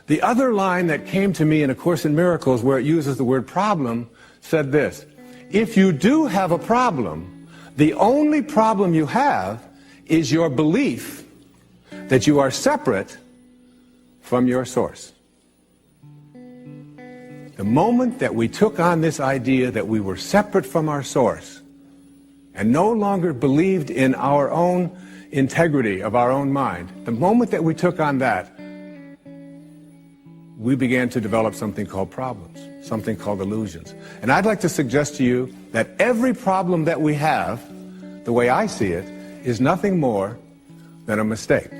The other line that came to me in A Course in Miracles, where it uses the word problem, said this: if you do have a problem, the only problem you have is your belief that you are separate from your source. The moment that we took on this idea that we were separate from our source and no longer believed in our own integrity of our own mind, the moment that we took on that, we began to develop something called problems, something called illusions. And I'd like to suggest to you that every problem that we have, the way I see it, is nothing more than a mistake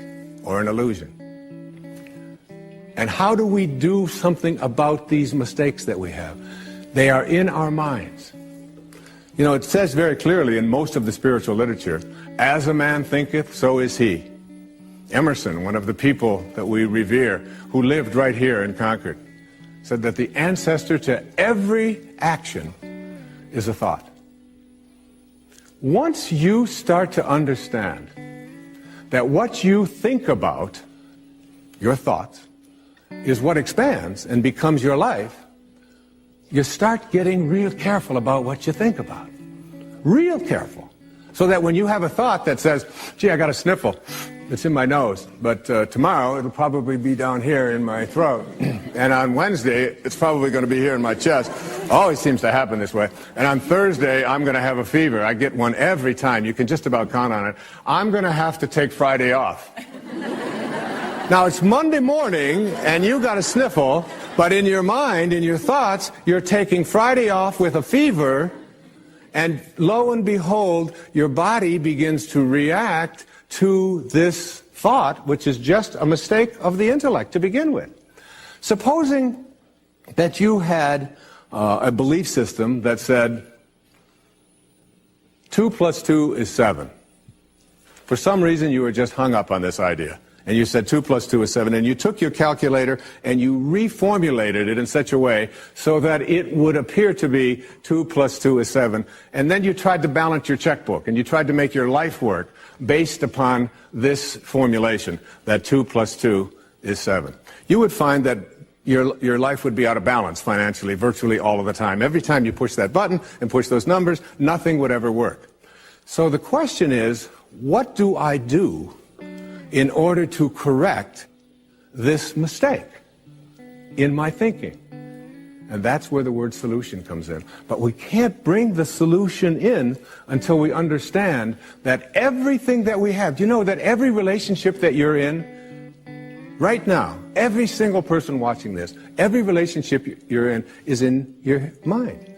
or an illusion. And how do we do something about these mistakes that we have? They are in our minds. You know, it says very clearly in most of the spiritual literature, as a man thinketh, so is he. Emerson, one of the people that we revere, who lived right here in Concord, said that the ancestor to every action is a thought. Once you start to understand that what you think about, your thoughts, is what expands and becomes your life, you start getting real careful about what you think about. Real careful. So that when you have a thought that says, gee, I got a sniffle, it's in my nose, but tomorrow it'll probably be down here in my throat. And on Wednesday, it's probably going to be here in my chest. Always seems to happen this way. And on Thursday, I'm going to have a fever. I get one every time. You can just about count on it. I'm going to have to take Friday off. Now, it's Monday morning, and you got a sniffle, but in your mind, in your thoughts, you're taking Friday off with a fever, and lo and behold, your body begins to react to this thought, which is just a mistake of the intellect to begin with. Supposing that you had a belief system that said 2 + 2 is 7. For some reason, you were just hung up on this idea. And you said 2 + 2 is 7, and you took your calculator and you reformulated it in such a way so that it would appear to be 2 + 2 is 7. And then you tried to balance your checkbook, and you tried to make your life work based upon this formulation, that 2 + 2 is 7. You would find that your life would be out of balance financially virtually all of the time. Every time you push that button and push those numbers, nothing would ever work. So the question is, what do I do in order to correct this mistake in my thinking? And that's where the word solution comes in. But we can't bring the solution in until we understand that everything that we have, do you know that every relationship that you're in right now, every single person watching this, every relationship you're in is in your mind.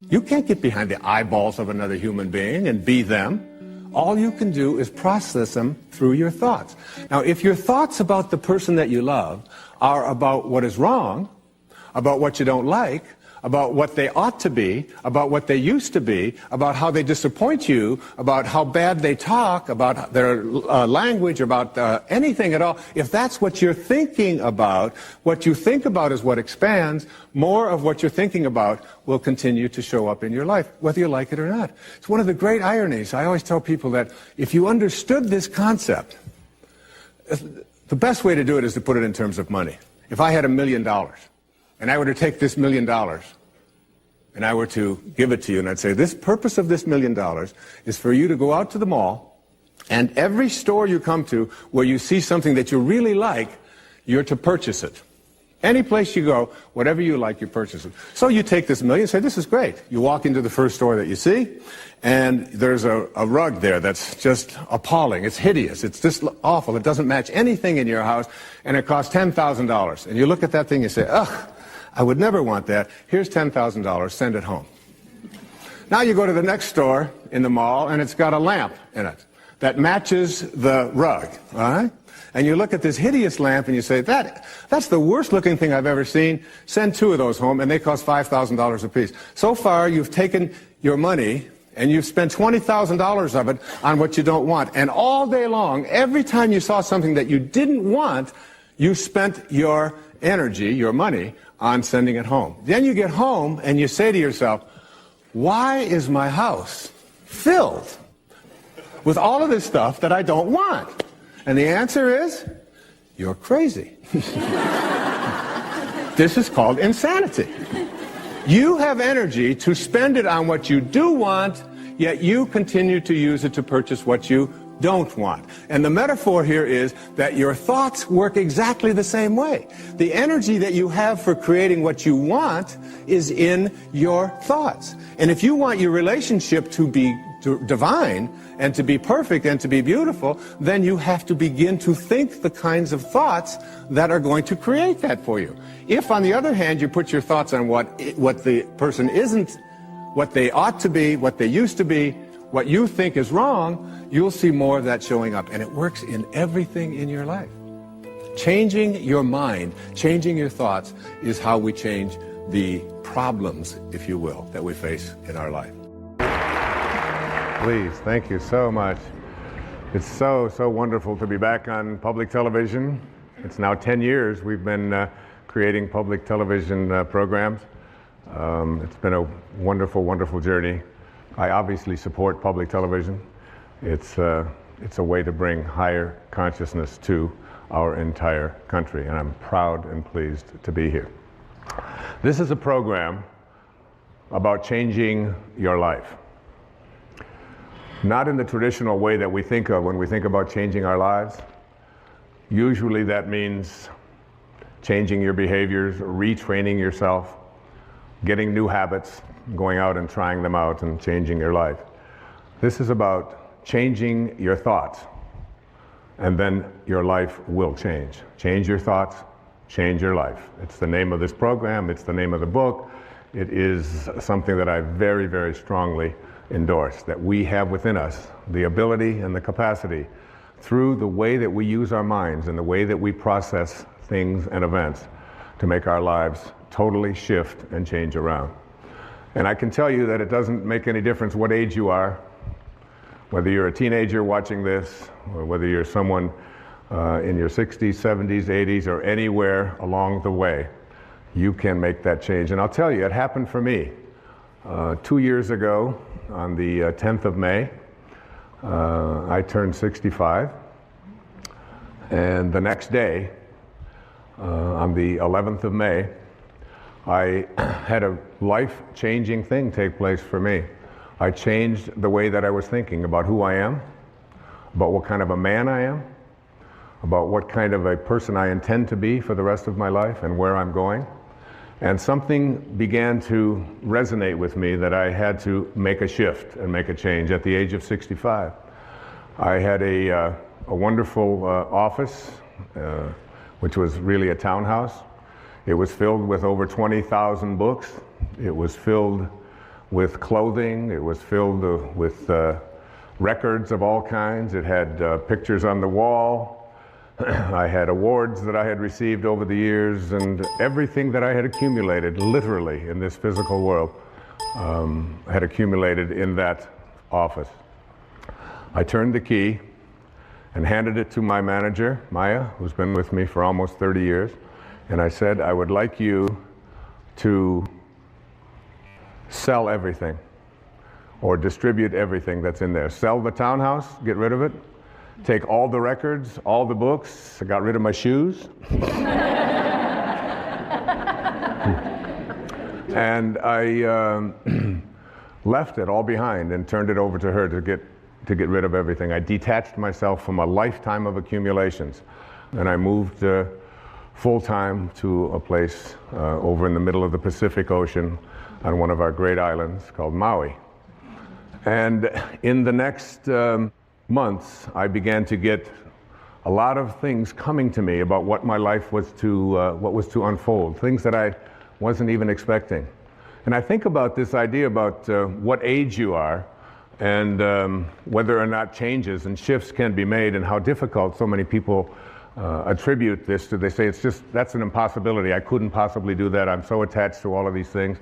You can't get behind the eyeballs of another human being and be them. All you can do is process them through your thoughts. Now, if your thoughts about the person that you love are about what is wrong, about what you don't like, about what they ought to be, about what they used to be, about how they disappoint you, about how bad they talk, about their language, about anything at all, if that's what you're thinking about, what you think about is what expands, more of what you're thinking about will continue to show up in your life, whether you like it or not. It's one of the great ironies. I always tell people that if you understood this concept, the best way to do it is to put it in terms of money. If I had $1 million, and I were to take this $1 million, and I were to give it to you, and I'd say, this purpose of this $1 million is for you to go out to the mall, and every store you come to where you see something that you really like, you're to purchase it. Any place you go, whatever you like, you purchase it. So you take this $1 million and say, this is great. You walk into the first store that you see, and there's a rug there that's just appalling. It's hideous. It's just awful. It doesn't match anything in your house, and it costs $10,000. And you look at that thing and you say, ugh, I would never want that. Here's $10,000. Send it home. Now you go to the next store in the mall, and it's got a lamp in it that matches the rug. All right? And you look at this hideous lamp and you say, that's the worst looking thing I've ever seen. Send 2 of those home, and they cost $5,000 a piece. So far, you've taken your money and you've spent $20,000 of it on what you don't want. And all day long, every time you saw something that you didn't want, you spent your energy, your money, on sending it home. Then you get home and you say to yourself, why is my house filled with all of this stuff that I don't want? And the answer is, you're crazy. This is called insanity. You have energy to spend it on what you do want, yet you continue to use it to purchase what you don't want. And the metaphor here is that your thoughts work exactly the same way. The energy that you have for creating what you want is in your thoughts. And if you want your relationship to be divine and to be perfect and to be beautiful, then you have to begin to think the kinds of thoughts that are going to create that for you. If, on the other hand, you put your thoughts on what the person isn't, what they ought to be, what they used to be, what you think is wrong, you'll see more of that showing up. And it works in everything in your life. Changing your mind, changing your thoughts is how we change the problems, if you will, that we face in our life. Please, thank you so much. It's so wonderful to be back on public television. It's now 10 years we've been creating public television programs. It's been a wonderful journey. I obviously support public television. It's a way to bring higher consciousness to our entire country, and I'm proud and pleased to be here. This is a program about changing your life. Not in the traditional way that we think of when we think about changing our lives. Usually that means changing your behaviors, retraining yourself, getting new habits, going out and trying them out and changing your life. This is about changing your thoughts, and then your life will change. Change your thoughts, change your life. It's the name of this program, it's the name of the book. It is something that I very strongly endorse, that we have within us the ability and the capacity, through the way that we use our minds and the way that we process things and events, to make our lives totally shift and change around. And I can tell you that it doesn't make any difference what age you are, whether you're a teenager watching this, or whether you're someone in your 60s, 70s, 80s, or anywhere along the way, you can make that change. And I'll tell you, it happened for me. 2 years ago, on the 10th of May, I turned 65, and the next day, on the 11th of May, I had a life-changing thing take place for me. I changed the way that I was thinking about who I am, about what kind of a man I am, about what kind of a person I intend to be for the rest of my life and where I'm going. And something began to resonate with me that I had to make a shift and make a change at the age of 65. I had a wonderful office, which was really a townhouse. It was filled with over 20,000 books. It was filled with clothing. It was filled with records of all kinds. It had pictures on the wall. I had awards that I had received over the years, and everything that I had accumulated, literally, in this physical world, had accumulated in that office. I turned the key and handed it to my manager, Maya, who's been with me for almost 30 years, and I said, I would like you to sell everything, or distribute everything that's in there. Sell the townhouse, get rid of it. Take all the records, all the books. I got rid of my shoes. And I left it all behind and turned it over to her to get rid of everything. I detached myself from a lifetime of accumulations, and I moved full-time to a place over in the middle of the Pacific Ocean on one of our great islands called Maui. And in the next months, I began to get a lot of things coming to me about what my life was to unfold, things that I wasn't even expecting. And I think about this idea about what age you are, and whether or not changes and shifts can be made, and how difficult so many people attribute this to. They say, that's an impossibility. I couldn't possibly do that. I'm so attached to all of these things.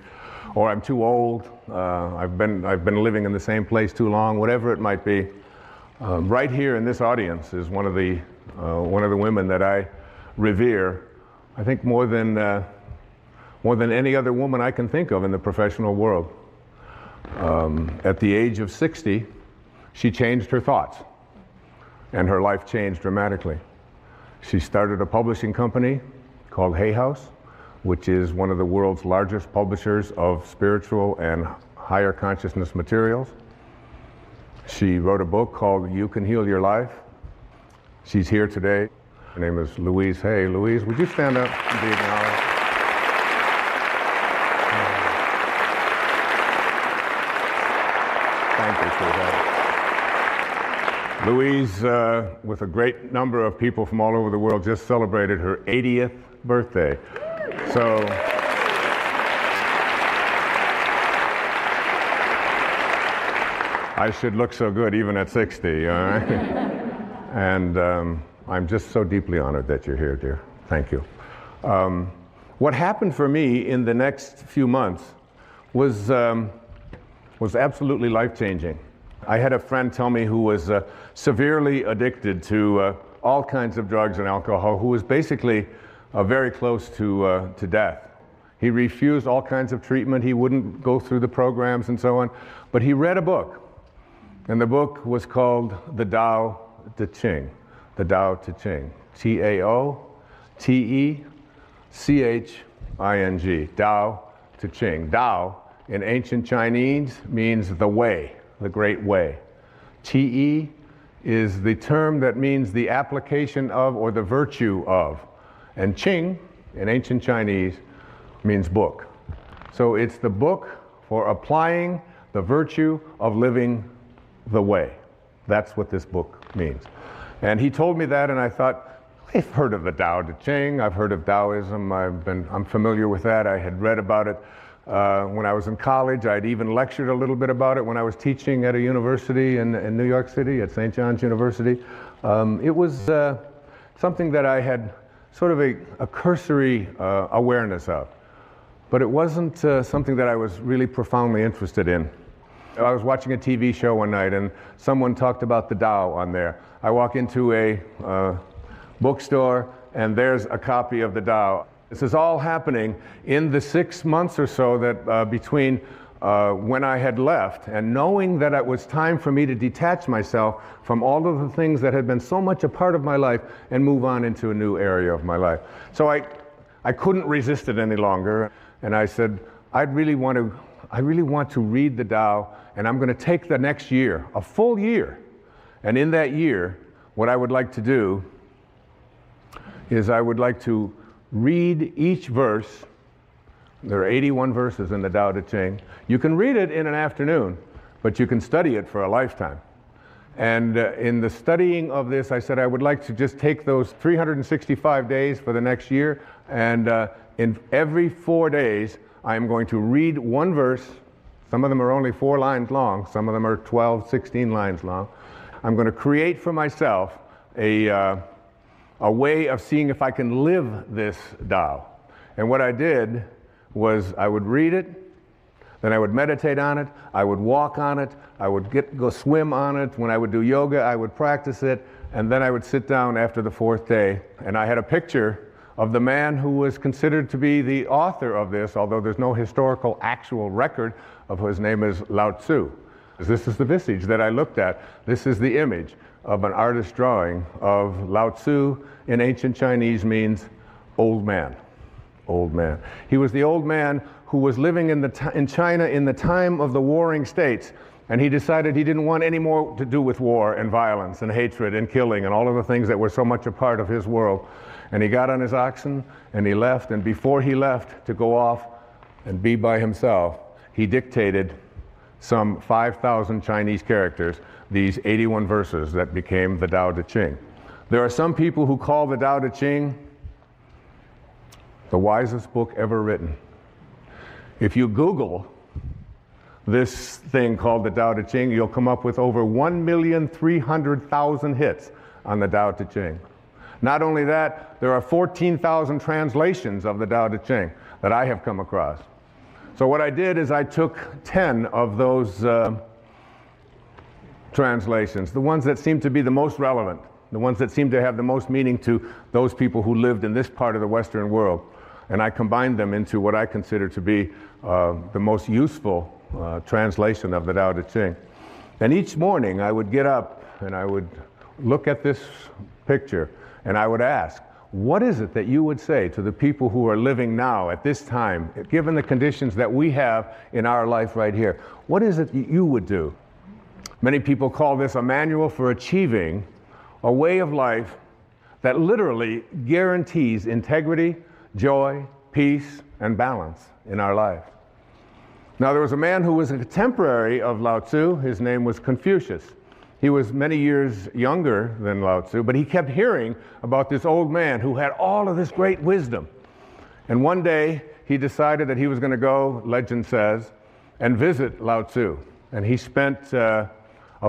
Or I'm too old. I've been living in the same place too long, whatever it might be. Right here in this audience is one of the women that I revere, I think more than any other woman I can think of in the professional world. At the age of 60, she changed her thoughts, and her life changed dramatically. She started a publishing company called Hay House, which is one of the world's largest publishers of spiritual and higher consciousness materials. She wrote a book called You Can Heal Your Life. She's here today. Her name is Louise Hay. Louise, would you stand up and be acknowledged? Thank you, sweetheart. Louise, with a great number of people from all over the world, just celebrated her 80th birthday. So, I should look so good even at 60, all right? And I'm just so deeply honored that you're here, dear. Thank you. What happened for me in the next few months was absolutely life-changing. I had a friend tell me who was severely addicted to all kinds of drugs and alcohol, who was basically very close to death. He refused all kinds of treatment. He wouldn't go through the programs and so on. But he read a book, and the book was called The Tao Te Ching. The Tao Te Ching. T-A-O-T-E-C-H-I-N-G. Tao Te Ching. Tao in ancient Chinese means the way, the great way. Te is the term that means the application of or the virtue of. And Qing in ancient Chinese means book. So it's the book for applying the virtue of living the way. That's what this book means. And he told me that, and I thought, I've heard of the Tao Te Ching, I've heard of Taoism, I'm familiar with that. I had read about it when I was in college. I'd even lectured a little bit about it when I was teaching at a university in New York City, at St. John's University. It was something that I had sort of a cursory awareness of. But it wasn't something that I was really profoundly interested in. I was watching a TV show one night and someone talked about the Tao on there. I walk into a bookstore and there's a copy of the Tao. This is all happening in the 6 months or so that between when I had left and knowing that it was time for me to detach myself from all of the things that had been so much a part of my life and move on into a new area of my life. So I couldn't resist it any longer, and I said, I really want to read the Tao, and I'm going to take the next year, a full year, and in that year, what I would like to do is I would like to read each verse. There are 81 verses in the Tao Te Ching. You can read it in an afternoon, but you can study it for a lifetime. And in the studying of this, I said I would like to just take those 365 days for the next year, and in every 4 days, I am going to read one verse. Some of them are only 4 lines long. Some of them are 12, 16 lines long. I'm going to create for myself a way of seeing if I can live this Tao. And what I did was I would read it, then I would meditate on it, I would walk on it, I would go swim on it. When I would do yoga, I would practice it, and then I would sit down after the 4th day, and I had a picture of the man who was considered to be the author of this, although there's no historical actual record of his name is Lao Tzu. This is the visage that I looked at. This is the image of an artist's drawing of Lao Tzu. In ancient Chinese means old man. Old man. He was the old man who was living in China in the time of the warring states, and he decided he didn't want any more to do with war and violence and hatred and killing and all of the things that were so much a part of his world. And he got on his oxen and he left, and before he left to go off and be by himself, he dictated some 5,000 Chinese characters, these 81 verses that became the Tao Te Ching. There are some people who call the Tao Te Ching the wisest book ever written. If you Google this thing called the Tao Te Ching, you'll come up with over 1,300,000 hits on the Tao Te Ching. Not only that, there are 14,000 translations of the Tao Te Ching that I have come across. So what I did is I took 10 of those translations, the ones that seem to be the most relevant, the ones that seem to have the most meaning to those people who lived in this part of the Western world, and I combined them into what I consider to be the most useful translation of the Tao Te Ching. And each morning I would get up and I would look at this picture and I would ask, what is it that you would say to the people who are living now at this time, given the conditions that we have in our life right here? What is it that you would do? Many people call this a manual for achieving a way of life that literally guarantees integrity, joy, peace, and balance in our life. Now, there was a man who was a contemporary of Lao Tzu. His name was Confucius. He was many years younger than Lao Tzu, but he kept hearing about this old man who had all of this great wisdom. And one day, he decided that he was going to go, legend says, and visit Lao Tzu. And he spent a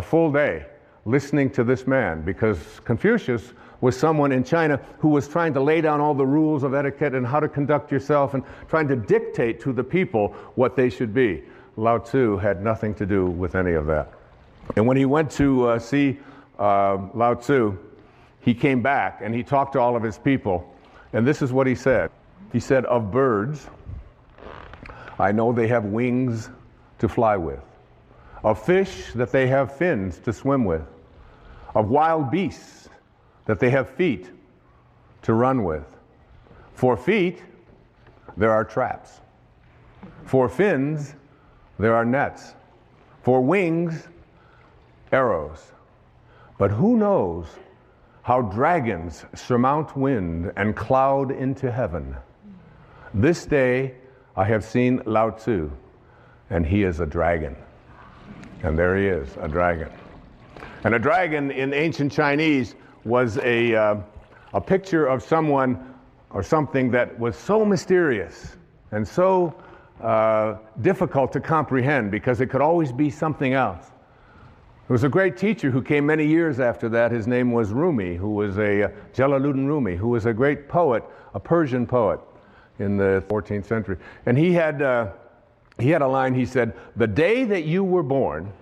full day listening to this man, because Confucius was someone in China who was trying to lay down all the rules of etiquette and how to conduct yourself and trying to dictate to the people what they should be. Lao Tzu had nothing to do with any of that. And when he went to see Lao Tzu, he came back and he talked to all of his people. And this is what he said. He said, "Of birds, I know they have wings to fly with. Of fish, that they have fins to swim with. Of wild beasts, that they have feet to run with. For feet, there are traps. For fins, there are nets. For wings, arrows. But who knows how dragons surmount wind and cloud into heaven? This day I have seen Lao Tzu, and he is a dragon." And there he is, a dragon. And a dragon in ancient Chinese was a picture of someone or something that was so mysterious and so difficult to comprehend, because it could always be something else. There was a great teacher who came many years after that. His name was Rumi, who was Jalaluddin Rumi, who was a great poet, a Persian poet in the 14th century. And he had a line. He said, "The day that you were born,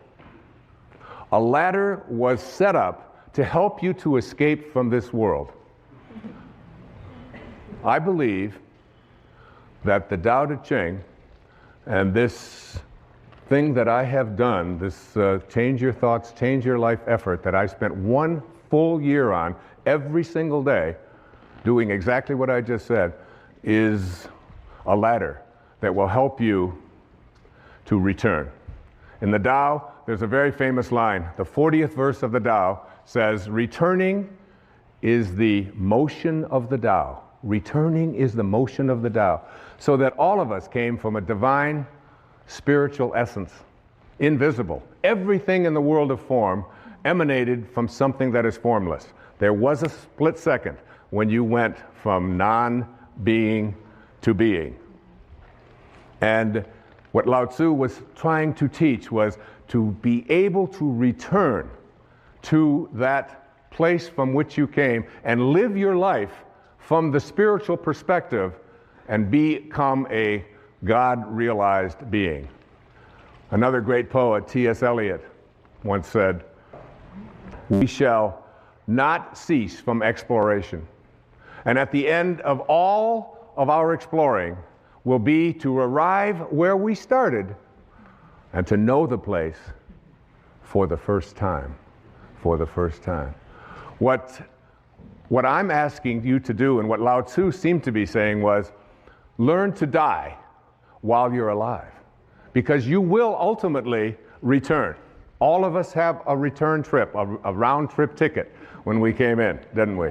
a ladder was set up to help you to escape from this world." I believe that the Tao Te Ching and this thing that I have done, this Change Your Thoughts, Change Your Life effort that I spent 1 full year on every single day, doing exactly what I just said, is a ladder that will help you to return. In the Tao, there's a very famous line. The 40th verse of the Tao says, "Returning is the motion of the Tao." Returning is the motion of the Tao. So that all of us came from a divine spiritual essence, invisible. Everything in the world of form emanated from something that is formless. There was a split second when you went from non-being to being. And what Lao Tzu was trying to teach was to be able to return to that place from which you came and live your life from the spiritual perspective and become a God-realized being. Another great poet, T.S. Eliot, once said, "We shall not cease from exploration. And at the end of all of our exploring will be to arrive where we started and to know the place for the first time." For the first time. What I'm asking you to do, and what Lao Tzu seemed to be saying, was learn to die while you're alive, because you will ultimately return. All of us have a return trip, a round trip ticket when we came in, didn't we?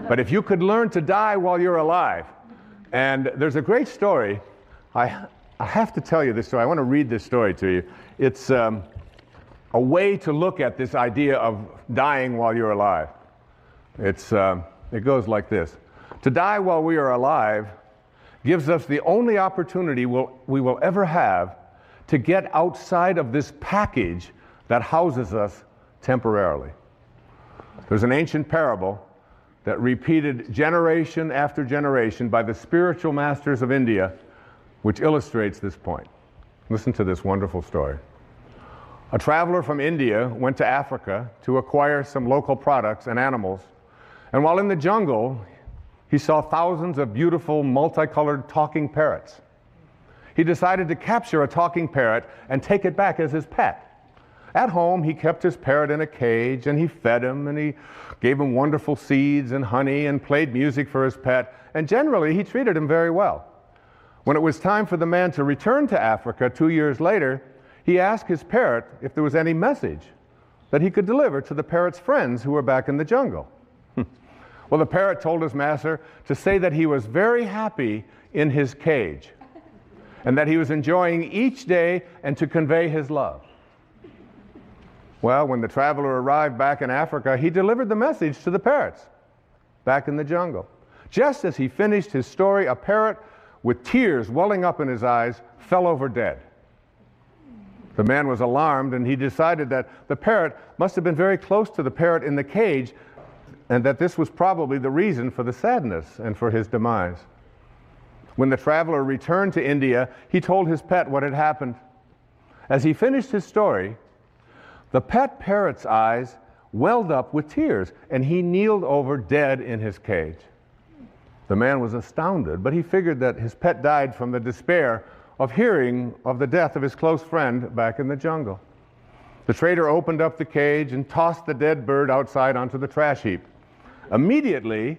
But if you could learn to die while you're alive, and there's a great story. I have to tell you this story. I want to read this story to you. It's a way to look at this idea of dying while you're alive. It goes like this. To die while we are alive gives us the only opportunity we will ever have to get outside of this package that houses us temporarily. There's an ancient parable that repeated generation after generation by the spiritual masters of India, which illustrates this point. Listen to this wonderful story. A traveler from India went to Africa to acquire some local products and animals, and while in the jungle, he saw thousands of beautiful, multicolored talking parrots. He decided to capture a talking parrot and take it back as his pet. At home, he kept his parrot in a cage, and he fed him, and he gave him wonderful seeds and honey, and played music for his pet, and generally he treated him very well. When it was time for the man to return to Africa 2 years later, he asked his parrot if there was any message that he could deliver to the parrot's friends who were back in the jungle. Well, the parrot told his master to say that he was very happy in his cage, and that he was enjoying each day, and to convey his love. Well, when the traveler arrived back in Africa, he delivered the message to the parrots back in the jungle. Just as he finished his story, a parrot with tears welling up in his eyes fell over dead. The man was alarmed, and he decided that the parrot must have been very close to the parrot in the cage, and that this was probably the reason for the sadness and for his demise. When the traveler returned to India, he told his pet what had happened. As he finished his story, the pet parrot's eyes welled up with tears, and he kneeled over dead in his cage. The man was astounded, but he figured that his pet died from the despair of hearing of the death of his close friend back in the jungle. The trader opened up the cage and tossed the dead bird outside onto the trash heap. Immediately,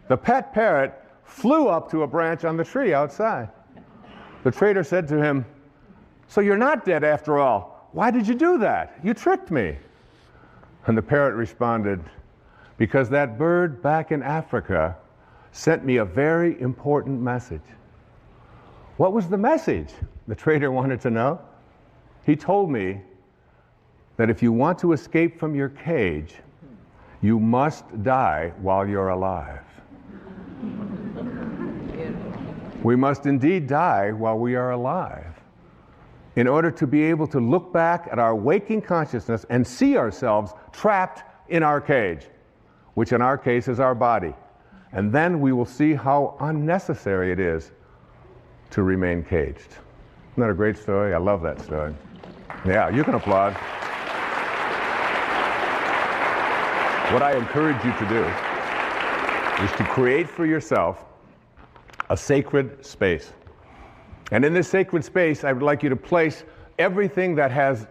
the pet parrot flew up to a branch on the tree outside. The trader said to him, "So you're not dead after all. Why did you do that? You tricked me." And the parrot responded, "Because that bird back in Africa sent me a very important message." What was the message? The trader wanted to know. He told me that if you want to escape from your cage, you must die while you're alive. We must indeed die while we are alive, in order to be able to look back at our waking consciousness and see ourselves trapped in our cage, which in our case is our body. And then we will see how unnecessary it is to remain caged. Isn't that a great story? I love that story. Yeah, you can applaud. What I encourage you to do is to create for yourself a sacred space. And in this sacred space, I would like you to place everything that has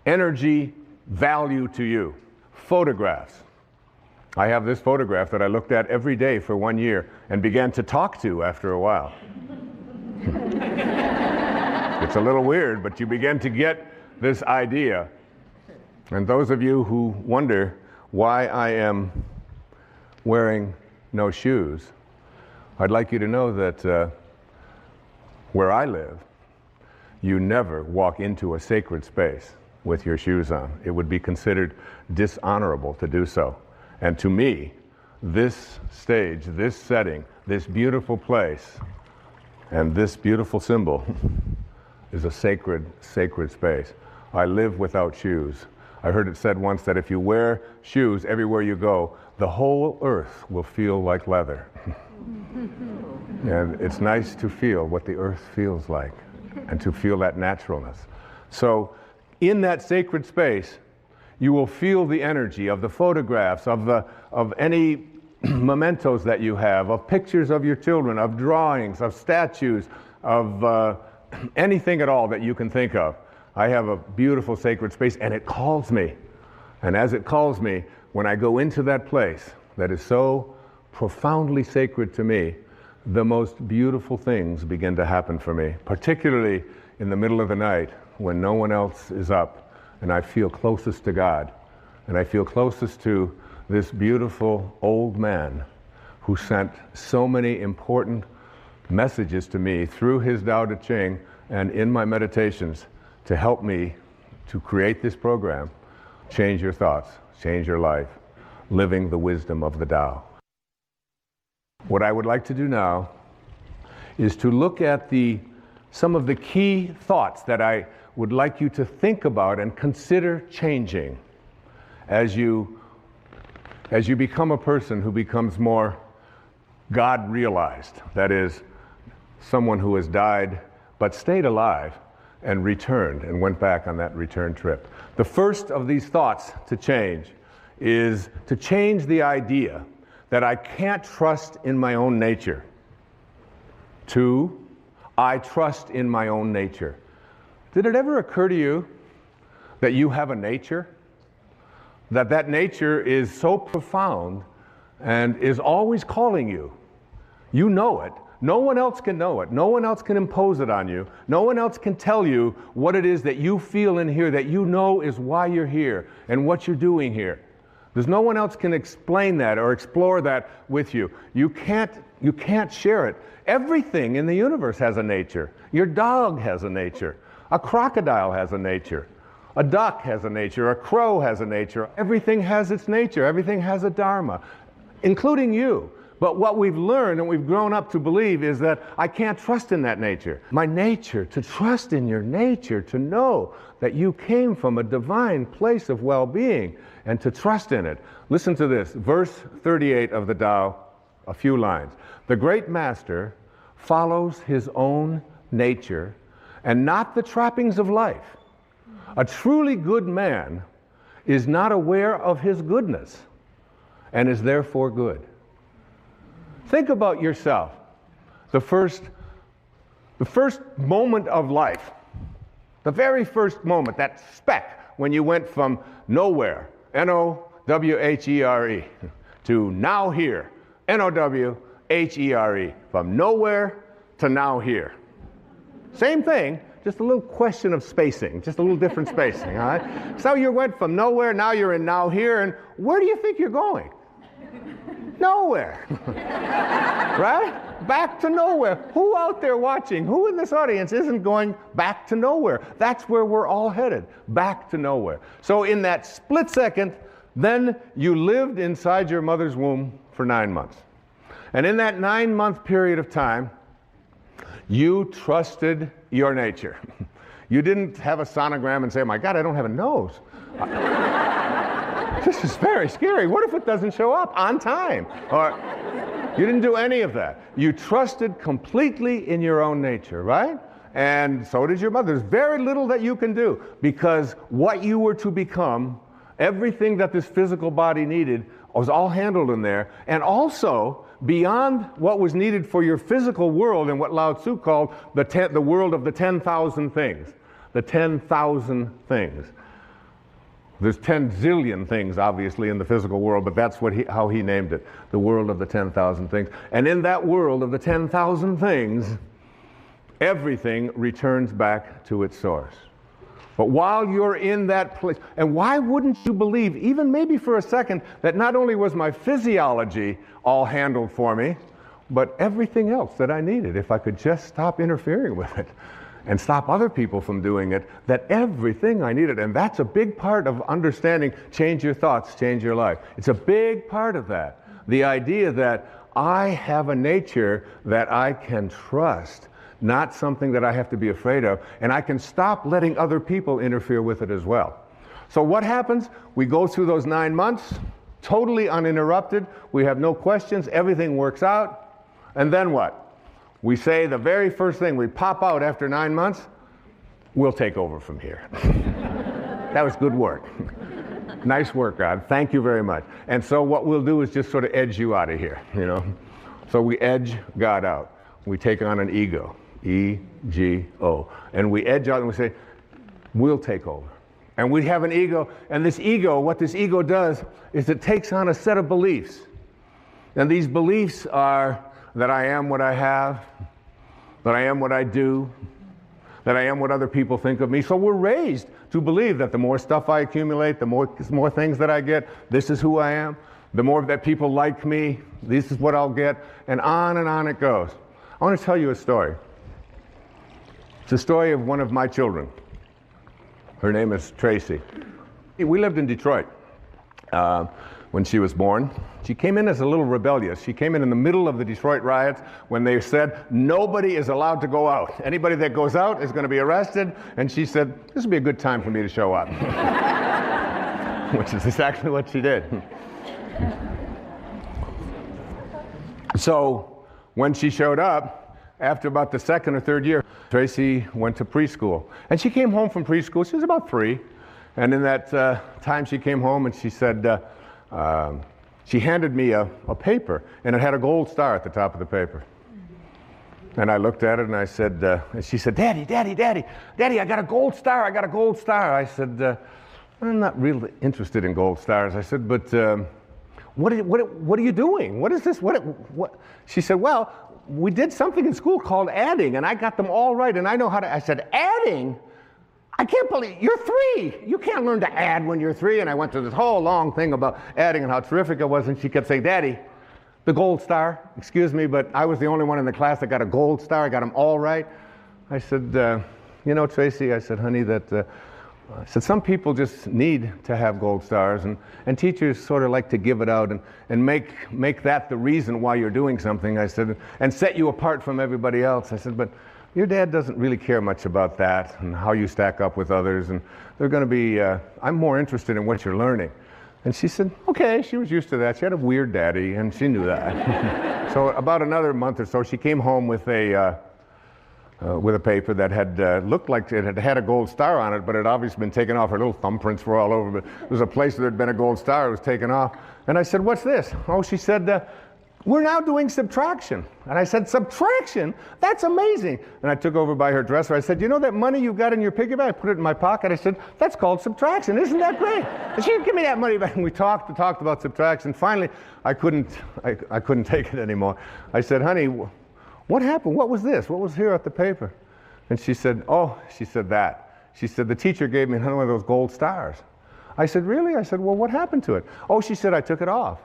energy value to you. Photographs. I have this photograph that I looked at every day for 1 year and began to talk to after a while. It's a little weird, but you begin to get this idea. And those of you who wonder why I am wearing no shoes, I'd like you to know that where I live, you never walk into a sacred space with your shoes on. It would be considered dishonorable to do so. And to me, this stage, this setting, this beautiful place, and this beautiful symbol is a sacred, sacred space. I live without shoes. I heard it said once that if you wear shoes everywhere you go, the whole earth will feel like leather. And it's nice to feel what the earth feels like and to feel that naturalness. So in that sacred space, you will feel the energy of the photographs, of any mementos that you have, of pictures of your children, of drawings, of statues, of anything at all that you can think of. I have a beautiful sacred space, and it calls me. And as it calls me, when I go into that place that is so profoundly sacred to me, the most beautiful things begin to happen for me, particularly in the middle of the night when no one else is up, and I feel closest to God, and I feel closest to this beautiful old man who sent so many important messages to me through his Tao Te Ching and in my meditations to help me to create this program, Change Your Thoughts, Change Your Life, Living the Wisdom of the Tao. What I would like to do now is to look at some of the key thoughts that I would like you to think about and consider changing as you become a person who becomes more God-realized. That is, someone who has died but stayed alive and returned and went back on that return trip. The first of these thoughts to change is to change the idea that I can't trust in my own nature to I trust in my own nature. Did it ever occur to you that you have a nature, that nature is so profound and is always calling you. You know it. No one else can know it. No one else can impose it on you. No one else can tell you what it is that you feel in here that you know is why you're here and what you're doing here. There's no one else can explain that or explore that with you. You can't share it. Everything in the universe has a nature. Your dog has a nature. A crocodile has a nature. A duck has a nature. A crow has a nature. Everything has its nature. Everything has a dharma, including you. But what we've learned and we've grown up to believe is that I can't trust in that nature. My nature, to trust in your nature, to know that you came from a divine place of well-being and to trust in it. Listen to this, verse 38 of the Tao, a few lines. The great master follows his own nature and not the trappings of life. A truly good man is not aware of his goodness and is therefore good. Think about yourself. The first moment of life, the very first moment, that speck when you went from nowhere, N-O-W-H-E-R-E, to now here, N-O-W-H-E-R-E, from nowhere to now here. Same thing, just a little question of spacing, just a little different spacing, all right? So you went from nowhere, now you're in now here, and where do you think you're going? Nowhere. Right? Back to nowhere. Who out there watching, who in this audience isn't going back to nowhere? That's where we're all headed, back to nowhere. So in that split second, then you lived inside your mother's womb for 9 months. And in that 9-month period of time, you trusted your nature. You didn't have a sonogram and say, oh my God, I don't have a nose. This is very scary. What if it doesn't show up on time? Or you didn't do any of that. You trusted completely in your own nature, right? And so did your mother. There's very little that you can do because what you were to become, everything that this physical body needed was all handled in there. And also, beyond what was needed for your physical world and what Lao Tzu called the world of the 10,000 things. The 10,000 things. There's 10 zillion things, obviously, in the physical world, but that's how he named it, the world of the 10,000 things. And in that world of the 10,000 things, everything returns back to its source. But while you're in that place, and why wouldn't you believe, even maybe for a second, that not only was my physiology all handled for me, but everything else that I needed, if I could just stop interfering with it and stop other people from doing it, that everything I needed, and that's a big part of understanding change your thoughts, change your life. It's a big part of that. The idea that I have a nature that I can trust, not something that I have to be afraid of, and I can stop letting other people interfere with it as well. So what happens? We go through those 9 months, totally uninterrupted. We have no questions. Everything works out. And then what? We say the very first thing, we pop out after 9 months, we'll take over from here. That was good work. Nice work, God. Thank you very much. And so what we'll do is just sort of edge you out of here, you know. So we edge God out. We take on an ego, E-G-O. And we edge out and we say, we'll take over. And we have an ego, and this ego, what this ego does is it takes on a set of beliefs. And these beliefs are that I am what I have, that I am what I do, that I am what other people think of me. So we're raised to believe that the more stuff I accumulate, the more things that I get, this is who I am. The more that people like me, this is what I'll get, and on it goes. I want to tell you a story. It's a story of one of my children. Her name is Tracy. We lived in Detroit when she was born. She came in as a little rebellious. She came in the middle of the Detroit riots when they said nobody is allowed to go out. Anybody that goes out is going to be arrested. And she said, this would be a good time for me to show up. Which is exactly what she did. So when she showed up, after about the second or third year, Tracy went to preschool. And she came home from preschool. She was about 3. And in that time she came home and she said, she handed me a paper, and it had a gold star at the top of the paper. And I looked at it and I said, and she said, Daddy, I got a gold star, I said, I'm not really interested in gold stars. I said, but what are you doing? What is this? What? She said, well, we did something in school called adding, and I got them all right, and I know how to. I said, adding? I can't believe, you're 3. You can't learn to add when you're 3. And I went through this whole long thing about adding and how terrific it was, and she kept saying, Daddy, the gold star, excuse me, but I was the only one in the class that got a gold star. I got them all right. I said, you know, Tracy, I said, honey, I said, some people just need to have gold stars, and teachers sort of like to give it out and make that the reason why you're doing something, I said, and set you apart from everybody else. I said, but your dad doesn't really care much about that and how you stack up with others, and they're going to be, I'm more interested in what you're learning. And she said, okay, she was used to that. She had a weird daddy, and she knew that. So about another month or so, she came home with a paper that had looked like it had a gold star on it, but it had obviously been taken off. Her little thumbprints were all over, but there was a place where there had been a gold star. It was taken off. And I said, what's this? Oh, she said, we're now doing subtraction. And I said, subtraction? That's amazing. And I took over by her dresser. I said, you know that money you got in your piggy bank? I put it in my pocket. I said, that's called subtraction. Isn't that great? And she said, give me that money back. And we talked about subtraction. Finally, I couldn't take it anymore. I said, honey, what happened? What was this? What was here at the paper? And she said, that. She said, the teacher gave me one of those gold stars. I said, really? I said, well, what happened to it? Oh, she said, I took it off.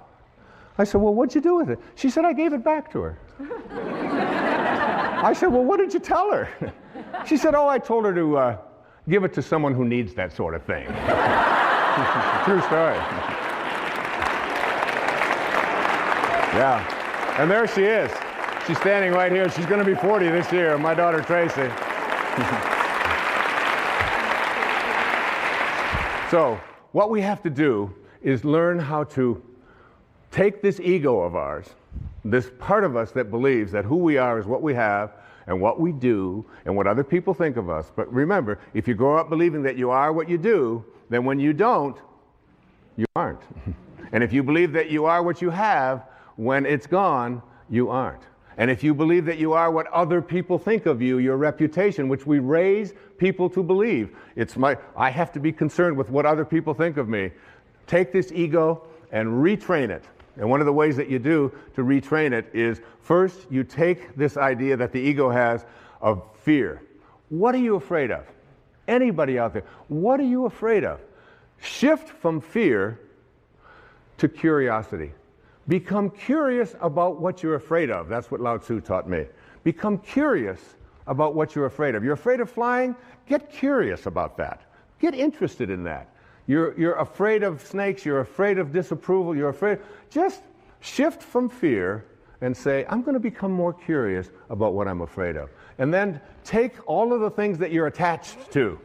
I said, well, what'd you do with it? She said, I gave it back to her. I said, well, what did you tell her? She said, oh, I told her to give it to someone who needs that sort of thing. True story. Yeah. And there she is. She's standing right here. She's going to be 40 this year, my daughter Tracy. So what we have to do is learn how to take this ego of ours, this part of us that believes that who we are is what we have and what we do and what other people think of us. But remember, if you grow up believing that you are what you do, then when you don't, you aren't. And if you believe that you are what you have, when it's gone, you aren't. And if you believe that you are what other people think of you, your reputation, which we raise people to believe, I have to be concerned with what other people think of me. Take this ego and retrain it. And one of the ways that you do to retrain it is, first, you take this idea that the ego has of fear. What are you afraid of? Anybody out there, what are you afraid of? Shift from fear to curiosity. Become curious about what you're afraid of. That's what Lao Tzu taught me. Become curious about what you're afraid of. You're afraid of flying? Get curious about that. Get interested in that. You're afraid of snakes, you're afraid of disapproval, just shift from fear and say, I'm going to become more curious about what I'm afraid of. And then take all of the things that you're attached to,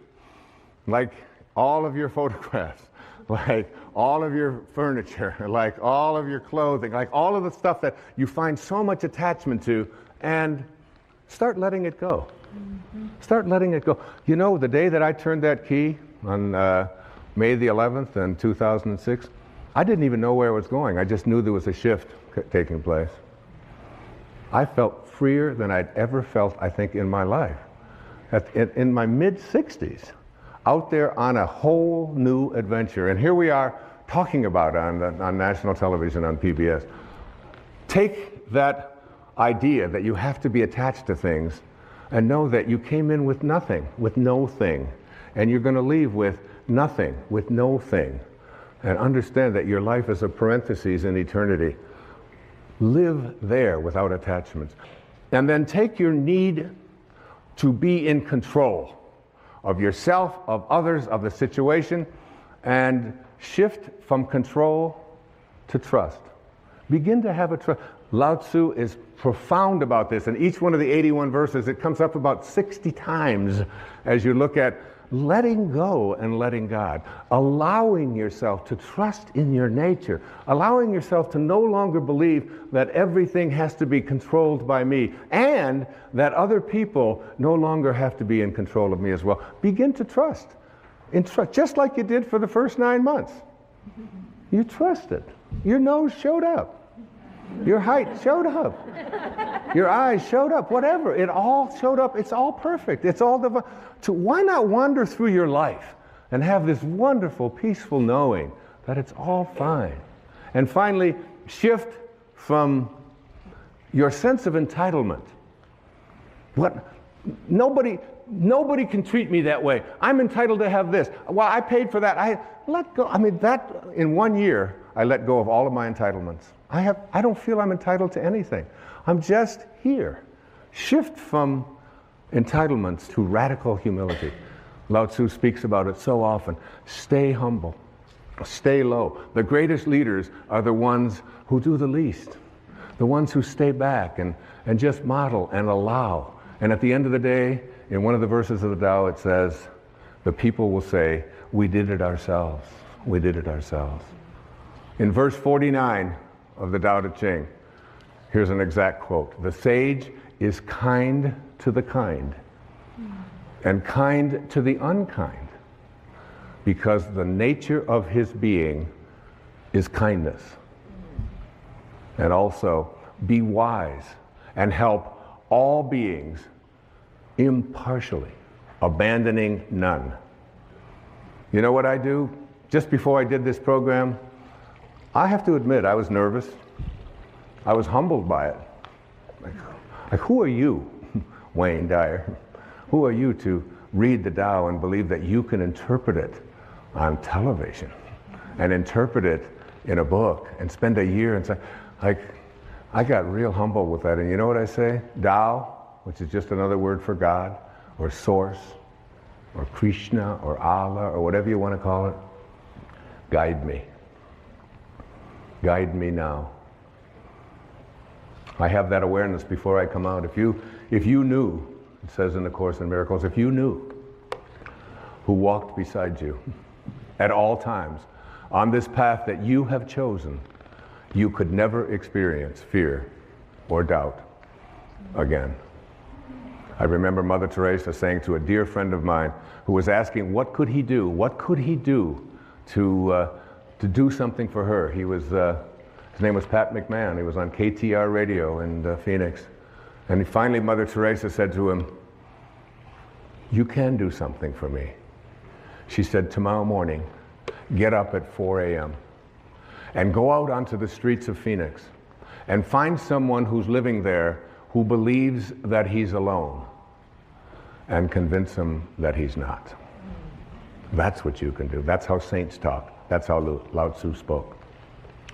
like all of your photographs, like all of your furniture, like all of your clothing, like all of the stuff that you find so much attachment to, and start letting it go. Mm-hmm. Start letting it go. You know, the day that I turned that key on May the 11th in 2006, I didn't even know where it was going. I just knew there was a shift taking place. I felt freer than I'd ever felt, I think, in my life. In my mid-60s, out there on a whole new adventure. And here we are talking about it on national television, on PBS. Take that idea that you have to be attached to things and know that you came in with nothing, with no thing. And you're going to leave with nothing, with no thing. And understand that your life is a parenthesis in eternity. Live there without attachments. And then take your need to be in control of yourself, of others, of the situation, and shift from control to trust. Begin to have a trust. Lao Tzu is profound about this. In each one of the 81 verses, it comes up about 60 times as you look at letting go and letting God, allowing yourself to trust in your nature, allowing yourself to no longer believe that everything has to be controlled by me, and that other people no longer have to be in control of me as well. Begin to trust. Just like you did for the first 9 months. You trusted. Your nose showed up. Your height showed up. Your eyes showed up. Whatever. It all showed up. It's all perfect. It's all divine. So why not wander through your life and have this wonderful, peaceful knowing that it's all fine? And finally, shift from your sense of entitlement. Nobody can treat me that way. I'm entitled to have this. Well, I paid for that. I let go. I mean, that in 1 year, I let go of all of my entitlements. I don't feel I'm entitled to anything. I'm just here. Shift from entitlements to radical humility. Lao Tzu speaks about it so often. Stay humble. Stay low. The greatest leaders are the ones who do the least. The ones who stay back and just model and allow. And at the end of the day, in one of the verses of the Tao, it says, the people will say, we did it ourselves. We did it ourselves. In verse 49 of the Tao Te Ching, here's an exact quote. The sage is kind to the kind and kind to the unkind, because the nature of his being is kindness. And also, be wise and help all beings impartially, abandoning none. You know what I do? Just before I did this program, I have to admit I was nervous. I was humbled by it. Like who are you, Wayne Dyer? Who are you to read the Tao and believe that you can interpret it on television and interpret it in a book and spend a year and say, like, I got real humble with that. And you know what I say? Tao, which is just another word for God, or Source, or Krishna, or Allah, or whatever you want to call it, guide me. Guide me now. I have that awareness before I come out. If you knew, it says in the Course in Miracles, if you knew who walked beside you at all times on this path that you have chosen, you could never experience fear or doubt again. I remember Mother Teresa saying to a dear friend of mine who was asking, what could he do? What could he do to do something for her? He was, his name was Pat McMahon. He was on KTR radio in Phoenix. And finally Mother Teresa said to him, you can do something for me. She said, tomorrow morning, get up at 4 a.m. and go out onto the streets of Phoenix and find someone who's living there who believes that he's alone, and convince him that he's not. That's what you can do. That's how saints talk. That's how Lao Tzu spoke.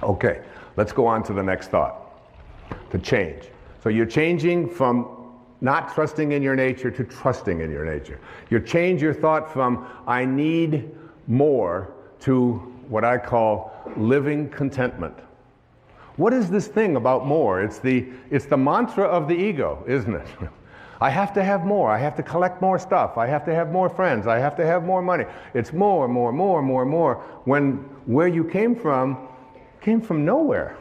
Okay, let's go on to the next thought. To change. So you're changing from not trusting in your nature to trusting in your nature. You change your thought from I need more to what I call living contentment. What is this thing about more? It's the mantra of the ego, isn't it? I have to have more. I have to collect more stuff. I have to have more friends. I have to have more money. It's more, more, more, more, more. When where you came from nowhere.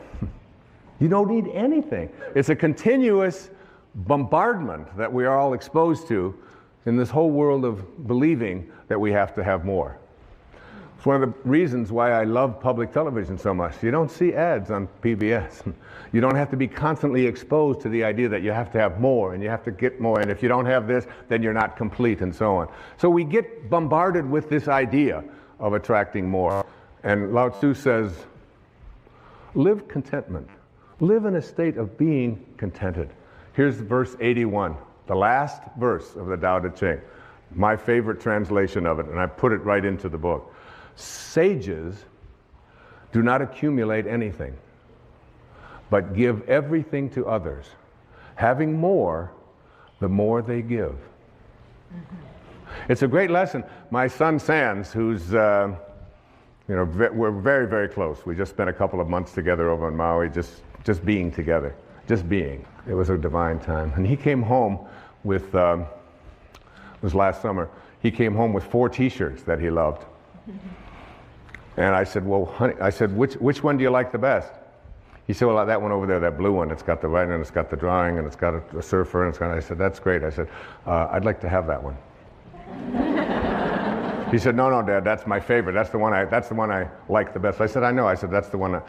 You don't need anything. It's a continuous bombardment that we are all exposed to in this whole world of believing that we have to have more. It's one of the reasons why I love public television so much. You don't see ads on PBS. You don't have to be constantly exposed to the idea that you have to have more and you have to get more, and if you don't have this, then you're not complete, and so on. So we get bombarded with this idea of attracting more. And Lao Tzu says, live contentment. Live in a state of being contented. Here's verse 81, the last verse of the Tao Te Ching. My favorite translation of it, and I put it right into the book. Sages do not accumulate anything, but give everything to others. Having more, the more they give. It's a great lesson. My son Sans, who's, we're very, very close. We just spent a couple of months together over in Maui, just being together, just being. It was a divine time. And he came home with, it was last summer, he came home with 4 t-shirts that he loved. And I said, well, honey, which one do you like the best? He said, well, that one over there, that blue one, it's got the writing and it's got the drawing and it's got a surfer and it's got, I said, that's great. I said, I'd like to have that one. He said, no, Dad, that's my favorite. That's the one I like the best. I said, I know. I said, that's the one.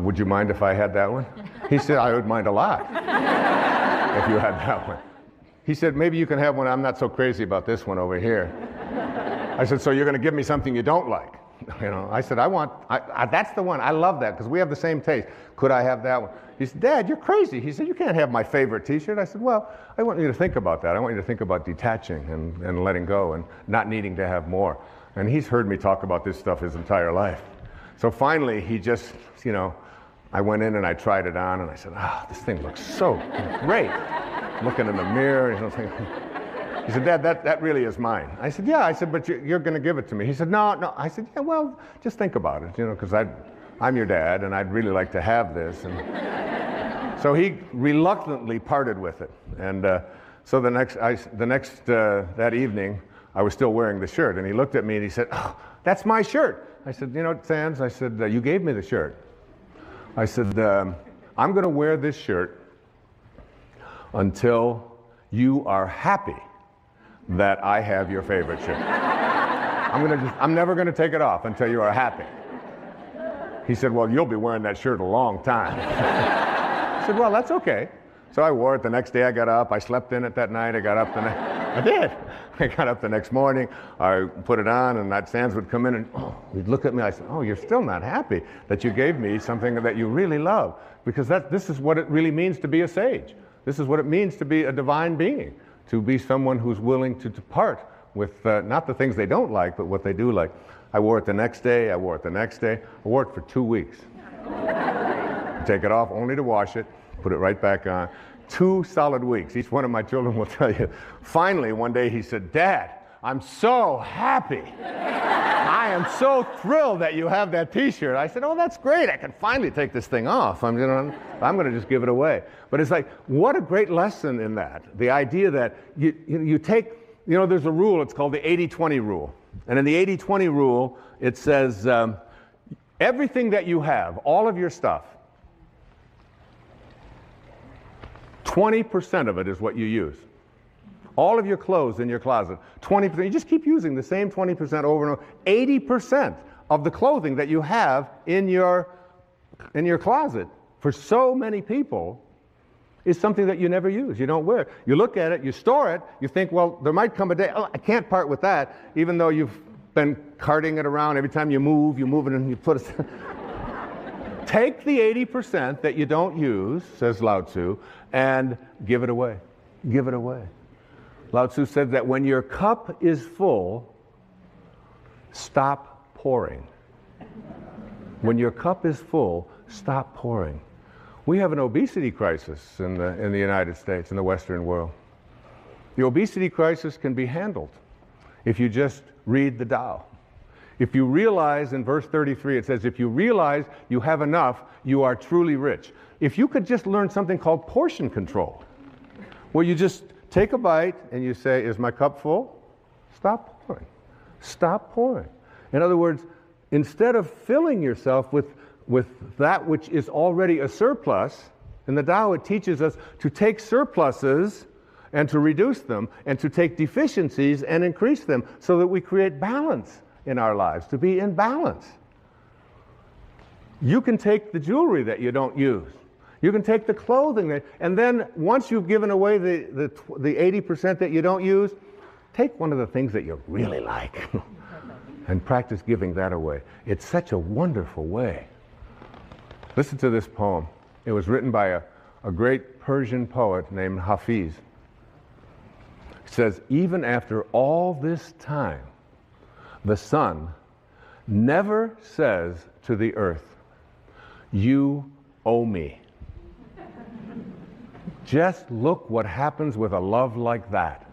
Would you mind if I had that one? He said, I would mind a lot if you had that one. He said, maybe you can have one. I'm not so crazy about this one over here. I said, so you're going to give me something you don't like? I said, that's the one. I love that because we have the same taste. Could I have that one? He said, Dad, you're crazy. He said, you can't have my favorite T-shirt. I said, well, I want you to think about that. I want you to think about detaching and letting go and not needing to have more. And he's heard me talk about this stuff his entire life. So finally, he just, I went in and I tried it on and I said, this thing looks so great. Looking in the mirror, he said, Dad, that really is mine. I said, yeah. I said, but you're going to give it to me. He said, no. I said, yeah, well, just think about it, because I'm your dad, and I'd really like to have this. And so he reluctantly parted with it. And so that evening, I was still wearing the shirt, and he looked at me and he said, oh, that's my shirt. I said, Sands, I said, you gave me the shirt. I said, I'm going to wear this shirt until you are happy that I have your favorite shirt. I'm never going to take it off until you are happy. He said, well, you'll be wearing that shirt a long time. I said, well, that's okay. So I wore it the next day. I got up. I slept in it that night. I got up I did. I got up the next morning. I put it on, and that Sands would come in and he'd look at me. I said, oh, you're still not happy that you gave me something that you really love, because this is what it really means to be a sage. This is what it means to be a divine being, to be someone who's willing to depart with not the things they don't like, but what they do like. I wore it the next day. I wore it the next day. I wore it for 2 weeks. Take it off only to wash it, put it right back on. 2 solid weeks. Each one of my children will tell you. Finally, one day he said, Dad, I'm so happy. I am so thrilled that you have that T-shirt. I said, oh, that's great. I can finally take this thing off. I'm going to just give it away. But it's like, what a great lesson in that. The idea that you take, there's a rule. It's called the 80-20 rule. And in the 80-20 rule, it says everything that you have, all of your stuff, 20% of it is what you use. All of your clothes in your closet, 20%. You just keep using the same 20% over and over. 80% of the clothing that you have in your closet for so many people is something that you never use. You don't wear. You look at it, you store it, you think, well, there might come a day, I can't part with that, even though you've been carting it around. Every time you move it and you put it. Take the 80% that you don't use, says Lao Tzu, and give it away. Give it away. Lao Tzu said that when your cup is full, stop pouring. When your cup is full, stop pouring. We have an obesity crisis in the United States, in the Western world. The obesity crisis can be handled if you just read the Tao. If you realize, in verse 33, it says, if you realize you have enough, you are truly rich. If you could just learn something called portion control, where you just take a bite and you say, is my cup full? Stop pouring. Stop pouring. In other words, instead of filling yourself with that which is already a surplus, in the Tao it teaches us to take surpluses and to reduce them, and to take deficiencies and increase them, so that we create balance in our lives, to be in balance. You can take the jewelry that you don't use. You can take the clothing, and then once you've given away the 80% that you don't use, take one of the things that you really like and practice giving that away. It's such a wonderful way. Listen to this poem. It was written by a great Persian poet named Hafiz. It says, even after all this time, the sun never says to the earth, you owe me. Just look what happens with a love like that.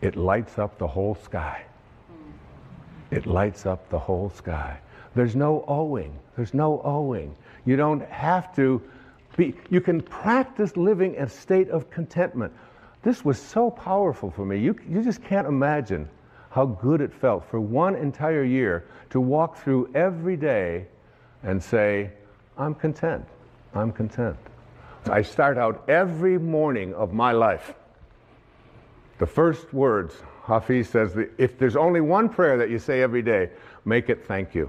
It lights up the whole sky. It lights up the whole sky. There's no owing. There's no owing. You don't have to be, you can practice living in a state of contentment. This was so powerful for me. You just can't imagine how good it felt for one entire year to walk through every day and say, I'm content. I'm content. I start out every morning of my life. The first words Hafiz says that if there's only one prayer that you say every day, make it thank you.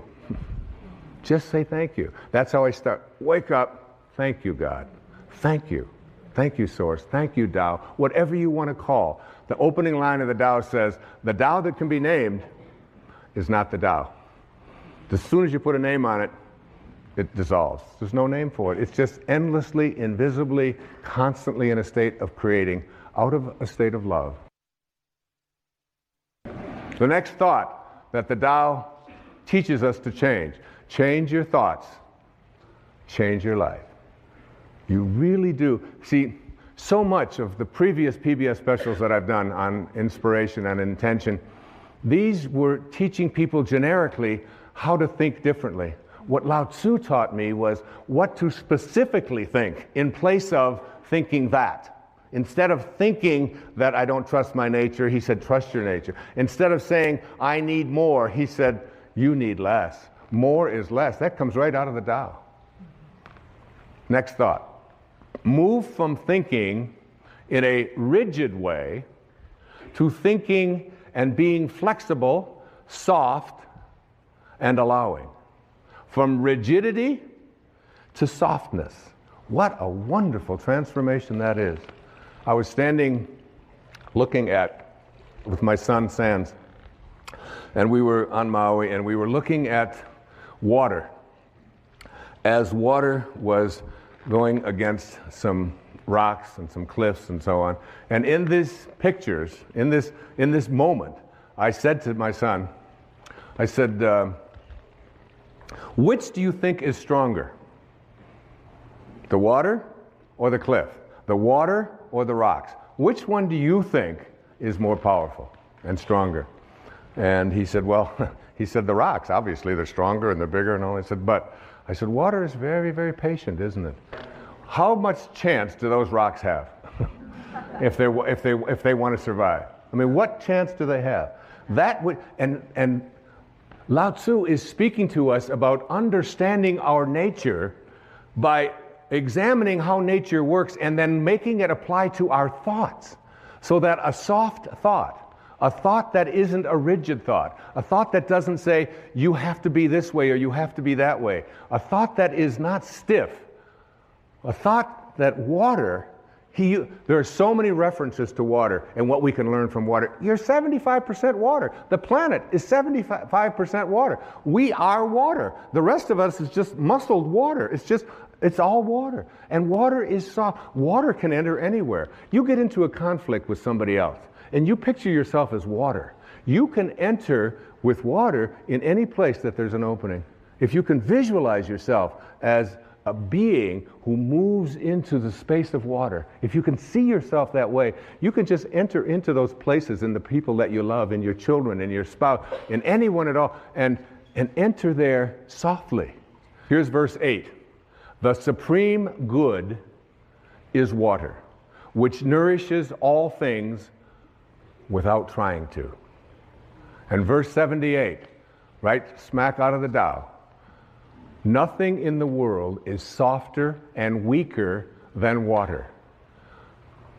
Just say thank you. That's how I start. Wake up, thank you, God. Thank you. Thank you, Source. Thank you, Tao. Whatever you want to call. The opening line of the Tao says, the Tao that can be named is not the Tao. As soon as you put a name on it, it dissolves. There's no name for it. It's just endlessly, invisibly, constantly in a state of creating out of a state of love. The next thought that the Tao teaches us to change. Change your thoughts. Change your life. You really do. See, so much of the previous PBS specials that I've done on inspiration and intention, these were teaching people generically how to think differently. What Lao Tzu taught me was what to specifically think in place of thinking that. Instead of thinking that I don't trust my nature, he said, trust your nature. Instead of saying, I need more, he said, you need less. More is less. That comes right out of the Tao. Next thought. Move from thinking in a rigid way to thinking and being flexible, soft, and allowing. From rigidity to softness. What a wonderful transformation that is. I was standing looking with my son Sands, and we were on Maui, and we were looking at water as water was going against some rocks and some cliffs and so on. And in these pictures, in this moment, I said to my son, I said, which do you think is stronger? The water or the cliff? The water or the rocks? Which one do you think is more powerful and stronger? And he said, well, he said the rocks, obviously they're stronger and they're bigger and all. I said, water is very, very patient, isn't it? How much chance do those rocks have if they want to survive? I mean, what chance do they have? That would, and Lao Tzu is speaking to us about understanding our nature by examining how nature works and then making it apply to our thoughts. So that a soft thought, a thought that isn't a rigid thought, a thought that doesn't say you have to be this way or you have to be that way, a thought that is not stiff, a thought that water, there are so many references to water and what we can learn from water. You're 75% water. The planet is 75% water. We are water. The rest of us is just muscled water. It's all water. And water is soft. Water can enter anywhere. You get into a conflict with somebody else and you picture yourself as water. You can enter with water in any place that there's an opening. If you can visualize yourself as a being who moves into the space of water, if you can see yourself that way, you can just enter into those places in the people that you love, in your children, in your spouse, in anyone at all, and enter there softly. Here's verse 8. The supreme good is water, which nourishes all things without trying to. And verse 78, right smack out of the Tao. Nothing in the world is softer and weaker than water.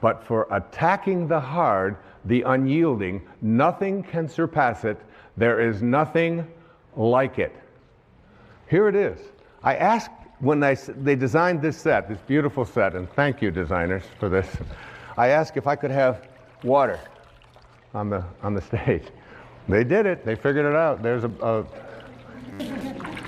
But for attacking the hard, the unyielding, nothing can surpass it. There is nothing like it. Here it is. I asked when they designed this set, this beautiful set, and thank you designers for this, I asked if I could have water on the stage. They did it. They figured it out. There's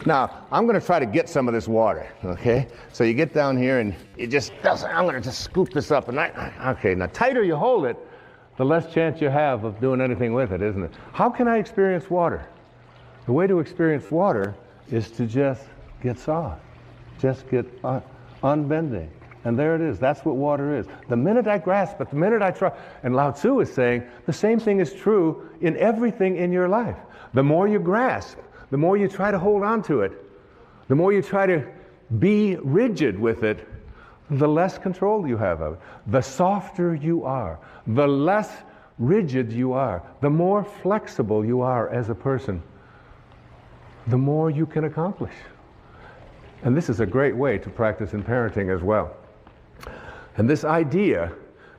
Now, I'm going to try to get some of this water, okay? So you get down here and you just, I'm going to just scoop this up. And okay, now tighter you hold it, the less chance you have of doing anything with it, isn't it? How can I experience water? The way to experience water is to just get soft, just get unbending. And there it is. That's what water is. The minute I grasp it, the minute I try, and Lao Tzu is saying the same thing is true in everything in your life. The more you grasp, the more you try to hold on to it, the more you try to be rigid with it, the less control you have of it. The softer you are, the less rigid you are, the more flexible you are as a person, the more you can accomplish. And this is a great way to practice in parenting as well. And this idea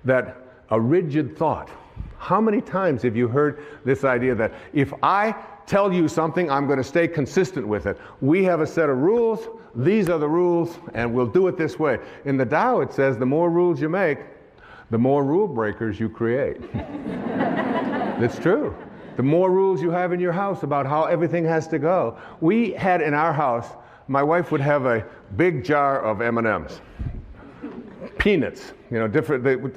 that a rigid thought How many times have you heard this idea that if I tell you something, I'm going to stay consistent with it? We have a set of rules, these are the rules, and we'll do it this way. In the Tao, it says the more rules you make, the more rule breakers you create. It's true. The more rules you have in your house about how everything has to go. We had in our house, my wife would have a big jar of M&Ms. Peanuts,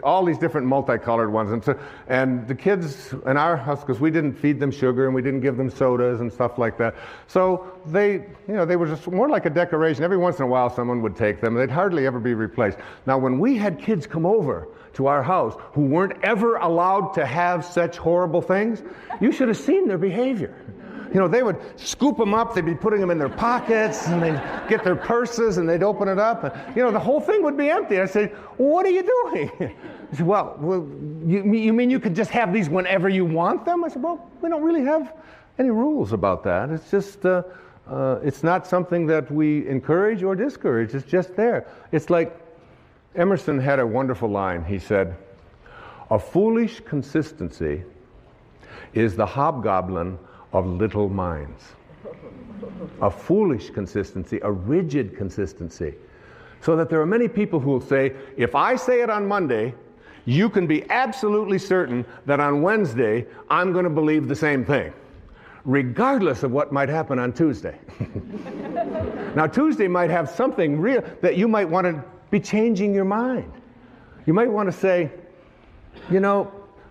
all these different multicolored ones. And the kids in our house, because we didn't feed them sugar and we didn't give them sodas and stuff like that. So they were just more like a decoration. Every once in a while someone would take them. They'd hardly ever be replaced. Now when we had kids come over to our house who weren't ever allowed to have such horrible things, you should have seen their behavior. They would scoop them up, they'd be putting them in their pockets, and they'd get their purses, and they'd open it up, and, the whole thing would be empty. I'd say, well, what are you doing? He said, well, you mean you could just have these whenever you want them? I said, well, we don't really have any rules about that. It's just, it's not something that we encourage or discourage. It's just there. It's like Emerson had a wonderful line. He said, a foolish consistency is the hobgoblin of little minds. A foolish consistency, a rigid consistency. So that there are many people who will say, if I say it on Monday, you can be absolutely certain that on Wednesday, I'm going to believe the same thing, regardless of what might happen on Tuesday. Now, Tuesday might have something real that you might want to be changing your mind. You might want to say,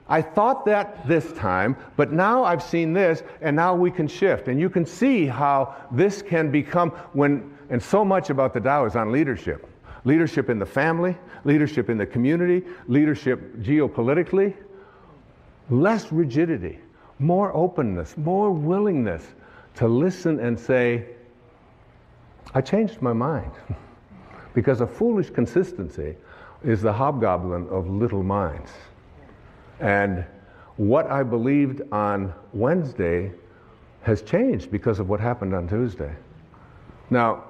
I thought that this time, but now I've seen this, and now we can shift. And you can see how this can become and so much about the Tao is on leadership. Leadership in the family, leadership in the community, leadership geopolitically. Less rigidity, more openness, more willingness to listen and say, I changed my mind. Because a foolish consistency is the hobgoblin of little minds. And what I believed on Wednesday has changed because of what happened on Tuesday. Now,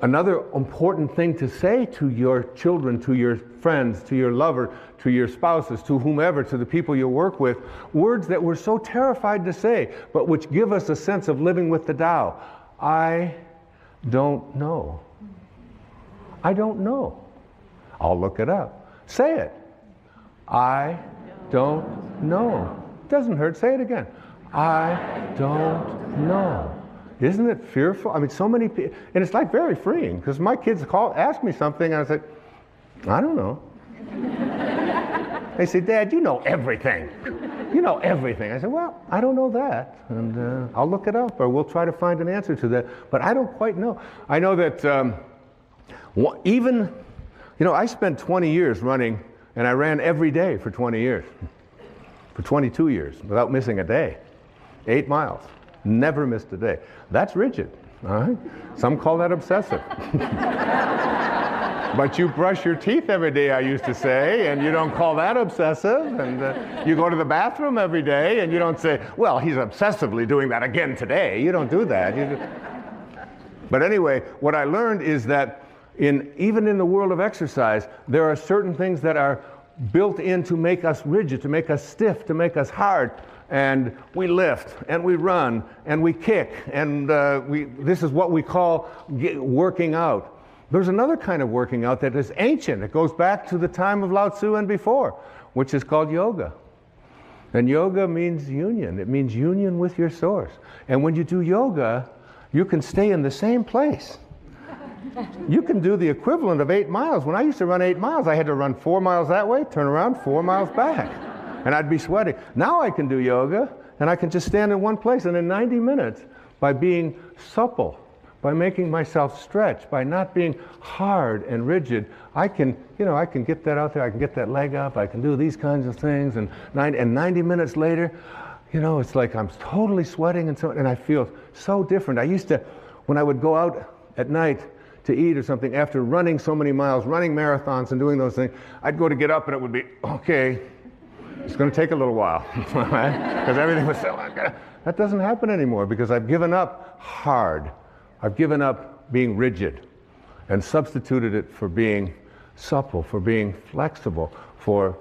another important thing to say to your children, to your friends, to your lover, to your spouses, to whomever, to the people you work with, words that we're so terrified to say, but which give us a sense of living with the Tao. I don't know. I don't know. I'll look it up. Say it. I don't know. Doesn't hurt. Say it again. I don't know. Isn't it fearful? I mean, so many people, and it's like very freeing, because my kids ask me something, and I say, I don't know. They say, Dad, you know everything. You know everything. I say, well, I don't know that, and I'll look it up, or we'll try to find an answer to that, but I don't quite know. I know that I spent 20 years running, and I ran every day for 20 years, for 22 years, without missing a day. 8 miles. Never missed a day. That's rigid. All right? Some call that obsessive. But you brush your teeth every day, I used to say, and you don't call that obsessive. And you go to the bathroom every day, and you don't say, well, he's obsessively doing that again today. You don't do that. But anyway, what I learned is that even in the world of exercise, there are certain things that are built in to make us rigid, to make us stiff, to make us hard. And we lift, and we run, and we kick, and this is what we call working out. There's another kind of working out that is ancient. It goes back to the time of Lao Tzu and before, which is called yoga. And yoga means union. It means union with your source. And when you do yoga, you can stay in the same place. You can do the equivalent of 8 miles. When I used to run 8 miles, I had to run 4 miles that way, turn around, 4 miles back. And I'd be sweating. Now I can do yoga, and I can just stand in one place. And in 90 minutes, by being supple, by making myself stretch, by not being hard and rigid, I can get that out there. I can get that leg up. I can do these kinds of things. And 90 minutes later, it's like I'm totally sweating, and I feel so different. I used to, when I would go out at night to eat or something, after running so many miles, running marathons and doing those things, I'd go to get up, and it would be, okay, it's going to take a little while, because everything was so, that doesn't happen anymore, because I've given up hard. I've given up being rigid and substituted it for being supple, for being flexible, for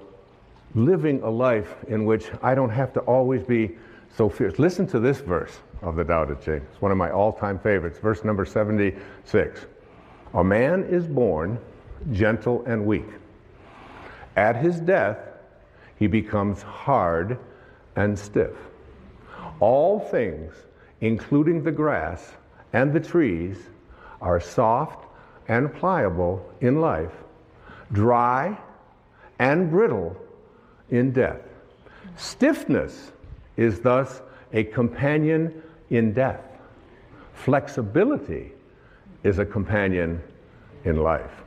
living a life in which I don't have to always be so fierce. Listen to this verse of the Tao Te Ching. It's one of my all-time favorites, verse number 76. A man is born gentle and weak. At his death, he becomes hard and stiff. All things, including the grass and the trees, are soft and pliable in life, dry and brittle in death. Stiffness is thus a companion in death. Flexibility is a companion in life.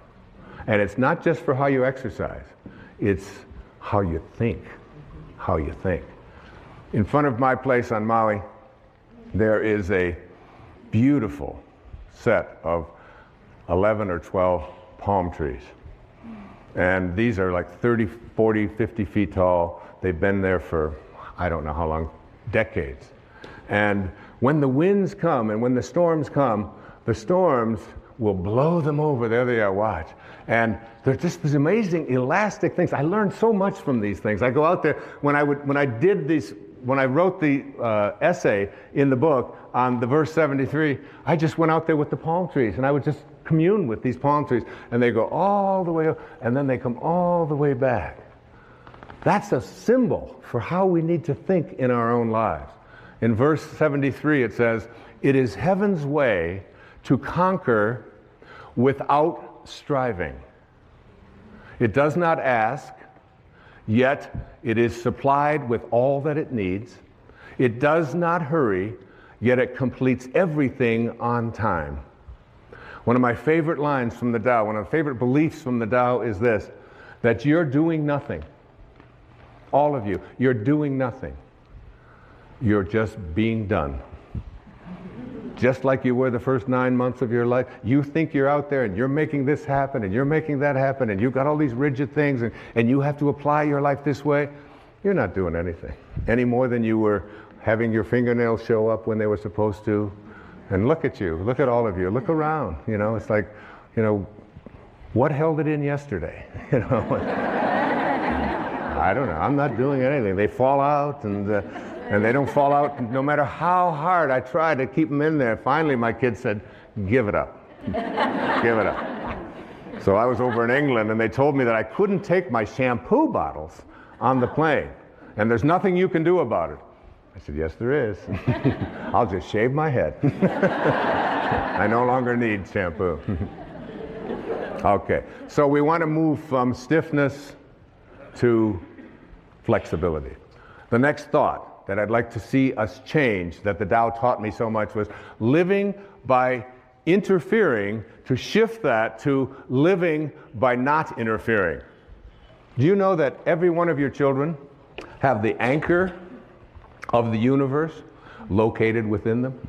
And it's not just for how you exercise, it's how you think, how you think. In front of my place on Maui, there is a beautiful set of 11 or 12 palm trees. And these are like 30, 40, 50 feet tall. They've been there for, I don't know how long, decades. And when the winds come and when the storms come, the storms will blow them over. There they are, watch. And they're just these amazing elastic things. I learned so much from these things. I go out there, when I wrote the essay in the book on the verse 73, I just went out there with the palm trees and I would just commune with these palm trees, and they go all the way up and then they come all the way back. That's a symbol for how we need to think in our own lives. In verse 73 it says, "It is heaven's way to conquer without striving. It does not ask, yet it is supplied with all that it needs. It does not hurry, yet it completes everything on time." One of my favorite lines from the Tao, one of my favorite beliefs from the Tao is this, that you're doing nothing. All of you, you're doing nothing. You're just being done. Just like you were the first 9 months of your life. You think you're out there and you're making this happen and you're making that happen and you've got all these rigid things and you have to apply your life this way. You're not doing anything any more than you were having your fingernails show up when they were supposed to. And look at you, look at all of you, look around, it's like, what held it in yesterday? I don't know, I'm not doing anything. They fall out and they don't fall out no matter how hard I try to keep them in there. Finally, my kid said, give it up, give it up. So I was over in England and they told me that I couldn't take my shampoo bottles on the plane. And there's nothing you can do about it. I said, yes, there is. I'll just shave my head. I no longer need shampoo. Okay, so we want to move from stiffness to flexibility. The next thought that I'd like to see us change, that the Tao taught me so much, was living by interfering, to shift that to living by not interfering. Do you know that every one of your children have the anchor of the universe located within them?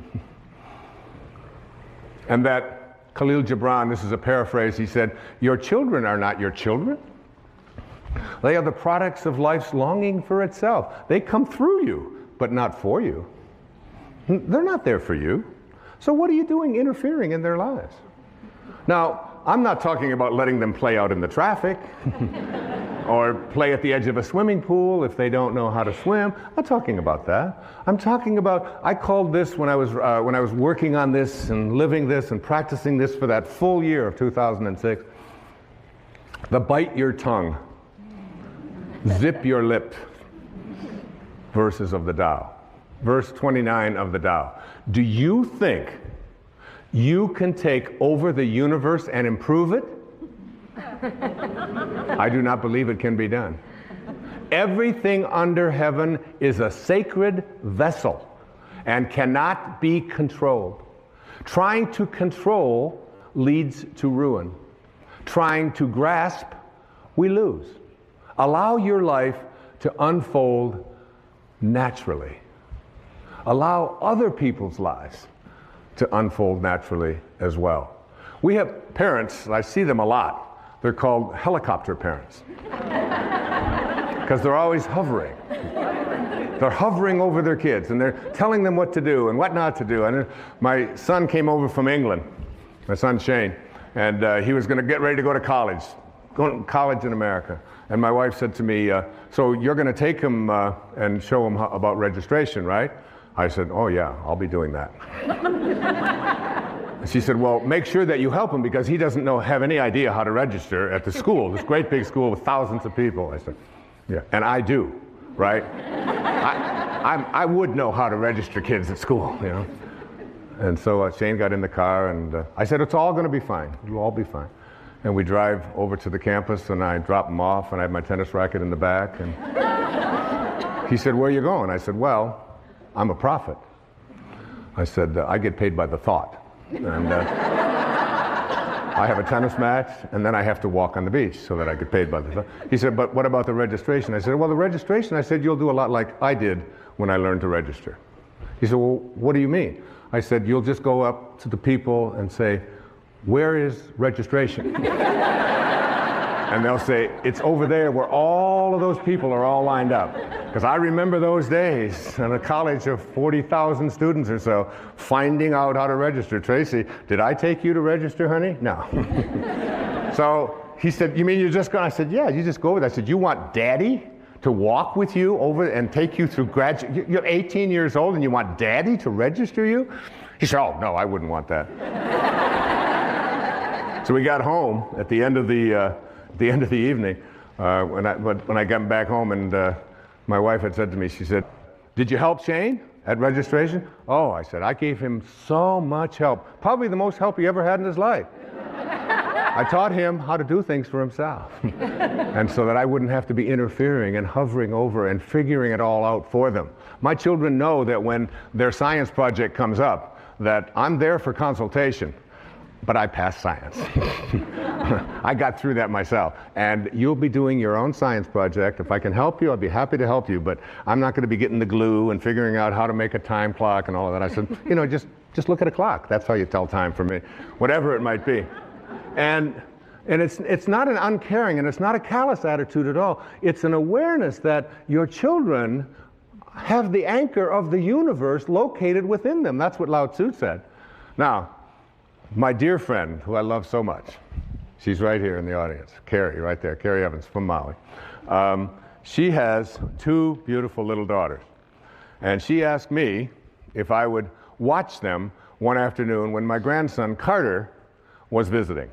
And that Khalil Gibran, this is a paraphrase, he said, your children are not your children. They are the products of life's longing for itself. They come through you, but not for you. They're not there for you. So what are you doing interfering in their lives? Now, I'm not talking about letting them play out in the traffic or play at the edge of a swimming pool if they don't know how to swim. I'm not talking about that. I'm talking about, I called this when I was working on this and living this and practicing this for that full year of 2006, the bite your tongue, zip your lip verses of the Tao. Verse 29 of the Tao. Do you think you can take over the universe and improve it? I do not believe it can be done. Everything under heaven is a sacred vessel and cannot be controlled. Trying to control leads to ruin. Trying to grasp, we lose. Allow your life to unfold naturally. Allow other people's lives to unfold naturally as well. We have parents, I see them a lot. They're called helicopter parents because they're always hovering. They're hovering over their kids and they're telling them what to do and what not to do. And my son came over from England, my son Shane, and he was going to get ready to go to college going to college in America. And my wife said to me, so you're going to take him and show him about registration, right? I said, oh yeah, I'll be doing that. She said, well, make sure that you help him because he doesn't have any idea how to register at the school, this great big school with thousands of people. I said, yeah, and I do, right? I would know how to register kids at school, you know. And so Shane got in the car, and I said, it's all going to be fine. It'll all be fine. And we drive over to the campus, and I drop him off, and I have my tennis racket in the back. And he said, where are you going? I said, well, I'm a prophet. I said, I get paid by the thought. And I have a tennis match, and then I have to walk on the beach so that I get paid by the thought. He said, but what about the registration? I said, well, the registration, I said, you'll do a lot like I did when I learned to register. He said, well, what do you mean? I said, you'll just go up to the people and say, where is registration? And they'll say, it's over there where all of those people are all lined up. Because I remember those days in a college of 40,000 students or so, finding out how to register. Tracy, did I take you to register, honey? No. So he said, you mean you're just going? I said, yeah, you just go with it. I said, you want daddy to walk with you over and take you through graduate? You're 18 years old and you want daddy to register you? He said, oh, no, I wouldn't want that. So we got home at the end of the evening, when I got back home, and my wife had said to me, she said, did you help Shane at registration? Oh, I said, I gave him so much help, probably the most help he ever had in his life. I taught him how to do things for himself, and so that I wouldn't have to be interfering and hovering over and figuring it all out for them. My children know that when their science project comes up, that I'm there for consultation, but I passed science. I got through that myself. And you'll be doing your own science project. If I can help you, I'll be happy to help you, but I'm not going to be getting the glue and figuring out how to make a time clock and all of that. I said, you know, just look at a clock. That's how you tell time for me, whatever it might be. And it's not an uncaring, and it's not a callous attitude at all. It's an awareness that your children have the anchor of the universe located within them. That's what Lao Tzu said. Now, my dear friend, who I love so much, she's right here in the audience, Carrie, right there, Carrie Evans from Maui. She has two beautiful little daughters. And she asked me if I would watch them one afternoon when my grandson, Carter, was visiting.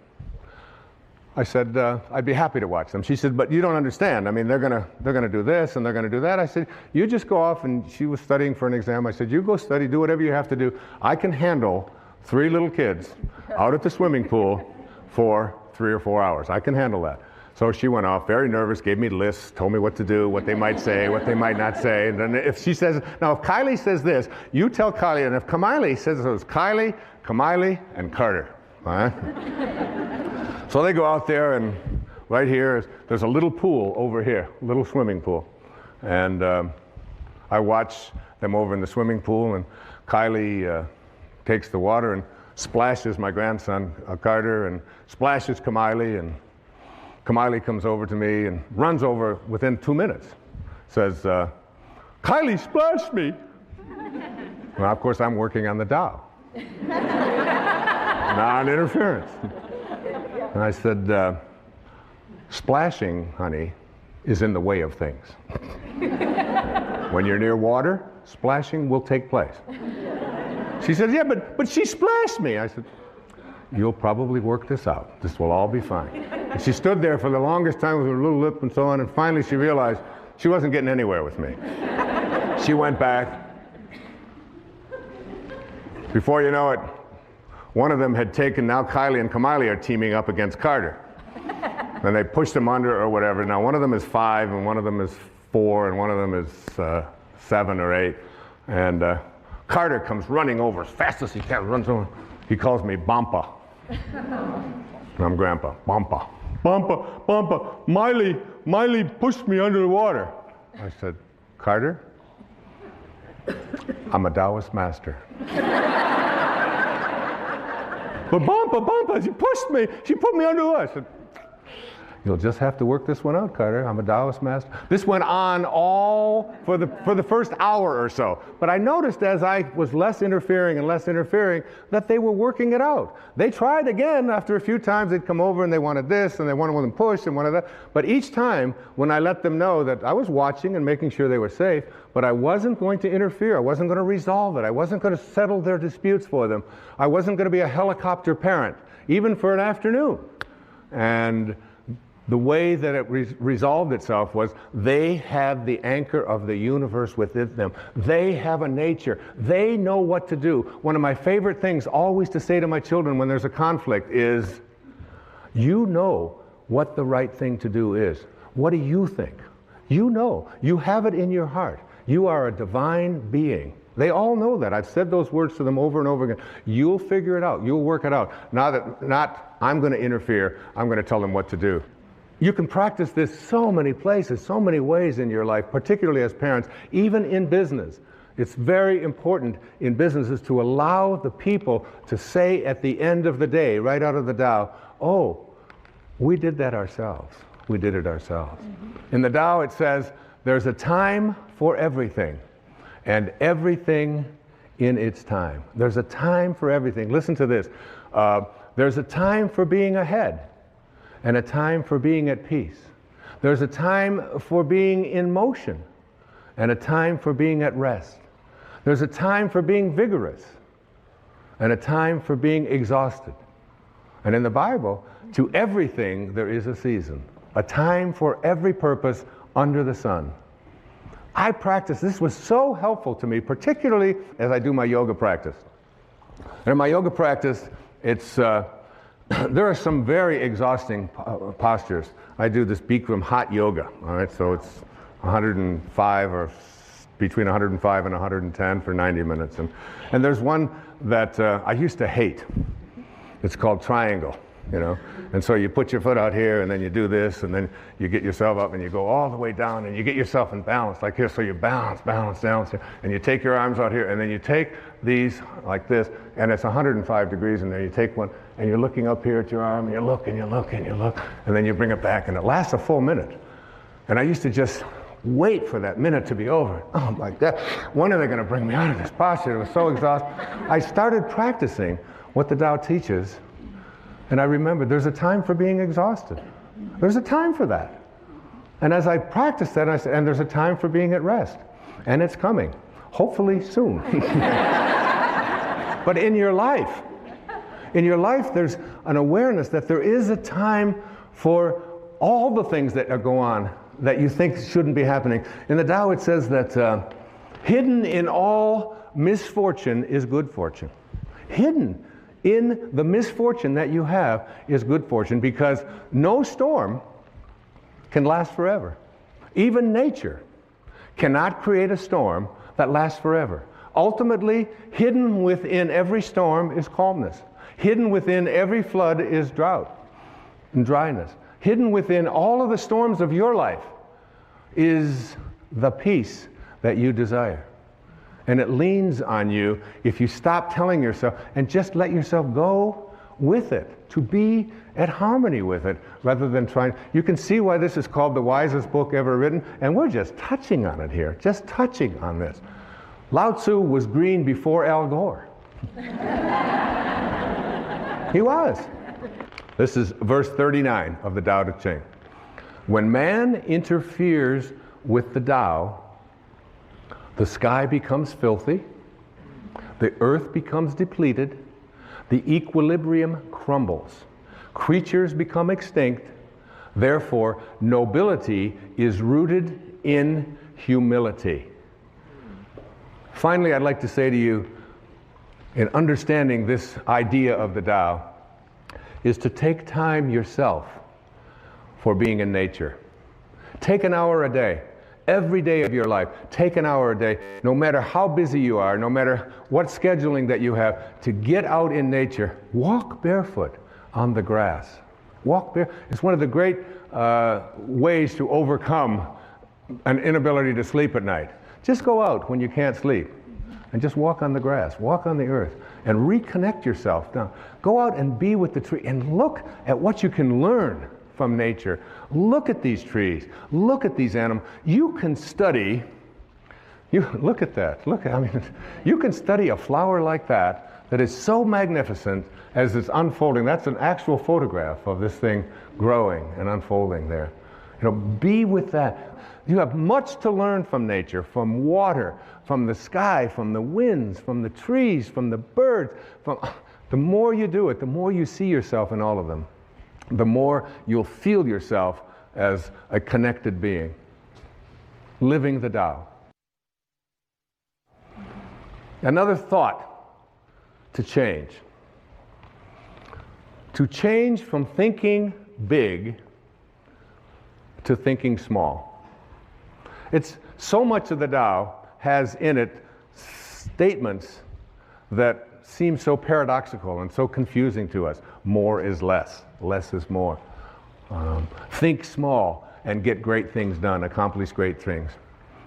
I said, I'd be happy to watch them. She said, but you don't understand. I mean, they're gonna do this and they're gonna do that. I said, you just go off, and she was studying for an exam. I said, you go study, do whatever you have to do. I can handle 3 little kids out at the swimming pool for 3 or 4 hours. I can handle that. So she went off, very nervous, gave me lists, told me what to do, what they might say, what they might not say. And then if she says, now if Kylie says this, you tell Kylie, and if Kamiley says so, it's Kylie, Kamiley, and Carter. All right? So they go out there, and right here, there's a little pool over here, a little swimming pool. And I watch them over in the swimming pool, and Kylie takes the water and splashes my grandson, Carter, and splashes Kamiley, and Kamiley comes over to me and runs over within 2 minutes. Says, Kylie splashed me. Well, of course, I'm working on the Tao. Non-interference. And I said, splashing, honey, is in the way of things. When you're near water, splashing will take place. She said, yeah, but she splashed me. I said, you'll probably work this out. This will all be fine. And she stood there for the longest time with her little lip and so on, and finally she realized she wasn't getting anywhere with me. She went back. Before you know it, one of them had taken, now Kylie and Kamiley are teaming up against Carter. And they pushed him under or whatever. Now one of them is 5, and one of them is 4, and one of them is 7 or 8. And Carter comes running over as fast as he can, runs over. He calls me Bampa. And I'm Grandpa. Bampa. Bampa, Bampa, Miley pushed me under the water. I said, Carter, I'm a Taoist master. But Bampa, she pushed me. She put me under the water. I said, You'll just have to work this one out, Carter. I'm a Taoist master. This went on all for the first hour or so. But I noticed as I was less interfering and less interfering that they were working it out. They tried again after a few times. They'd come over and they wanted this and they wanted them pushed and wanted that. But each time when I let them know that I was watching and making sure they were safe, but I wasn't going to interfere. I wasn't going to resolve it. I wasn't going to settle their disputes for them. I wasn't going to be a helicopter parent, even for an afternoon. And the way that it resolved itself was they have the anchor of the universe within them. They have a nature. They know what to do. One of my favorite things always to say to my children when there's a conflict is, you know what the right thing to do is. What do you think? You know. You have it in your heart. You are a divine being. They all know that. I've said those words to them over and over again. You'll figure it out. You'll work it out. Not I'm going to interfere. I'm going to tell them what to do. You can practice this so many places, so many ways in your life, particularly as parents, even in business. It's very important in businesses to allow the people to say at the end of the day, right out of the Tao, oh, we did that ourselves. We did it ourselves. Mm-hmm. In the Tao it says, there's a time for everything, and everything in its time. There's a time for everything. Listen to this. There's a time for being ahead, and a time for being at peace. There's a time for being in motion, and a time for being at rest. There's a time for being vigorous, and a time for being exhausted. And in the Bible, to everything there is a season, a time for every purpose under the sun. I practice, this was so helpful to me, particularly as I do my yoga practice. And in my yoga practice, it's there are some very exhausting postures. I do this Bikram hot yoga, all right? So it's 105 or between 105 and 110 for 90 minutes. And there's one that I used to hate. It's called triangle, you know? And so you put your foot out here and then you do this and then you get yourself up and you go all the way down and you get yourself in balance like here. So you balance down, and you take your arms out here and then you take these like this, and it's 105 degrees in there. You take one and you're looking up here at your arm and you look and you look and you look and then you bring it back and it lasts a full minute. And I used to just wait for that minute to be over. Oh my God, when are they going to bring me out of this posture? It was so exhausting. I started practicing what the Tao teaches, and I remembered there's a time for being exhausted. There's a time for that. And as I practiced that, I said, and there's a time for being at rest. And it's coming, hopefully soon. But in your life, there's an awareness that there is a time for all the things that go on that you think shouldn't be happening. In the Tao it says that hidden in all misfortune is good fortune. Hidden in the misfortune that you have is good fortune, because no storm can last forever. Even nature cannot create a storm that lasts forever. Ultimately, hidden within every storm is calmness. Hidden within every flood is drought and dryness. Hidden within all of the storms of your life is the peace that you desire. And it leans on you if you stop telling yourself and just let yourself go with it, to be at harmony with it, rather than trying. You can see why this is called the wisest book ever written, and we're just touching on it here, just touching on this. Lao Tzu was green before Al Gore. He was. This is verse 39 of the Tao Te Ching. When man interferes with the Tao, the sky becomes filthy, the earth becomes depleted, the equilibrium crumbles, creatures become extinct, therefore nobility is rooted in humility. Finally, I'd like to say to you, in understanding this idea of the Tao, is to take time yourself for being in nature. Take an hour a day. Every day of your life, take an hour a day, no matter how busy you are, no matter what scheduling that you have, to get out in nature. Walk barefoot on the grass. Walk barefoot. It's one of the great ways to overcome an inability to sleep at night. Just go out when you can't sleep and just walk on the grass, walk on the earth, and reconnect yourself. Now, go out and be with the tree and look at what you can learn from nature. Look at these trees. Look at these animals. You can study, look at that. You can study a flower like that is so magnificent as it's unfolding. That's an actual photograph of this thing growing and unfolding there. Be with that. You have much to learn from nature, from water, from the sky, from the winds, from the trees, from the birds. The more you do it, the more you see yourself in all of them, the more you'll feel yourself as a connected being, living the Tao. Another thought to change. To change from thinking big to thinking small. It's so much of the Tao has in it statements that seem so paradoxical and so confusing to us. More is less. Less is more. Think small and get great things done, accomplish great things.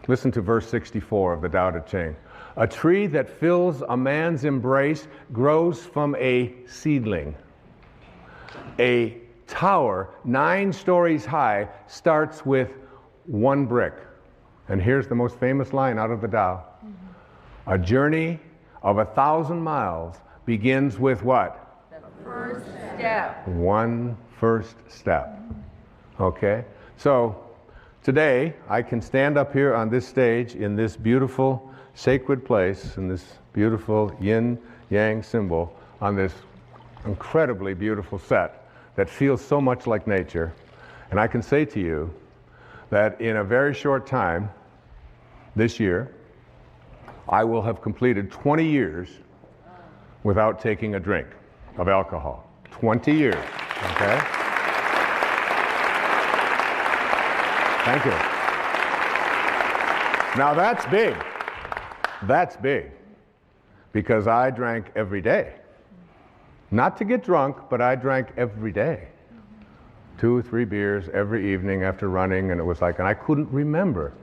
Listen to verse 64 of the Tao Te Ching. A tree that fills a man's embrace grows from a seedling. A tower 9 stories high starts with 1 brick. And here's the most famous line out of the Tao. A journey of 1,000 miles begins with what? The first step. 1 first step. Okay? So today I can stand up here on this stage in this beautiful sacred place, in this beautiful yin-yang symbol, on this incredibly beautiful set that feels so much like nature. And I can say to you that in a very short time, this year, I will have completed 20 years without taking a drink of alcohol. 20 years, okay? Thank you. Now that's big. That's big. Because I drank every day. Not to get drunk, but I drank every day. 2 or 3 beers every evening after running, and it was like, and I couldn't remember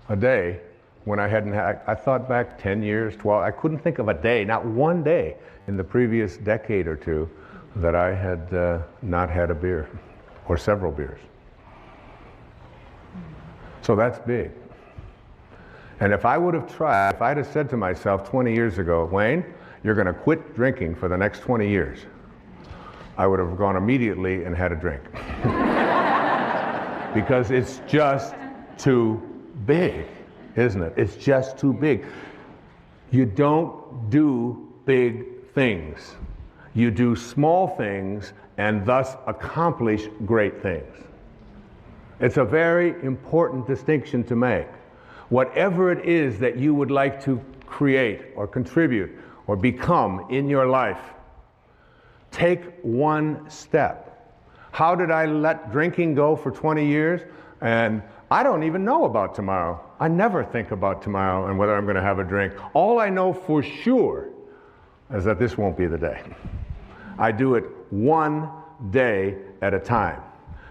a day when I hadn't had, I thought back 10 years, 12, I couldn't think of a day, not one day in the previous decade or two that I had not had a beer, or several beers. So that's big. And if I would have tried, if I'd have said to myself 20 years ago, Wayne, you're going to quit drinking for the next 20 years, I would have gone immediately and had a drink. Because it's just too big, isn't it? It's just too big. You don't do big things. You do small things and thus accomplish great things. It's a very important distinction to make. Whatever it is that you would like to create or contribute or become in your life, take 1 step. How did I let drinking go for 20 years? And I don't even know about tomorrow. I never think about tomorrow and whether I'm going to have a drink. All I know for sure is that this won't be the day. I do it 1 day at a time.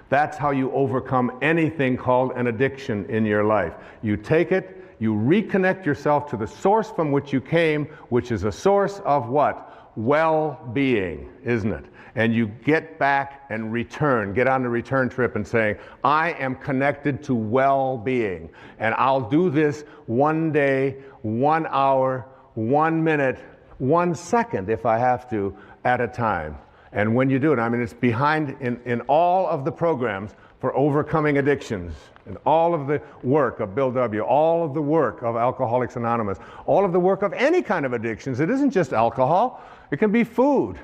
That's how you overcome anything called an addiction in your life. You take it, you reconnect yourself to the source from which you came, which is a source of what? Well-being, isn't it? And you get back and return, get on the return trip and say, I am connected to well-being. And I'll do this 1 day, 1 hour, 1 minute, 1 second if I have to, at a time. And when you do it, I mean, it's behind in all of the programs for overcoming addictions, and all of the work of Bill W., all of the work of Alcoholics Anonymous, all of the work of any kind of addictions. It isn't just alcohol. It can be food.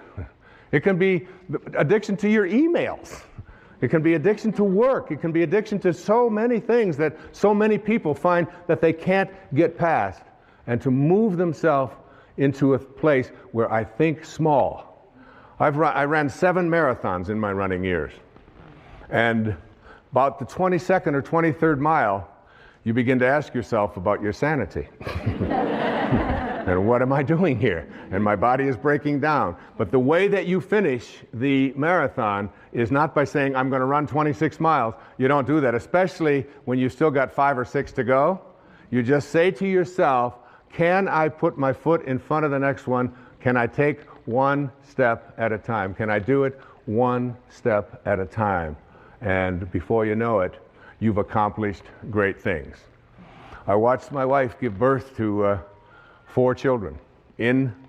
It can be addiction to your emails. It can be addiction to work. It can be addiction to so many things that so many people find that they can't get past. And to move themselves into a place where I think small. I ran 7 marathons in my running years. And about the 22nd or 23rd mile, you begin to ask yourself about your sanity. And what am I doing here? And my body is breaking down. But the way that you finish the marathon is not by saying, I'm going to run 26 miles. You don't do that, especially when you still got 5 or 6 to go. You just say to yourself, can I put my foot in front of the next one? Can I take 1 step at a time? Can I do it 1 step at a time? And before you know it, you've accomplished great things. I watched my wife give birth to 4 children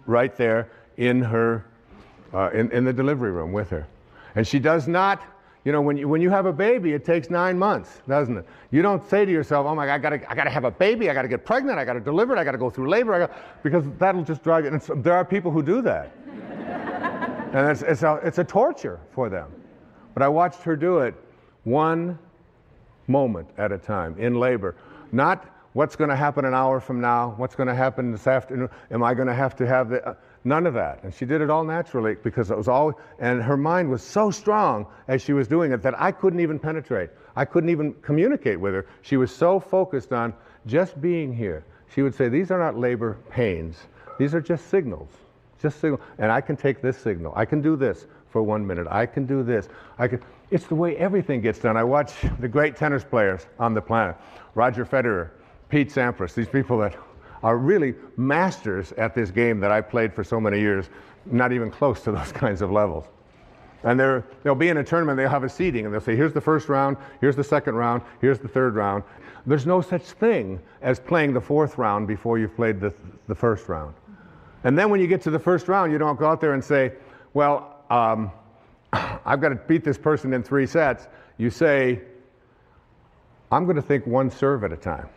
right there in her in the delivery room with her. And she does not, when you have a baby, it takes 9 months, doesn't it? You don't say to yourself, oh my God, I gotta have a baby, I gotta get pregnant, I gotta deliver it, I gotta go through labor, because that'll just drive you. And there are people who do that. And it's a torture for them. But I watched her do it one moment at a time in labor. Not what's going to happen an hour from now, what's going to happen this afternoon, am I going to have the, none of that. And she did it all naturally because it was all, and her mind was so strong as she was doing it that I couldn't even penetrate. I couldn't even communicate with her. She was so focused on just being here. She would say, these are not labor pains. These are just signals. Just signal. And I can take this signal. I can do this for 1 minute. I can do this. It's the way everything gets done. I watch the great tennis players on the planet. Roger Federer, Pete Sampras, these people that are really masters at this game that I played for so many years, not even close to those kinds of levels. And they'll be in a tournament, they'll have a seeding, and they'll say, here's the first round, here's the second round, here's the third round. There's no such thing as playing the 4th round before you've played the first round. And then when you get to the first round, you don't go out there and say, well, I've got to beat this person in 3 sets. You say, I'm going to think 1 serve at a time.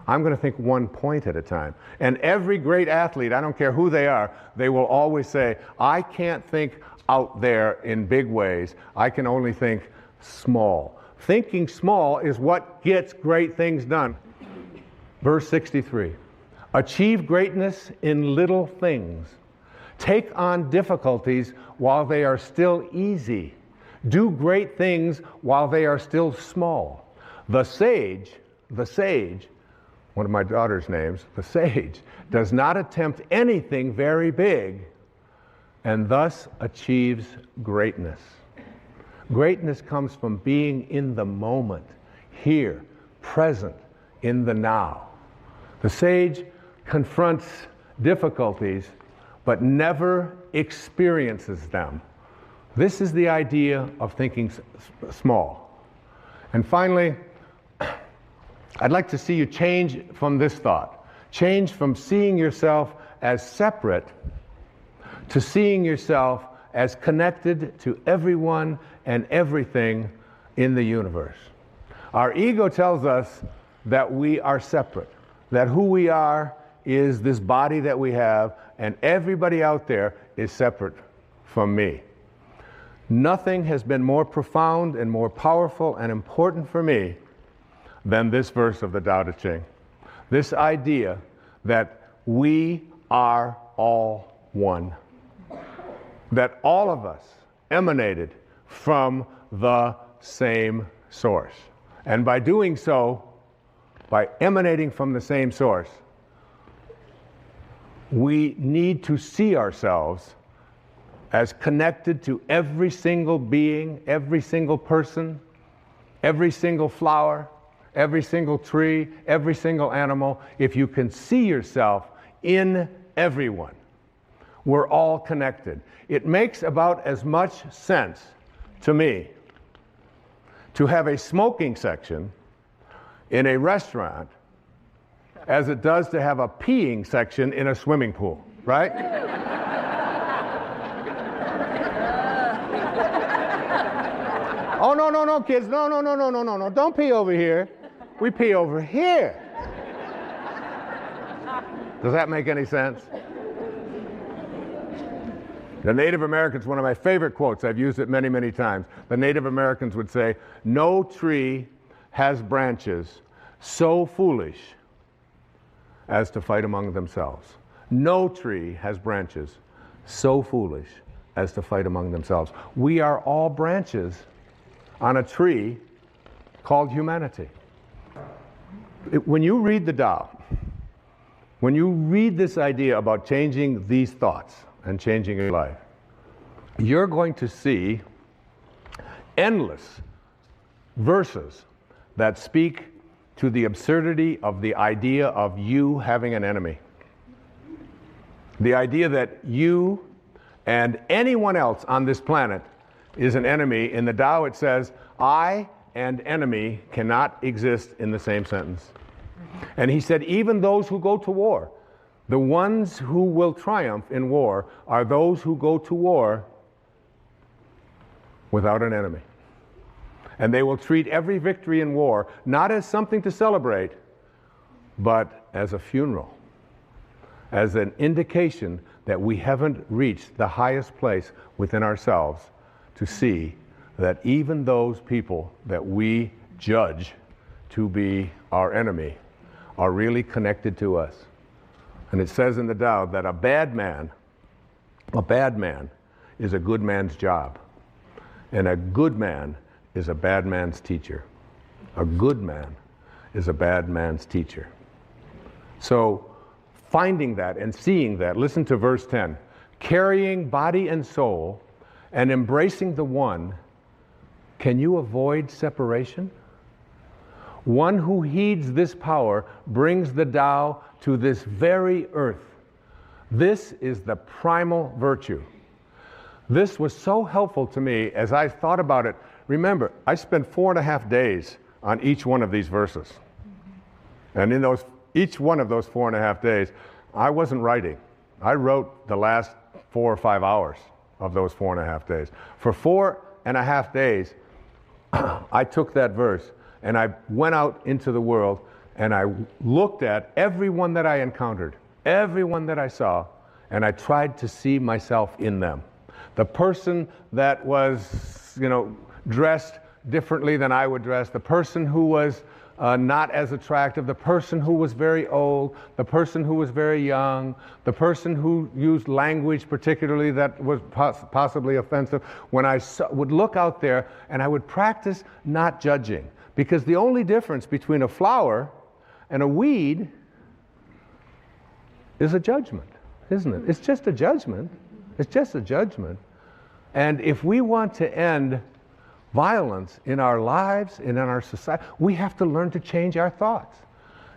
I'm going to think 1 point at a time. And every great athlete, I don't care who they are, they will always say, I can't think out there in big ways. I can only think small. Thinking small is what gets great things done. Verse 63, achieve greatness in little things. Take on difficulties while they are still easy. Do great things while they are still small. The sage, one of my daughter's names, the sage, does not attempt anything very big and thus achieves greatness. Greatness comes from being in the moment, here, present, in the now. The sage confronts difficulties but never experiences them. This is the idea of thinking small. And finally, I'd like to see you change from this thought. Change from seeing yourself as separate to seeing yourself as connected to everyone and everything in the universe. Our ego tells us that we are separate, that who we are is this body that we have, and everybody out there is separate from me. Nothing has been more profound and more powerful and important for me than this verse of the Tao Te Ching. This idea that we are all one. That all of us emanated from the same source. And by doing so, by emanating from the same source, we need to see ourselves as connected to every single being, every single person, every single flower, every single tree, every single animal. If you can see yourself in everyone, we're all connected. It makes about as much sense to me to have a smoking section in a restaurant as it does to have a peeing section in a swimming pool, right? Oh, no, kids, no, don't pee over here. We pee over here. Does that make any sense? The Native Americans, one of my favorite quotes, I've used it many, many times. The Native Americans would say, no tree has branches so foolish as to fight among themselves. No tree has branches so foolish as to fight among themselves. We are all branches on a tree called humanity. When you read the Tao, when you read this idea about changing these thoughts and changing your life, you're going to see endless verses that speak to the absurdity of the idea of you having an enemy. The idea that you and anyone else on this planet is an enemy. In the Tao it says, I and enemy cannot exist in the same sentence. And he said, even those who go to war, the ones who will triumph in war are those who go to war without an enemy. And they will treat every victory in war not as something to celebrate, but as a funeral, as an indication that we haven't reached the highest place within ourselves to see that even those people that we judge to be our enemy are really connected to us. And it says in the Tao that a bad man is a good man's job, and a good man is a bad man's teacher. A good man is a bad man's teacher. So finding that and seeing that, listen to verse 10. Carrying body and soul and embracing the one, can you avoid separation? One who heeds this power brings the Tao to this very earth. This is the primal virtue. This was so helpful to me as I thought about it. Remember, I spent 4.5 days on each one of these verses. And in each one of those 4.5 days, I wasn't writing. I wrote the last 4 or 5 hours of those 4.5 days. For 4.5 days, I took that verse and I went out into the world and I looked at everyone that I encountered, everyone that I saw, and I tried to see myself in them. The person that was, dressed differently than I would dress, the person who was not as attractive, the person who was very old, the person who was very young, the person who used language particularly that was possibly offensive. When I would look out there and I would practice not judging, because the only difference between a flower and a weed is a judgment, isn't it? It's just a judgment. It's just a judgment. And if we want to end violence in our lives and in our society, we have to learn to change our thoughts.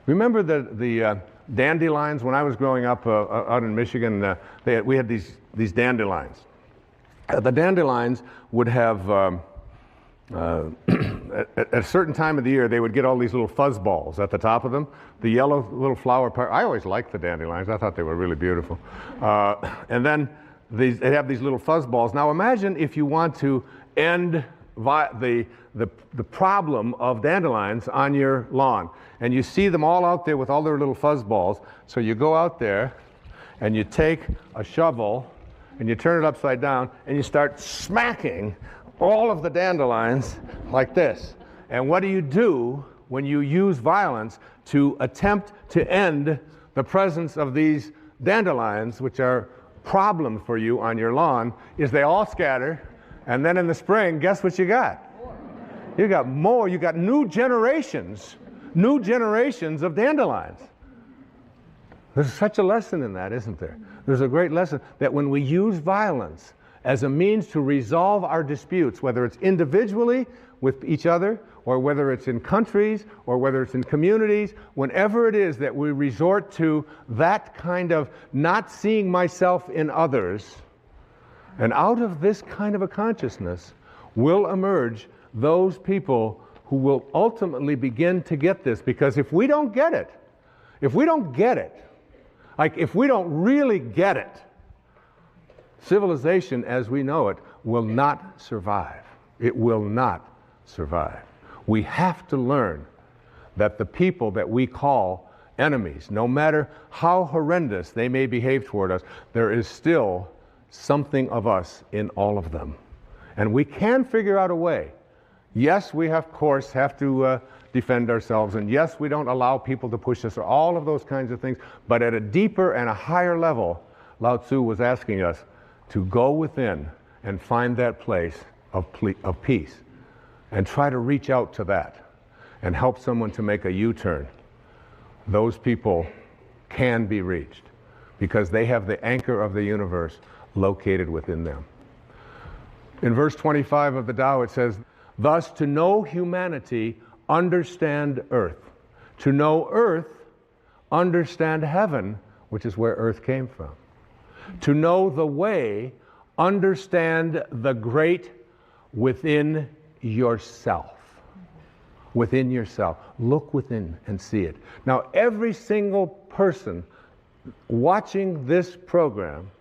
Remember the dandelions when I was growing up out in Michigan? We had these dandelions. The dandelions would have, at a certain time of the year, they would get all these little fuzz balls at the top of them. The yellow little flower part. I always liked the dandelions. I thought they were really beautiful. And then they'd have these little fuzz balls. Now imagine if you want to end the problem of dandelions on your lawn, and you see them all out there with all their little fuzz balls. So you go out there and you take a shovel and you turn it upside down and you start smacking all of the dandelions like this. And what do you do when you use violence to attempt to end the presence of these dandelions, which are problem for you on your lawn? Is they all scatter. And then in the spring, guess what you got? You got more. You got new generations of dandelions. There's such a lesson in that, isn't there? There's a great lesson that when we use violence as a means to resolve our disputes, whether it's individually with each other, or whether it's in countries, or whether it's in communities, whenever it is that we resort to that kind of not seeing myself in others, and out of this kind of a consciousness will emerge those people who will ultimately begin to get this. Because if we don't get it, if we don't really get it, civilization as we know it will not survive. It will not survive. We have to learn that the people that we call enemies, no matter how horrendous they may behave toward us, there is still something of us in all of them. And we can figure out a way. Yes, we of course have to defend ourselves, and yes, we don't allow people to push us, or all of those kinds of things, but at a deeper and a higher level, Lao Tzu was asking us to go within and find that place of peace, and try to reach out to that and help someone to make a U-turn. Those people can be reached because they have the anchor of the universe located within them. In verse 25 of the Tao it says, thus to know humanity, understand earth. To know earth, understand heaven, which is where earth came from. To know the way, understand the great within yourself. Within yourself. Look within and see it. Now, every single person watching this program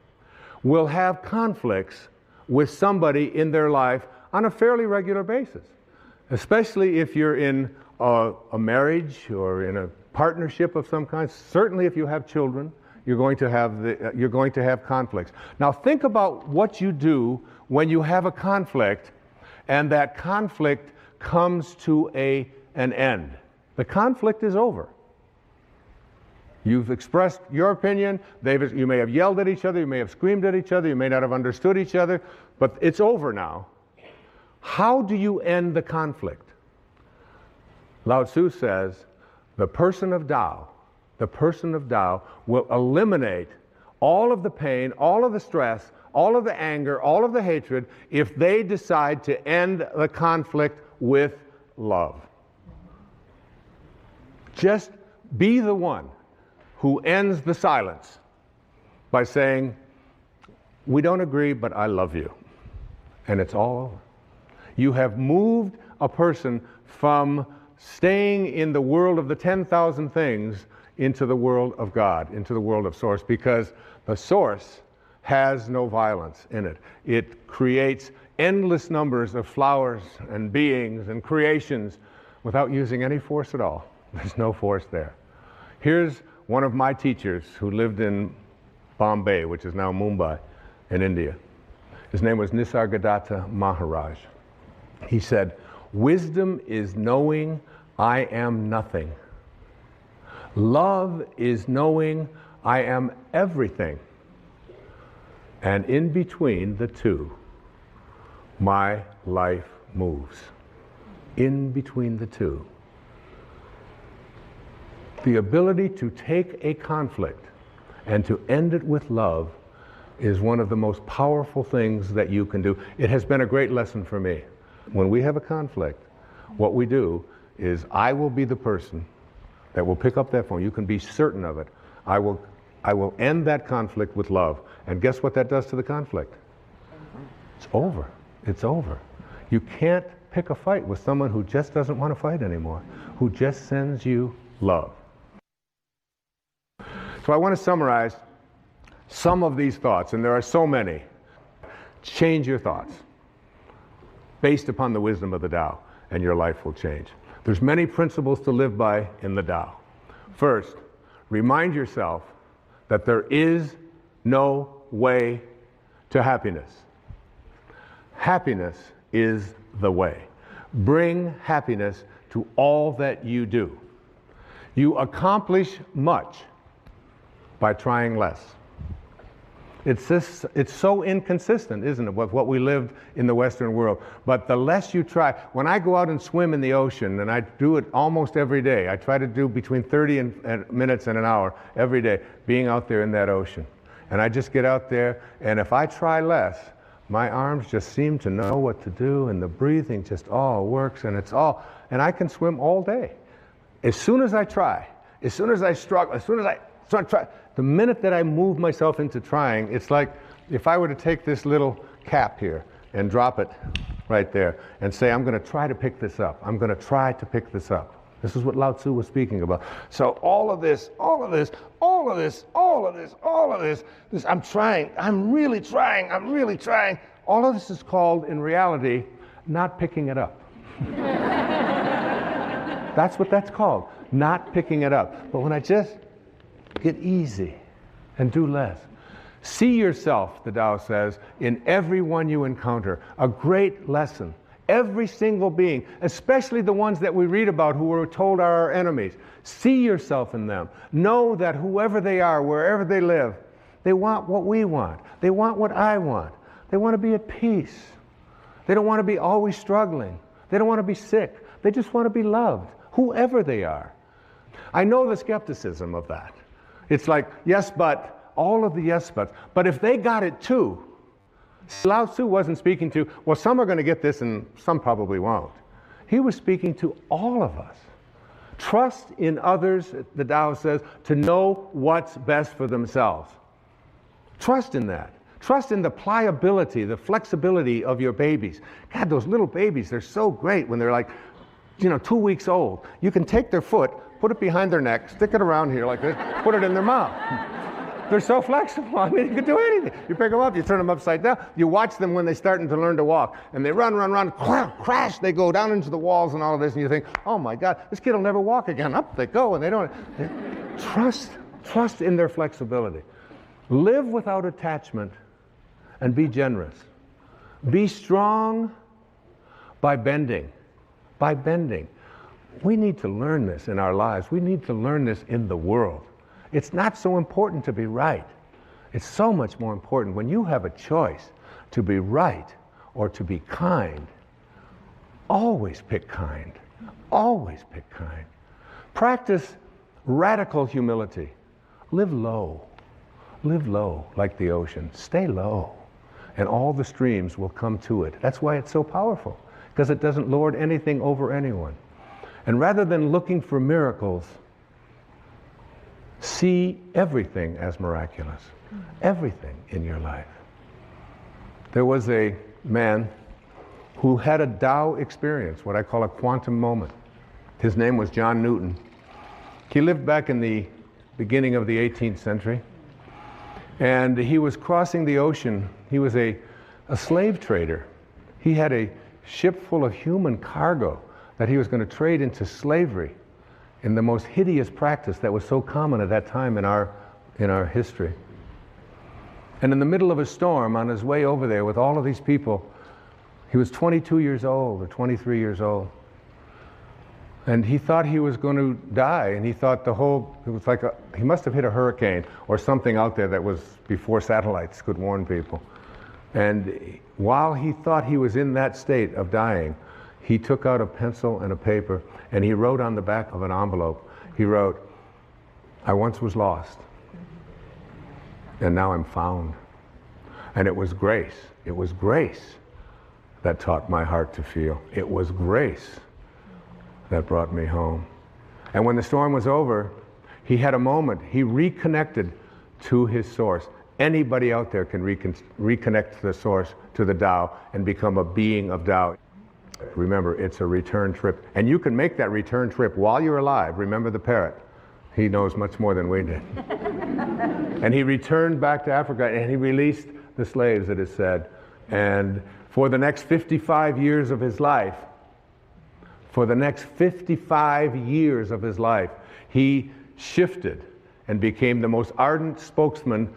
will have conflicts with somebody in their life on a fairly regular basis, especially if you're in a marriage or in a partnership of some kind. Certainly if you have children, you're going to have conflicts. Now think about what you do when you have a conflict and that conflict comes to an end. The conflict is over. You've expressed your opinion. You may have yelled at each other, you may have screamed at each other, you may not have understood each other, but it's over now. How do you end the conflict? Lao Tzu says, the person of Tao will eliminate all of the pain, all of the stress, all of the anger, all of the hatred if they decide to end the conflict with love. Just be the one who ends the silence by saying, we don't agree, but I love you. And it's all over. You have moved a person from staying in the world of the 10,000 things into the world of God, into the world of Source, because the Source has no violence in it. It creates endless numbers of flowers and beings and creations without using any force at all. There's no force there. Here's one of my teachers who lived in Bombay, which is now Mumbai in India. His name was Nisargadatta Maharaj. He said, wisdom is knowing I am nothing. Love is knowing I am everything. And in between the two, my life moves. In between the two. The ability to take a conflict and to end it with love is one of the most powerful things that you can do. It has been a great lesson for me. When we have a conflict, what we do is I will be the person that will pick up that phone. You can be certain of it. I will end that conflict with love. And guess what that does to the conflict? It's over. It's over. You can't pick a fight with someone who just doesn't want to fight anymore, who just sends you love. So I want to summarize some of these thoughts, and there are so many. Change your thoughts based upon the wisdom of the Tao, and your life will change. There's many principles to live by in the Tao. First, remind yourself that there is no way to happiness. Happiness is the way. Bring happiness to all that you do. You accomplish much by trying less. It's so inconsistent, isn't it, with what we lived in the Western world. But the less you try, when I go out and swim in the ocean, and I do it almost every day, I try to do between 30 minutes and an hour every day, being out there in that ocean. And I just get out there, and if I try less, my arms just seem to know what to do, and the breathing just all works, and and I can swim all day. As soon as I try, as soon as I struggle, as soon as I try, the minute that I move myself into trying, it's like if I were to take this little cap here and drop it right there and say, I'm going to try to pick this up. I'm going to try to pick this up. This is what Lao Tzu was speaking about. So all of this, I'm trying, I'm really trying. All of this is called, in reality, not picking it up. That's what that's called, not picking it up. But when I just get easy and do less. See yourself, the Tao says, in everyone you encounter. A great lesson. Every single being, especially the ones that we read about who we're told are our enemies. See yourself in them. Know that whoever they are, wherever they live, they want what we want. They want what I want. They want to be at peace. They don't want to be always struggling. They don't want to be sick. They just want to be loved, whoever they are. I know the skepticism of that. It's like, yes, but, all of the yes, buts. But if they got it too, Lao Tzu wasn't speaking to, well, some are going to get this and some probably won't. He was speaking to all of us. Trust in others, the Tao says, to know what's best for themselves. Trust in that. Trust in the pliability, the flexibility of your babies. God, those little babies, they're so great when they're like, 2 weeks old. You can take their foot, put it behind their neck, stick it around here like this, put it in their mouth. They're so flexible. I mean, you can do anything. You pick them up, you turn them upside down. You watch them when they're starting to learn to walk. And they run, crash, they go down into the walls and all of this. And you think, oh my God, this kid will never walk again. Up they go, and they don't. Trust in their flexibility. Live without attachment and be generous. Be strong by bending. By bending. We need to learn this in our lives. We need to learn this in the world. It's not so important to be right. It's so much more important when you have a choice to be right or to be kind. Always pick kind. Always pick kind. Practice radical humility. Live low. Live low like the ocean. Stay low. And all the streams will come to it. That's why it's so powerful, because it doesn't lord anything over anyone. And rather than looking for miracles, see everything as miraculous. Everything in your life. There was a man who had a Tao experience, what I call a quantum moment. His name was John Newton. He lived back in the beginning of the 18th century. And he was crossing the ocean. He was a slave trader. He had a ship full of human cargo that he was going to trade into slavery in the most hideous practice that was so common at that time in our history. And in the middle of a storm, on his way over there with all of these people, he was 22 years old or 23 years old. And he thought he was going to die, and he thought it was like he must have hit a hurricane or something out there that was before satellites could warn people. And while he thought he was in that state of dying, he took out a pencil and a paper, and he wrote on the back of an envelope, he wrote, "I once was lost, and now I'm found." And it was grace. It was grace that taught my heart to feel. It was grace that brought me home. And when the storm was over, he had a moment. He reconnected to his source. Anybody out there can reconnect to the source, to the Tao, and become a being of Tao. Remember, it's a return trip. And you can make that return trip while you're alive. Remember the parrot. He knows much more than we did. And he returned back to Africa, and he released the slaves, it is said. And for the next 55 years of his life, he shifted and became the most ardent spokesman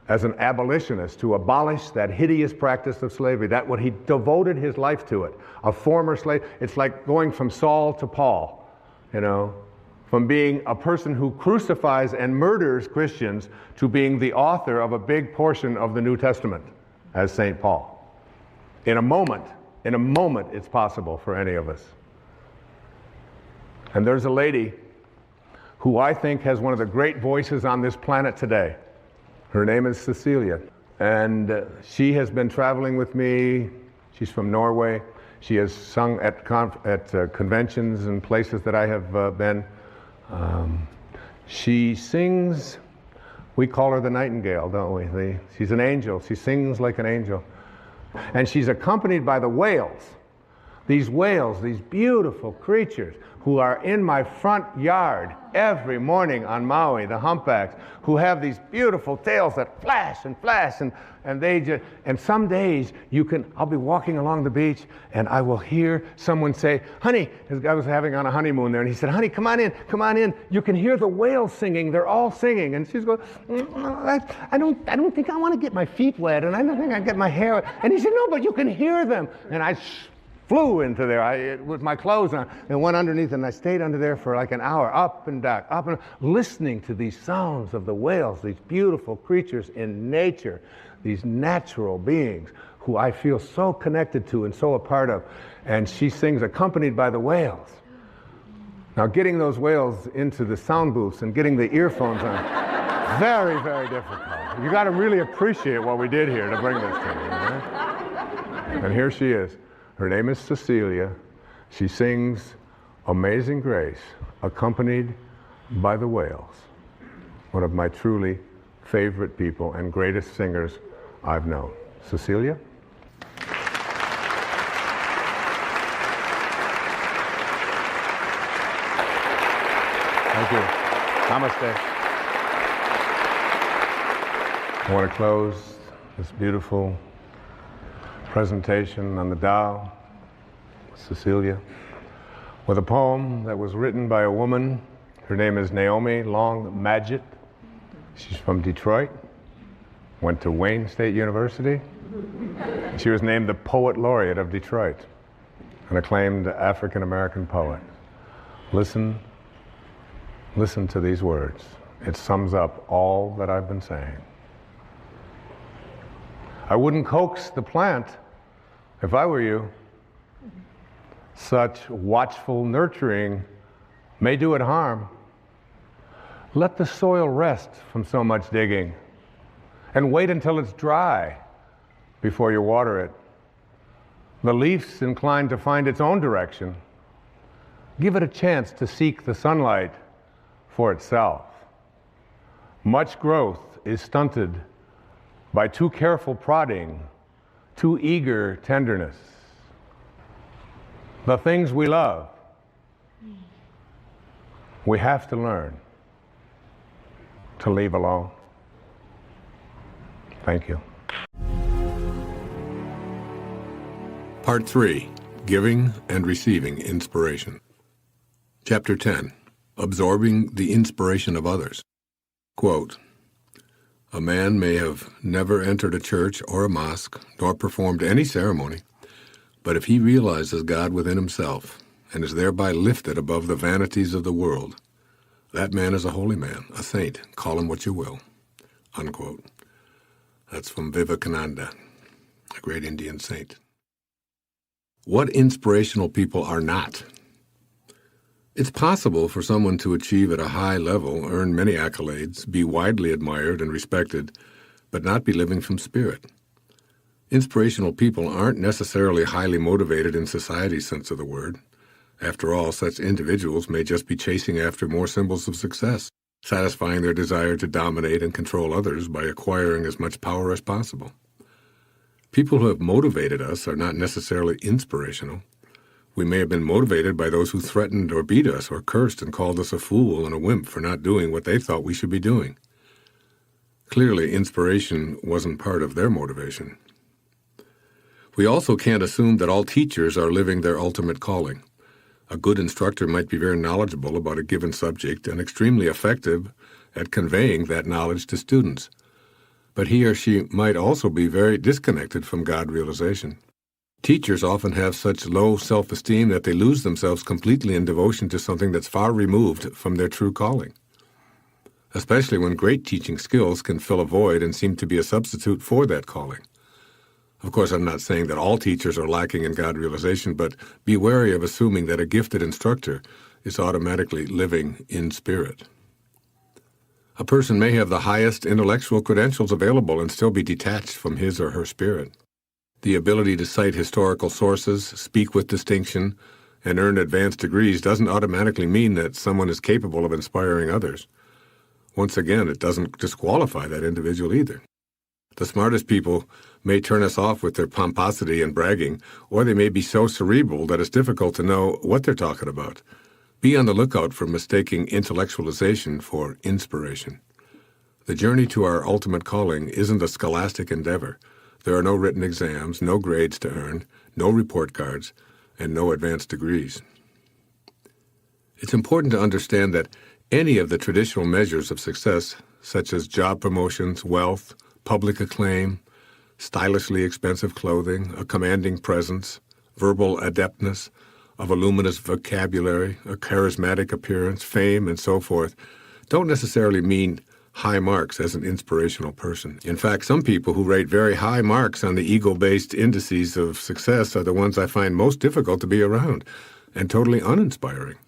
as an abolitionist to abolish that hideous practice of slavery. That what he devoted his life to it. A former slave, it's like going from Saul to Paul, from being a person who crucifies and murders Christians to being the author of a big portion of the New Testament as St. Paul. In a moment, it's possible for any of us. And there's a lady who I think has one of the great voices on this planet today. Her name is Cecilia, and she has been traveling with me. She's from Norway. She has sung at conventions and places that I have been. She sings, we call her the nightingale, don't we? She's an angel. She sings like an angel. And she's accompanied by the whales. These whales, these beautiful creatures who are in my front yard every morning on Maui, the humpbacks, who have these beautiful tails that flash and flash, and some days I'll be walking along the beach and I will hear someone say, "Honey," this guy was having on a honeymoon there, and he said, "Honey, come on in. You can hear the whales singing, they're all singing." And she's going, I don't think I want to get my feet wet, and I don't think I get my hair wet. And he said, "No, but you can hear them." And I flew into there with my clothes on and went underneath, and I stayed under there for like an hour, up and back, listening to these sounds of the whales, these beautiful creatures in nature, these natural beings who I feel so connected to and so a part of. And she sings accompanied by the whales. Now, getting those whales into the sound booths and getting the earphones on, very, very difficult. You got to really appreciate what we did here to bring this to you. Right? And here she is. Her name is Cecilia. She sings Amazing Grace, accompanied by the whales. One of my truly favorite people and greatest singers I've known. Cecilia? Thank you. Namaste. I want to close this beautiful presentation on the Tao, Cecilia, with a poem that was written by a woman. Her name is Naomi Long Madgett. She's from Detroit, went to Wayne State University. She was named the Poet Laureate of Detroit, an acclaimed African-American poet. Listen to these words. It sums up all that I've been saying. I wouldn't coax the plant if I were you. Such watchful nurturing may do it harm. Let the soil rest from so much digging and wait until it's dry before you water it. The leaf's inclined to find its own direction. Give it a chance to seek the sunlight for itself. Much growth is stunted by too careful prodding, too eager tenderness. The things we love, we have to learn to leave alone. Thank you. Part 3, Giving and Receiving Inspiration. Chapter 10, Absorbing the Inspiration of Others. Quote, a man may have never entered a church or a mosque, nor performed any ceremony, but if he realizes God within himself and is thereby lifted above the vanities of the world, that man is a holy man, a saint, call him what you will. Unquote. That's from Vivekananda, a great Indian saint. What inspirational people are not? It's possible for someone to achieve at a high level, earn many accolades, be widely admired and respected, but not be living from spirit. Inspirational people aren't necessarily highly motivated in society's sense of the word. After all, such individuals may just be chasing after more symbols of success, satisfying their desire to dominate and control others by acquiring as much power as possible. People who have motivated us are not necessarily inspirational. We may have been motivated by those who threatened or beat us or cursed and called us a fool and a wimp for not doing what they thought we should be doing. Clearly, inspiration wasn't part of their motivation. We also can't assume that all teachers are living their ultimate calling. A good instructor might be very knowledgeable about a given subject and extremely effective at conveying that knowledge to students. But he or she might also be very disconnected from God realization. Teachers often have such low self-esteem that they lose themselves completely in devotion to something that's far removed from their true calling, especially when great teaching skills can fill a void and seem to be a substitute for that calling. Of course, I'm not saying that all teachers are lacking in God realization, but be wary of assuming that a gifted instructor is automatically living in spirit. A person may have the highest intellectual credentials available and still be detached from his or her spirit. The ability to cite historical sources, speak with distinction, and earn advanced degrees doesn't automatically mean that someone is capable of inspiring others. Once again, it doesn't disqualify that individual either. The smartest people may turn us off with their pomposity and bragging, or they may be so cerebral that it's difficult to know what they're talking about. Be on the lookout for mistaking intellectualization for inspiration. The journey to our ultimate calling isn't a scholastic endeavor. There are no written exams, no grades to earn, no report cards, and no advanced degrees. It's important to understand that any of the traditional measures of success, such as job promotions, wealth, public acclaim, stylishly expensive clothing, a commanding presence, verbal adeptness, a voluminous vocabulary, a charismatic appearance, fame, and so forth, don't necessarily mean high marks as an inspirational person. In fact, some people who rate very high marks on the ego-based indices of success are the ones I find most difficult to be around and totally uninspiring.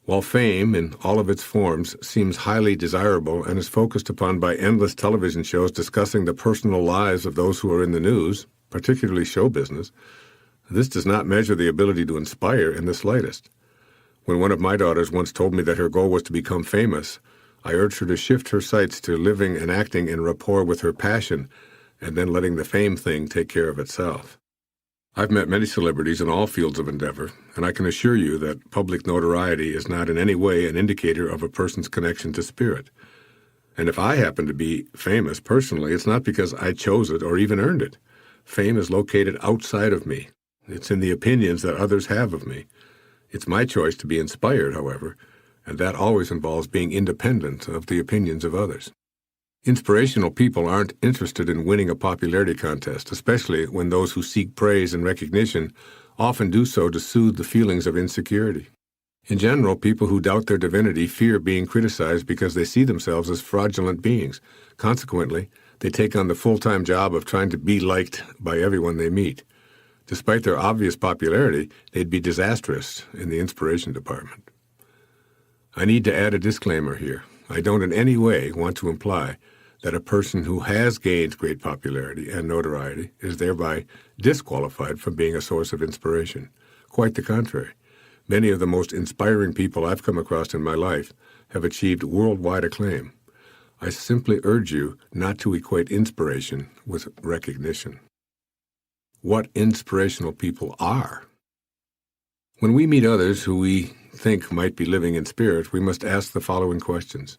While fame, in all of its forms, seems highly desirable and is focused upon by endless television shows discussing the personal lives of those who are in the news, particularly show business, this does not measure the ability to inspire in the slightest. When one of my daughters once told me that her goal was to become famous, I urged her to shift her sights to living and acting in rapport with her passion and then letting the fame thing take care of itself. I've met many celebrities in all fields of endeavor, and I can assure you that public notoriety is not in any way an indicator of a person's connection to spirit. And if I happen to be famous personally, it's not because I chose it or even earned it. Fame is located outside of me. It's in the opinions that others have of me. It's my choice to be inspired, however, and that always involves being independent of the opinions of others. Inspirational people aren't interested in winning a popularity contest, especially when those who seek praise and recognition often do so to soothe the feelings of insecurity. In general, people who doubt their divinity fear being criticized because they see themselves as fraudulent beings. Consequently, they take on the full-time job of trying to be liked by everyone they meet. Despite their obvious popularity, they'd be disastrous in the inspiration department. I need to add a disclaimer here. I don't in any way want to imply that a person who has gained great popularity and notoriety is thereby disqualified from being a source of inspiration. Quite the contrary. Many of the most inspiring people I've come across in my life have achieved worldwide acclaim. I simply urge you not to equate inspiration with recognition. What inspirational people are. When we meet others who we think might be living in spirit, we must ask the following questions.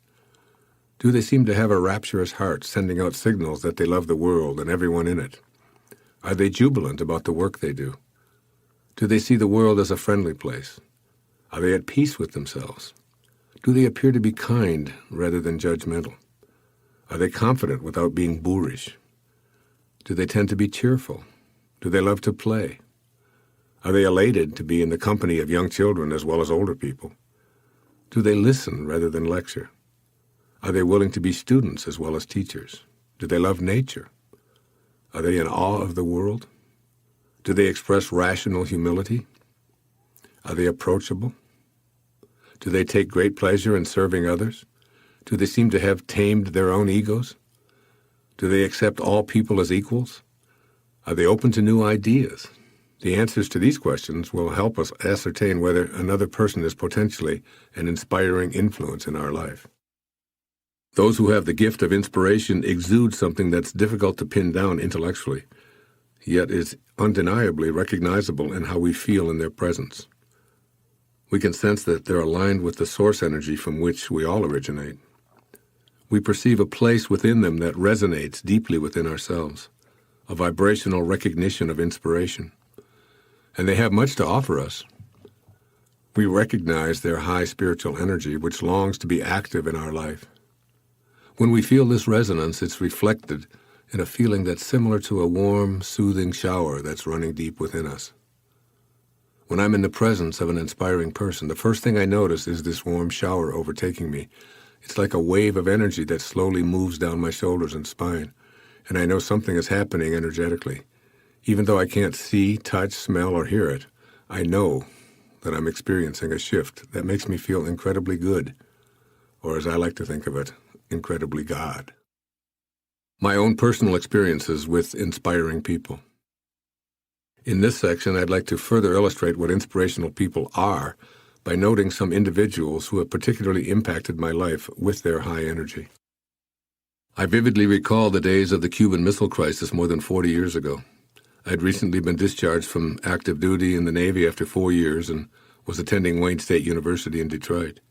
Do they seem to have a rapturous heart, sending out signals that they love the world and everyone in it? Are they jubilant about the work they do? Do they see the world as a friendly place? Are they at peace with themselves? Do they appear to be kind rather than judgmental? Are they confident without being boorish? Do they tend to be cheerful? Do they love to play? Are they elated to be in the company of young children as well as older people? Do they listen rather than lecture? Are they willing to be students as well as teachers? Do they love nature? Are they in awe of the world? Do they express rational humility? Are they approachable? Do they take great pleasure in serving others? Do they seem to have tamed their own egos? Do they accept all people as equals? Are they open to new ideas? The answers to these questions will help us ascertain whether another person is potentially an inspiring influence in our life. Those who have the gift of inspiration exude something that's difficult to pin down intellectually, yet is undeniably recognizable in how we feel in their presence. We can sense that they're aligned with the source energy from which we all originate. We perceive a place within them that resonates deeply within ourselves, a vibrational recognition of inspiration. And they have much to offer us. We recognize their high spiritual energy, which longs to be active in our life. When we feel this resonance, it's reflected in a feeling that's similar to a warm, soothing shower that's running deep within us. When I'm in the presence of an inspiring person, the first thing I notice is this warm shower overtaking me. It's like a wave of energy that slowly moves down my shoulders and spine, and I know something is happening energetically. Even though I can't see, touch, smell, or hear it, I know that I'm experiencing a shift that makes me feel incredibly good, or as I like to think of it, incredibly God. My own personal experiences with inspiring people. In this section, I'd like to further illustrate what inspirational people are by noting some individuals who have particularly impacted my life with their high energy. I vividly recall the days of the Cuban Missile Crisis more than 40 years ago. I had recently been discharged from active duty in the Navy after 4 years and was attending Wayne State University in Detroit.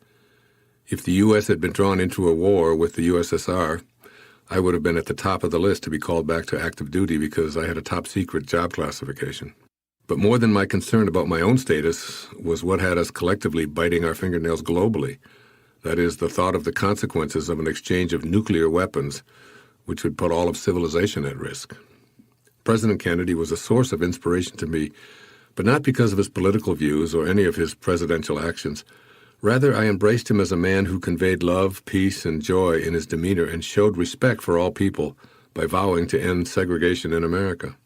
If the U.S. had been drawn into a war with the USSR, I would have been at the top of the list to be called back to active duty because I had a top-secret job classification. But more than my concern about my own status was what had us collectively biting our fingernails globally. That is, the thought of the consequences of an exchange of nuclear weapons, which would put all of civilization at risk. President Kennedy was a source of inspiration to me, but not because of his political views or any of his presidential actions. Rather, I embraced him as a man who conveyed love, peace, and joy in his demeanor and showed respect for all people by vowing to end segregation in America.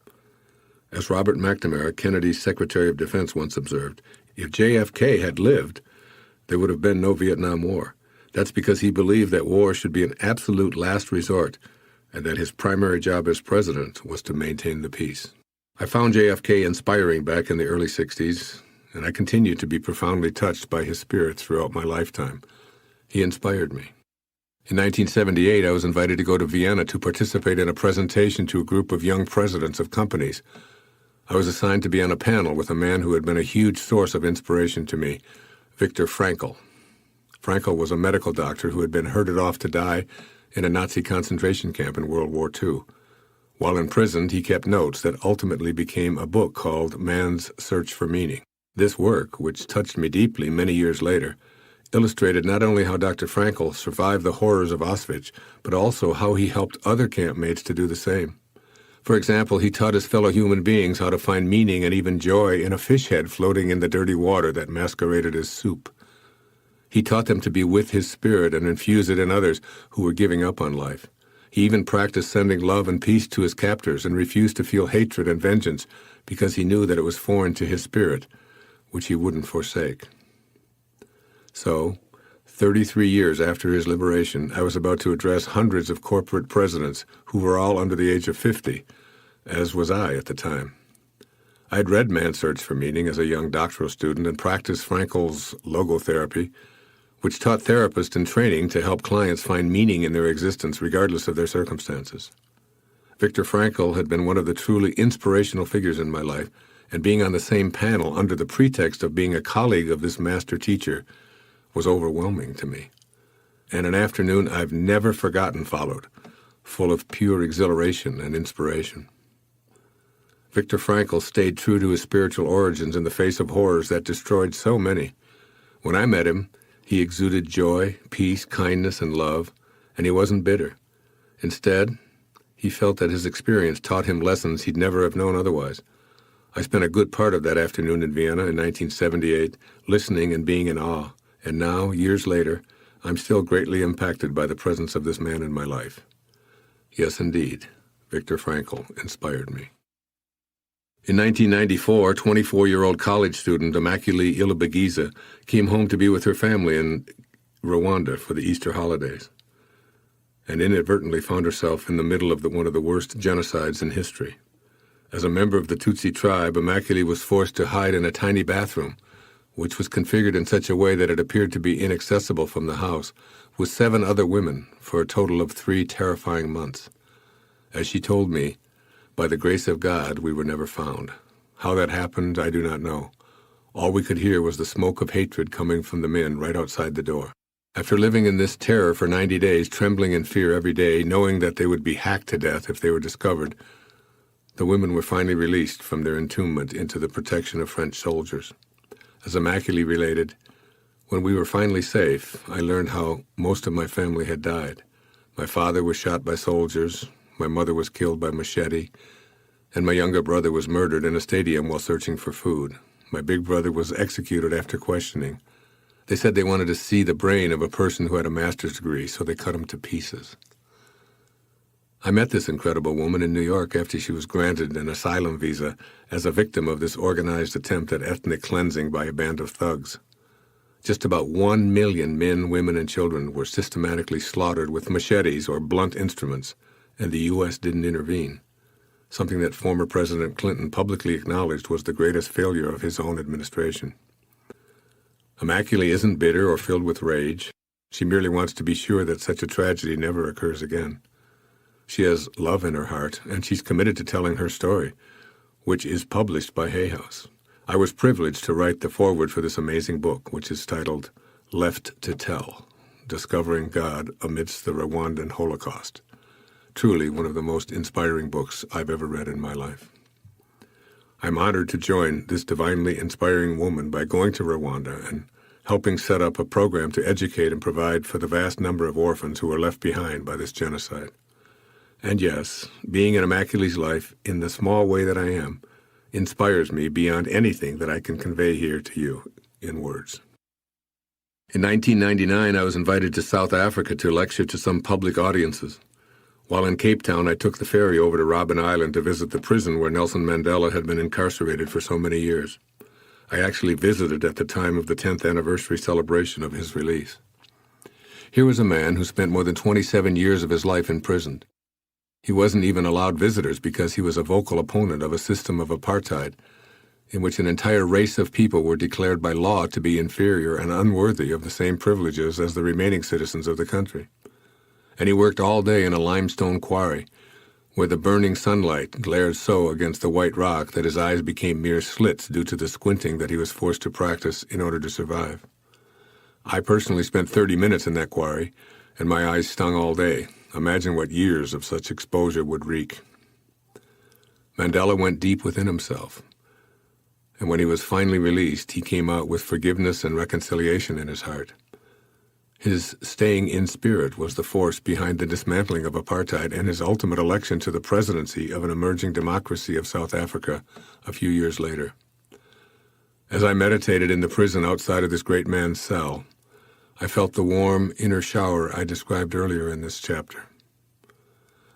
As Robert McNamara, Kennedy's Secretary of Defense, once observed, if JFK had lived, there would have been no Vietnam War. That's because he believed that war should be an absolute last resort and that his primary job as president was to maintain the peace. I found JFK inspiring back in the early 60s, and I continue to be profoundly touched by his spirit throughout my lifetime. He inspired me. In 1978, I was invited to go to Vienna to participate in a presentation to a group of young presidents of companies. I was assigned to be on a panel with a man who had been a huge source of inspiration to me, Viktor Frankl. Frankl was a medical doctor who had been herded off to die in a Nazi concentration camp in World War II. While imprisoned, he kept notes that ultimately became a book called Man's Search for Meaning. This work, which touched me deeply many years later, illustrated not only how Dr. Frankl survived the horrors of Auschwitz, but also how he helped other campmates to do the same. For example, he taught his fellow human beings how to find meaning and even joy in a fish head floating in the dirty water that masqueraded as soup. He taught them to be with his spirit and infuse it in others who were giving up on life. He even practiced sending love and peace to his captors and refused to feel hatred and vengeance because he knew that it was foreign to his spirit, which he wouldn't forsake. So, 33 years after his liberation, I was about to address hundreds of corporate presidents who were all under the age of 50, as was I at the time. I had read Man's Search for Meaning as a young doctoral student and practiced Frankl's logotherapy, which taught therapists in training to help clients find meaning in their existence regardless of their circumstances. Viktor Frankl had been one of the truly inspirational figures in my life, and being on the same panel under the pretext of being a colleague of this master teacher was overwhelming to me. And an afternoon I've never forgotten followed, full of pure exhilaration and inspiration. Viktor Frankl stayed true to his spiritual origins in the face of horrors that destroyed so many. When I met him, he exuded joy, peace, kindness, and love, and he wasn't bitter. Instead, he felt that his experience taught him lessons he'd never have known otherwise. I spent a good part of that afternoon in Vienna in 1978, listening and being in awe. And now, years later, I'm still greatly impacted by the presence of this man in my life. Yes, indeed, Viktor Frankl inspired me. In 1994, 24-year-old college student Immaculée Ilibagiza came home to be with her family in Rwanda for the Easter holidays, and inadvertently found herself in the middle of one of the worst genocides in history. As a member of the Tutsi tribe, Immaculée was forced to hide in a tiny bathroom, which was configured in such a way that it appeared to be inaccessible from the house, with 7 other women for a total of 3 terrifying months. As she told me, by the grace of God, we were never found. How that happened, I do not know. All we could hear was the smoke of hatred coming from the men right outside the door. After living in this terror for 90 days, trembling in fear every day, knowing that they would be hacked to death if they were discovered, the women were finally released from their entombment into the protection of French soldiers. As Immaculée related, when we were finally safe, I learned how most of my family had died. My father was shot by soldiers, my mother was killed by machete, and my younger brother was murdered in a stadium while searching for food. My big brother was executed after questioning. They said they wanted to see the brain of a person who had a master's degree, so they cut him to pieces. I met this incredible woman in New York after she was granted an asylum visa as a victim of this organized attempt at ethnic cleansing by a band of thugs. Just about 1 million men, women, and children were systematically slaughtered with machetes or blunt instruments, and the U.S. didn't intervene, something that former President Clinton publicly acknowledged was the greatest failure of his own administration. Immaculée isn't bitter or filled with rage. She merely wants to be sure that such a tragedy never occurs again. She has love in her heart, and she's committed to telling her story, which is published by Hay House. I was privileged to write the foreword for this amazing book, which is titled Left to Tell, Discovering God Amidst the Rwandan Holocaust. Truly one of the most inspiring books I've ever read in my life. I'm honored to join this divinely inspiring woman by going to Rwanda and helping set up a program to educate and provide for the vast number of orphans who were left behind by this genocide. And yes, being in Immaculée's life, in the small way that I am, inspires me beyond anything that I can convey here to you in words. In 1999, I was invited to South Africa to lecture to some public audiences. While in Cape Town, I took the ferry over to Robben Island to visit the prison where Nelson Mandela had been incarcerated for so many years. I actually visited at the time of the 10th anniversary celebration of his release. Here was a man who spent more than 27 years of his life imprisoned. He wasn't even allowed visitors because he was a vocal opponent of a system of apartheid in which an entire race of people were declared by law to be inferior and unworthy of the same privileges as the remaining citizens of the country. and he worked all day in a limestone quarry, where the burning sunlight glared so against the white rock that his eyes became mere slits due to the squinting that he was forced to practice in order to survive. I personally spent 30 minutes in that quarry, and my eyes stung all day. Imagine what years of such exposure would wreak. Mandela went deep within himself, and when he was finally released, he came out with forgiveness and reconciliation in his heart. His staying in spirit was the force behind the dismantling of apartheid and his ultimate election to the presidency of an emerging democracy of South Africa a few years later. As I meditated in the prison outside of this great man's cell, I felt the warm inner shower I described earlier in this chapter.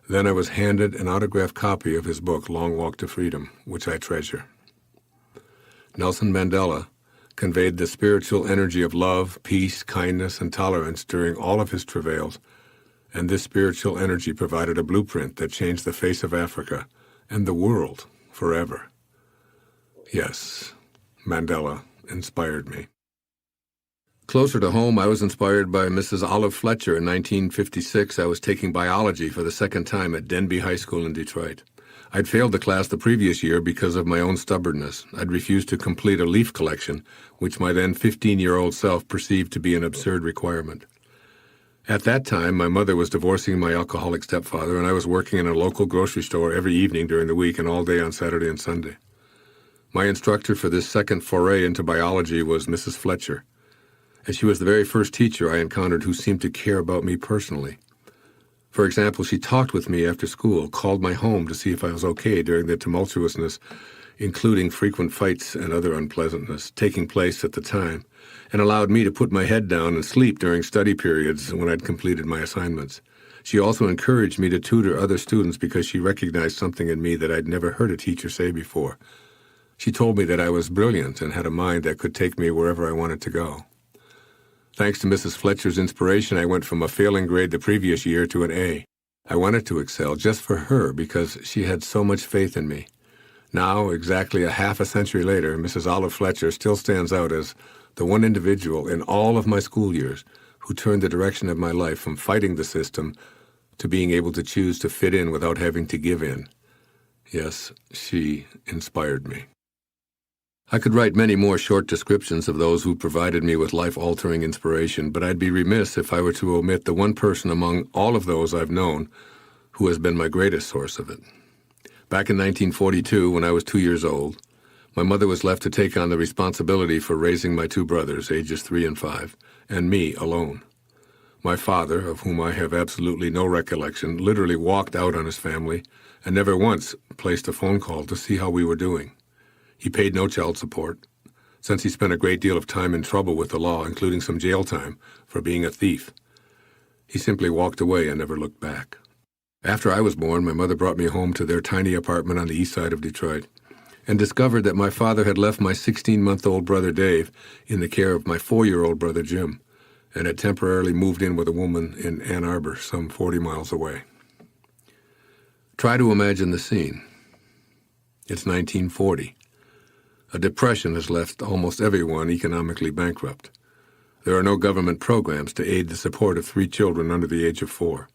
Then I was handed an autographed copy of his book, Long Walk to Freedom, which I treasure. Nelson Mandela conveyed the spiritual energy of love, peace, kindness, and tolerance during all of his travails, and this spiritual energy provided a blueprint that changed the face of Africa and the world forever. Yes, Mandela inspired me. Closer to home, I was inspired by Mrs. Olive Fletcher. In 1956, I was taking biology for the second time at Denby High School in Detroit. I'd failed the class the previous year because of my own stubbornness. I'd refused to complete a leaf collection, which my then 15-year-old self perceived to be an absurd requirement. At that time, my mother was divorcing my alcoholic stepfather, and I was working in a local grocery store every evening during the week and all day on Saturday and Sunday. My instructor for this second foray into biology was Mrs. Fletcher, and she was the very first teacher I encountered who seemed to care about me personally. For example, she talked with me after school, called my home to see if I was okay during the tumultuousness, including frequent fights and other unpleasantness, taking place at the time, and allowed me to put my head down and sleep during study periods when I'd completed my assignments. She also encouraged me to tutor other students because she recognized something in me that I'd never heard a teacher say before. She told me that I was brilliant and had a mind that could take me wherever I wanted to go. Thanks to Mrs. Fletcher's inspiration, I went from a failing grade the previous year to an A. I wanted to excel just for her because she had so much faith in me. Now, exactly a half a century later, Mrs. Olive Fletcher still stands out as the one individual in all of my school years who turned the direction of my life from fighting the system to being able to choose to fit in without having to give in. Yes, she inspired me. I could write many more short descriptions of those who provided me with life-altering inspiration, but I'd be remiss if I were to omit the one person among all of those I've known who has been my greatest source of it. Back in 1942, when I was 2 years old, my mother was left to take on the responsibility for raising my two brothers, ages 3 and 5, and me alone. My father, of whom I have absolutely no recollection, literally walked out on his family and never once placed a phone call to see how we were doing. He paid no child support, since he spent a great deal of time in trouble with the law, including some jail time for being a thief. He simply walked away and never looked back. After I was born, my mother brought me home to their tiny apartment on the east side of Detroit and discovered that my father had left my 16-month-old brother Dave in the care of my 4-year-old brother Jim and had temporarily moved in with a woman in Ann Arbor, some 40 miles away. Try to imagine the scene. It's 1940. A depression has left almost everyone economically bankrupt. There are no government programs to aid the support of 3 children under the age of 4.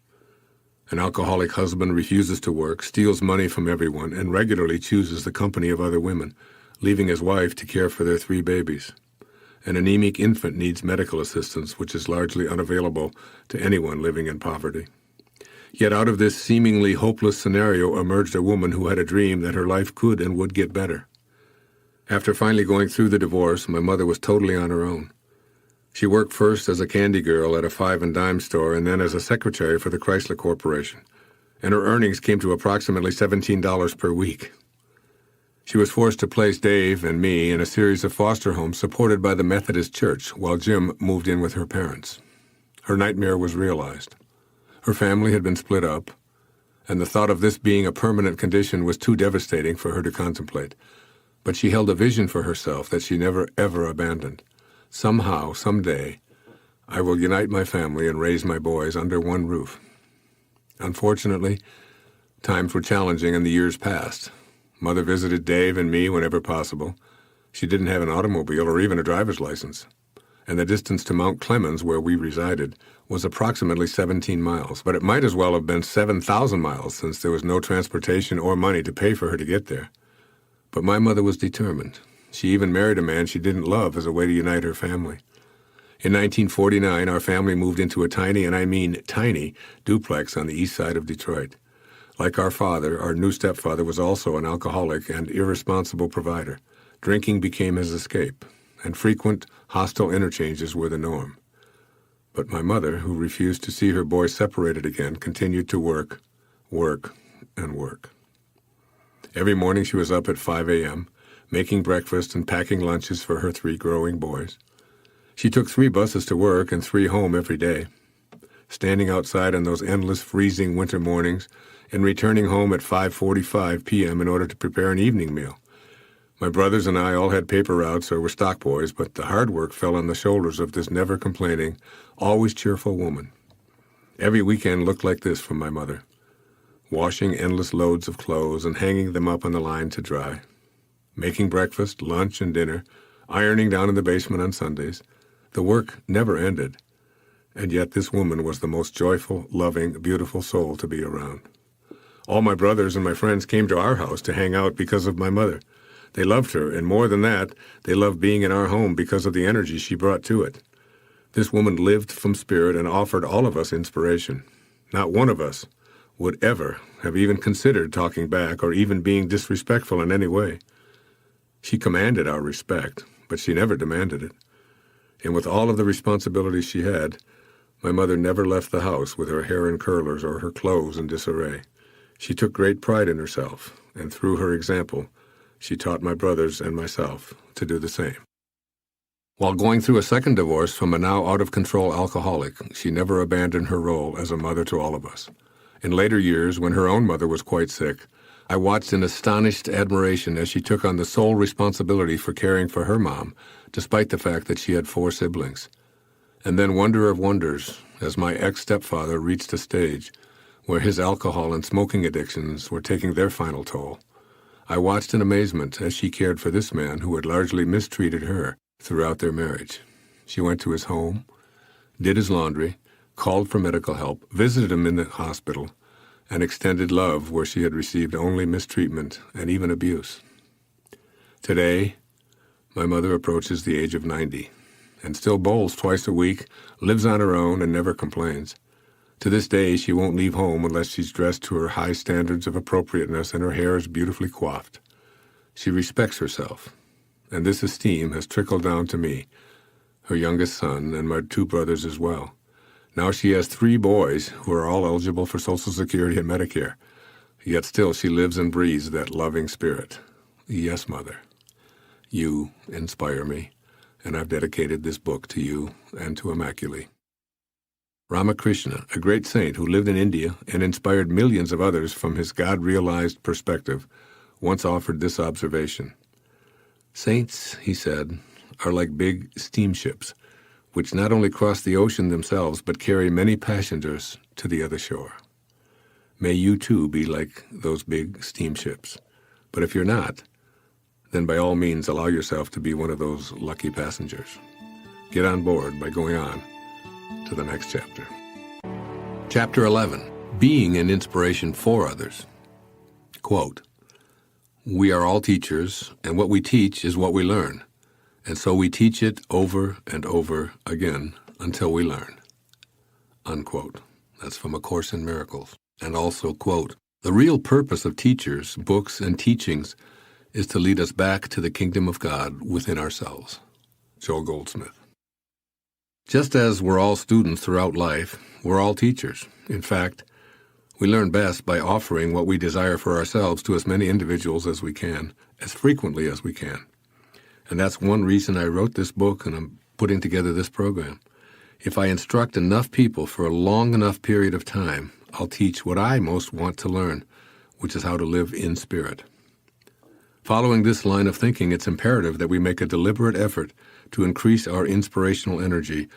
An alcoholic husband refuses to work, steals money from everyone, and regularly chooses the company of other women, leaving his wife to care for their 3 babies. An anemic infant needs medical assistance, which is largely unavailable to anyone living in poverty. Yet out of this seemingly hopeless scenario emerged a woman who had a dream that her life could and would get better. After finally going through the divorce, my mother was totally on her own. She worked first as a candy girl at a 5-and-dime store and then as a secretary for the Chrysler Corporation, and her earnings came to approximately $17 per week. She was forced to place Dave and me in a series of foster homes supported by the Methodist Church while Jim moved in with her parents. Her nightmare was realized. Her family had been split up, and the thought of this being a permanent condition was too devastating for her to contemplate. But she held a vision for herself that she never, ever abandoned. Somehow, someday, I will unite my family and raise my boys under one roof. Unfortunately, times were challenging and the years passed. Mother visited Dave and me whenever possible. She didn't have an automobile or even a driver's license. and the distance to Mount Clemens, where we resided, was approximately 17 miles, but it might as well have been 7,000 miles since there was no transportation or money to pay for her to get there. But my mother was determined. She even married a man she didn't love as a way to unite her family. In 1949, our family moved into a tiny, and I mean tiny, duplex on the east side of Detroit. Like our father, our new stepfather was also an alcoholic and irresponsible provider. Drinking became his escape, and frequent, hostile interchanges were the norm. But my mother, who refused to see her boys separated again, continued to work, and work. Every morning she was up at 5 a.m., making breakfast and packing lunches for her 3 growing boys. She took 3 buses to work and 3 home every day, standing outside on those endless freezing winter mornings and returning home at 5:45 p.m. in order to prepare an evening meal. My brothers and I all had paper routes or were stock boys, but the hard work fell on the shoulders of this never-complaining, always cheerful woman. Every weekend looked like this from my mother, washing endless loads of clothes and hanging them up on the line to dry, making breakfast, lunch, and dinner, ironing down in the basement on Sundays. The work never ended, and yet this woman was the most joyful, loving, beautiful soul to be around. All my brothers and my friends came to our house to hang out because of my mother. They loved her, and more than that, they loved being in our home because of the energy she brought to it. This woman lived from spirit and offered all of us inspiration. Not one of us would ever have even considered talking back or even being disrespectful in any way. She commanded our respect, but she never demanded it. And with all of the responsibilities she had, my mother never left the house with her hair in curlers or her clothes in disarray. She took great pride in herself, and through her example, she taught my brothers and myself to do the same. While going through a second divorce from a now out-of-control alcoholic, she never abandoned her role as a mother to all of us. In later years, when her own mother was quite sick, I watched in astonished admiration as she took on the sole responsibility for caring for her mom, despite the fact that she had 4 siblings. And then, wonder of wonders, as my ex-stepfather reached a stage where his alcohol and smoking addictions were taking their final toll, I watched in amazement as she cared for this man who had largely mistreated her throughout their marriage. She went to his home, did his laundry, called for medical help, visited him in the hospital, and extended love where she had received only mistreatment and even abuse. Today, my mother approaches the age of 90 and still bowls twice a week, lives on her own, and never complains. To this day, she won't leave home unless she's dressed to her high standards of appropriateness and her hair is beautifully coiffed. She respects herself, and this esteem has trickled down to me, her youngest son, and my 2 brothers as well. Now she has 3 boys who are all eligible for Social Security and Medicare, yet still she lives and breathes that loving spirit. Yes, Mother, you inspire me, and I've dedicated this book to you and to Immaculée. Ramakrishna, a great saint who lived in India and inspired millions of others from his God-realized perspective, once offered this observation. Saints, he said, are like big steamships, which not only cross the ocean themselves, but carry many passengers to the other shore. May you too be like those big steamships. But if you're not, then by all means allow yourself to be one of those lucky passengers. Get on board by going on to the next chapter. Chapter 11, Being an Inspiration for Others. Quote, "We are all teachers, and what we teach is what we learn. And so we teach it over and over again until we learn." Unquote. That's from A Course in Miracles. And also, quote, "The real purpose of teachers, books, and teachings is to lead us back to the kingdom of God within ourselves." Joel Goldsmith. Just as we're all students throughout life, we're all teachers. In fact, we learn best by offering what we desire for ourselves to as many individuals as we can, as frequently as we can. And that's one reason I wrote this book and I'm putting together this program. If I instruct enough people for a long enough period of time, I'll teach what I most want to learn, which is how to live in spirit. Following this line of thinking, it's imperative that we make a deliberate effort to increase our inspirational energy,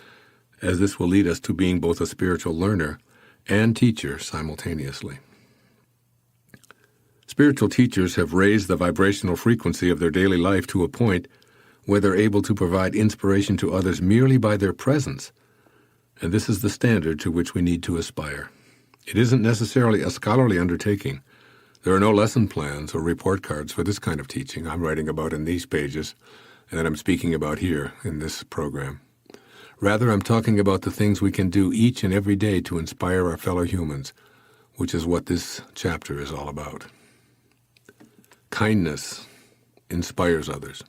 as this will lead us to being both a spiritual learner and teacher simultaneously. Spiritual teachers have raised the vibrational frequency of their daily life to a point where they're able to provide inspiration to others merely by their presence. And this is the standard to which we need to aspire. It isn't necessarily a scholarly undertaking. There are no lesson plans or report cards for this kind of teaching I'm writing about in these pages and that I'm speaking about here in this program. Rather, I'm talking about the things we can do each and every day to inspire our fellow humans, which is what this chapter is all about. Kindness inspires others.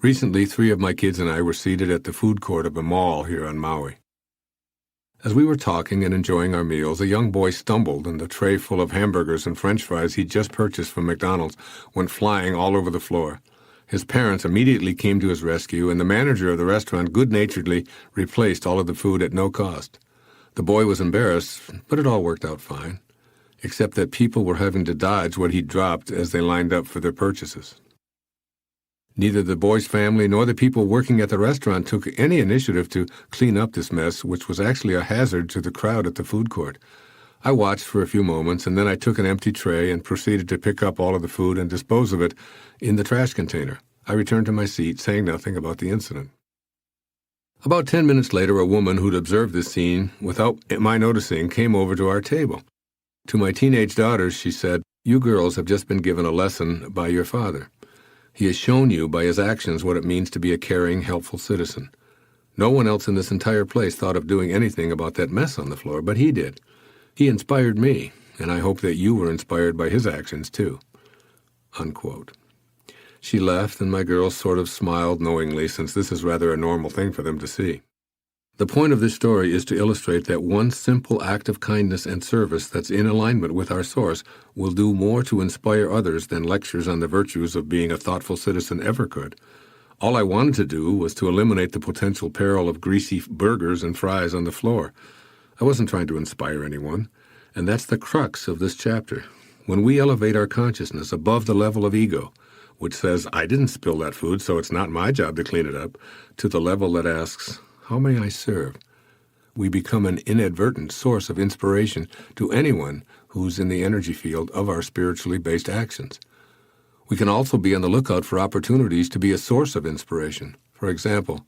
Recently, 3 of my kids and I were seated at the food court of a mall here on Maui. As we were talking and enjoying our meals, a young boy stumbled and the tray full of hamburgers and French fries he'd just purchased from McDonald's went flying all over the floor. His parents immediately came to his rescue, and the manager of the restaurant good-naturedly replaced all of the food at no cost. The boy was embarrassed, but it all worked out fine, except that people were having to dodge what he'd dropped as they lined up for their purchases. Neither the boy's family nor the people working at the restaurant took any initiative to clean up this mess, which was actually a hazard to the crowd at the food court. I watched for a few moments, and then I took an empty tray and proceeded to pick up all of the food and dispose of it in the trash container. I returned to my seat, saying nothing about the incident. About 10 minutes later, a woman who'd observed this scene, without my noticing, came over to our table. To my teenage daughters, she said, "You girls have just been given a lesson by your father. He has shown you by his actions what it means to be a caring, helpful citizen. No one else in this entire place thought of doing anything about that mess on the floor, but he did. He inspired me, and I hope that you were inspired by his actions too." Unquote. She left, and my girls sort of smiled knowingly, since this is rather a normal thing for them to see. The point of this story is to illustrate that one simple act of kindness and service that's in alignment with our source will do more to inspire others than lectures on the virtues of being a thoughtful citizen ever could. All I wanted to do was to eliminate the potential peril of greasy burgers and fries on the floor. I wasn't trying to inspire anyone, and that's the crux of this chapter. When we elevate our consciousness above the level of ego, which says, "I didn't spill that food, so it's not my job to clean it up," to the level that asks, "How may I serve?" we become an inadvertent source of inspiration to anyone who's in the energy field of our spiritually based actions. We can also be on the lookout for opportunities to be a source of inspiration. For example,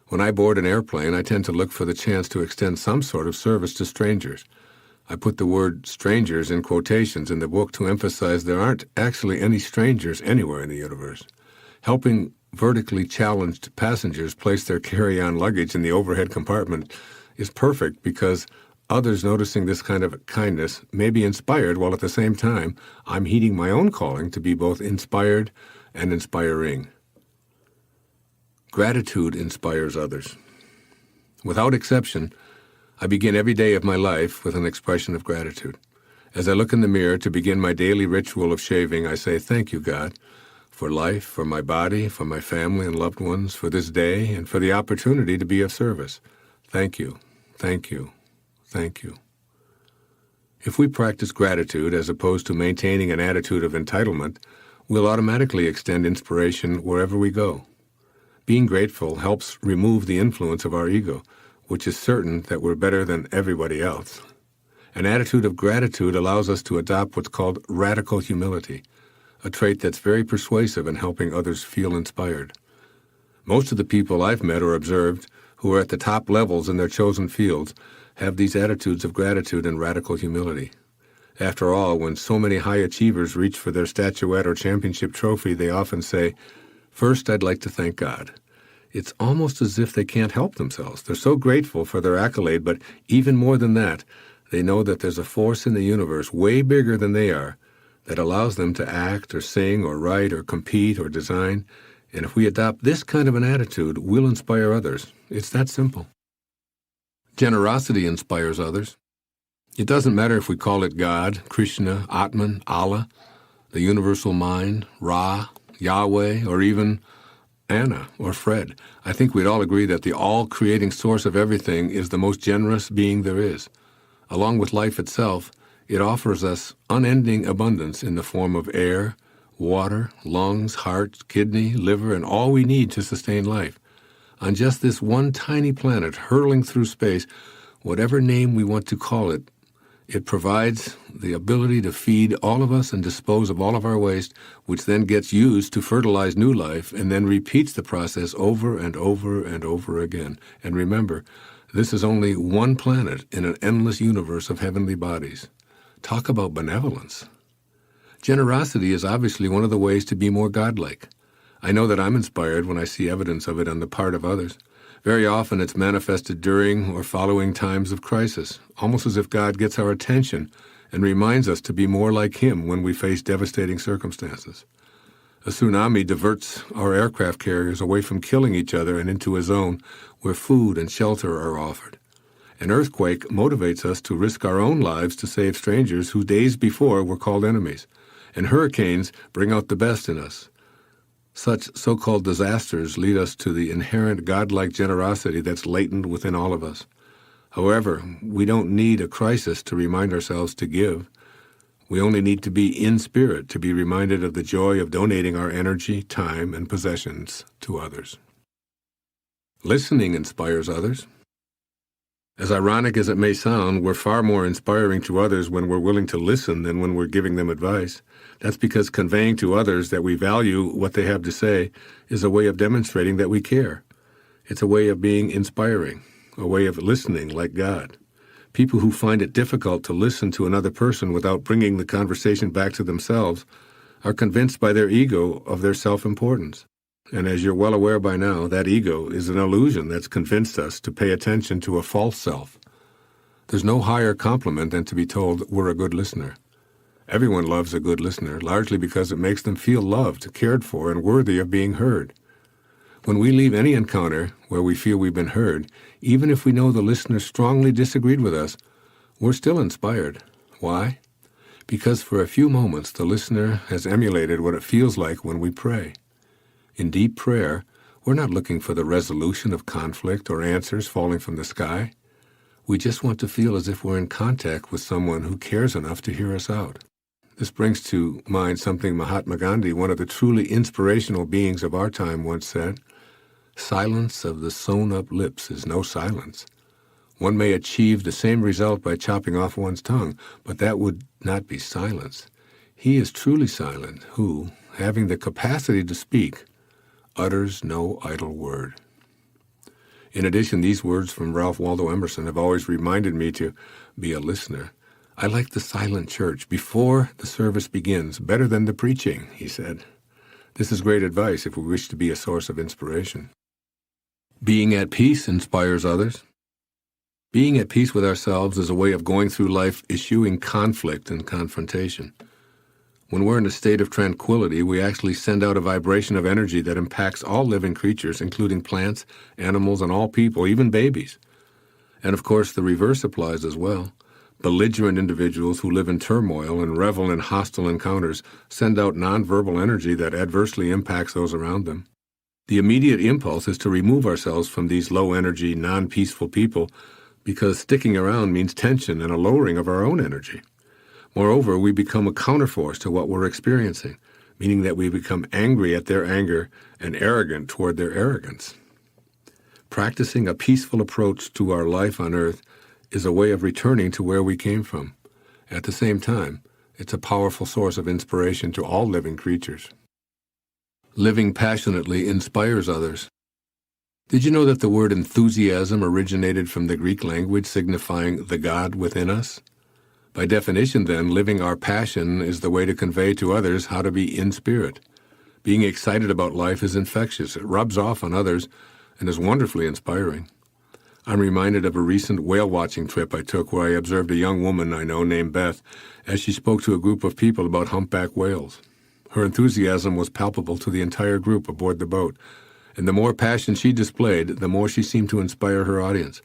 when I board an airplane, I tend to look for the chance to extend some sort of service to strangers. I put the word strangers in quotations in the book to emphasize there aren't actually any strangers anywhere in the universe. Helping vertically challenged passengers place their carry-on luggage in the overhead compartment is perfect because others noticing this kind of kindness may be inspired, while at the same time I'm heeding my own calling to be both inspired and inspiring. Gratitude inspires others. Without exception, I begin every day of my life with an expression of gratitude. As I look in the mirror to begin my daily ritual of shaving, I say, "Thank you, God, for life, for my body, for my family and loved ones, for this day, and for the opportunity to be of service. Thank you, thank you, thank you." If we practice gratitude as opposed to maintaining an attitude of entitlement, we'll automatically extend inspiration wherever we go. Being grateful helps remove the influence of our ego, which is certain that we're better than everybody else. An attitude of gratitude allows us to adopt what's called radical humility, a trait that's very persuasive in helping others feel inspired. Most of the people I've met or observed who are at the top levels in their chosen fields have these attitudes of gratitude and radical humility. After all, when so many high achievers reach for their statuette or championship trophy, they often say, "First, I'd like to thank God." It's almost as if they can't help themselves. They're so grateful for their accolade, but even more than that, they know that there's a force in the universe way bigger than they are that allows them to act or sing or write or compete or design. And if we adopt this kind of an attitude, we'll inspire others. It's that simple. Generosity inspires others. It doesn't matter if we call it God, Krishna, Atman, Allah, the universal mind, Ra, Yahweh, or even Anna or Fred. I think we'd all agree that the all-creating source of everything is the most generous being there is. Along with life itself, it offers us unending abundance in the form of air, water, lungs, heart, kidney, liver, and all we need to sustain life. On just this one tiny planet hurtling through space, whatever name we want to call it, It provides the ability to feed all of us and dispose of all of our waste, which then gets used to fertilize new life and then repeats the process over and over and over again. And remember, this is only one planet in an endless universe of heavenly bodies. Talk about benevolence. Generosity is obviously one of the ways to be more godlike. I know that I'm inspired when I see evidence of it on the part of others. Very often it's manifested during or following times of crisis, almost as if God gets our attention and reminds us to be more like Him when we face devastating circumstances. A tsunami diverts our aircraft carriers away from killing each other and into a zone where food and shelter are offered. An earthquake motivates us to risk our own lives to save strangers who days before were called enemies. And hurricanes bring out the best in us. Such so-called disasters lead us to the inherent godlike generosity that's latent within all of us. However, we don't need a crisis to remind ourselves to give. We only need to be in spirit to be reminded of the joy of donating our energy, time, and possessions to others. Listening inspires others. As ironic as it may sound, we're far more inspiring to others when we're willing to listen than when we're giving them advice. That's because conveying to others that we value what they have to say is a way of demonstrating that we care. It's a way of being inspiring, a way of listening like God. People who find it difficult to listen to another person without bringing the conversation back to themselves are convinced by their ego of their self-importance. And as you're well aware by now, that ego is an illusion that's convinced us to pay attention to a false self. There's no higher compliment than to be told we're a good listener. Everyone loves a good listener, largely because it makes them feel loved, cared for, and worthy of being heard. When we leave any encounter where we feel we've been heard, even if we know the listener strongly disagreed with us, we're still inspired. Why? Because for a few moments the listener has emulated what it feels like when we pray. In deep prayer, we're not looking for the resolution of conflict or answers falling from the sky. We just want to feel as if we're in contact with someone who cares enough to hear us out. This brings to mind something Mahatma Gandhi, one of the truly inspirational beings of our time, once said. Silence of the sewn-up lips is no silence. One may achieve the same result by chopping off one's tongue, but that would not be silence. He is truly silent who, having the capacity to speak, utters no idle word. In addition, these words from Ralph Waldo Emerson have always reminded me to be a listener. I like the silent church before the service begins, better than the preaching, he said. This is great advice if we wish to be a source of inspiration. Being at peace inspires others. Being at peace with ourselves is a way of going through life eschewing conflict and confrontation. When we're in a state of tranquility, we actually send out a vibration of energy that impacts all living creatures, including plants, animals, and all people, even babies. And of course, the reverse applies as well. Belligerent individuals who live in turmoil and revel in hostile encounters send out nonverbal energy that adversely impacts those around them. The immediate impulse is to remove ourselves from these low-energy, non-peaceful people because sticking around means tension and a lowering of our own energy. Moreover, we become a counterforce to what we're experiencing, meaning that we become angry at their anger and arrogant toward their arrogance. Practicing a peaceful approach to our life on earth is a way of returning to where we came from. At the same time, it's a powerful source of inspiration to all living creatures. Living passionately inspires others. Did you know that the word enthusiasm originated from the Greek language signifying the God within us? By definition, then, living our passion is the way to convey to others how to be in spirit. Being excited about life is infectious. It rubs off on others and is wonderfully inspiring. I'm reminded of a recent whale-watching trip I took where I observed a young woman I know named Beth as she spoke to a group of people about humpback whales. Her enthusiasm was palpable to the entire group aboard the boat, and the more passion she displayed, the more she seemed to inspire her audience.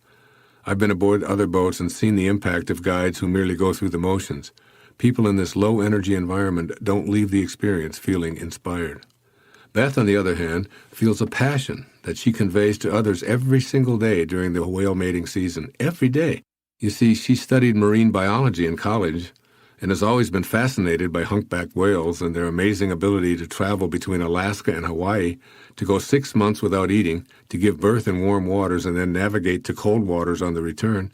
I've been aboard other boats and seen the impact of guides who merely go through the motions. People in this low-energy environment don't leave the experience feeling inspired. Beth, on the other hand, feels a passion that she conveys to others every single day during the whale mating season. Every day. You see, she studied marine biology in college and has always been fascinated by humpback whales and their amazing ability to travel between Alaska and Hawaii, to go 6 months without eating, to give birth in warm waters and then navigate to cold waters on the return.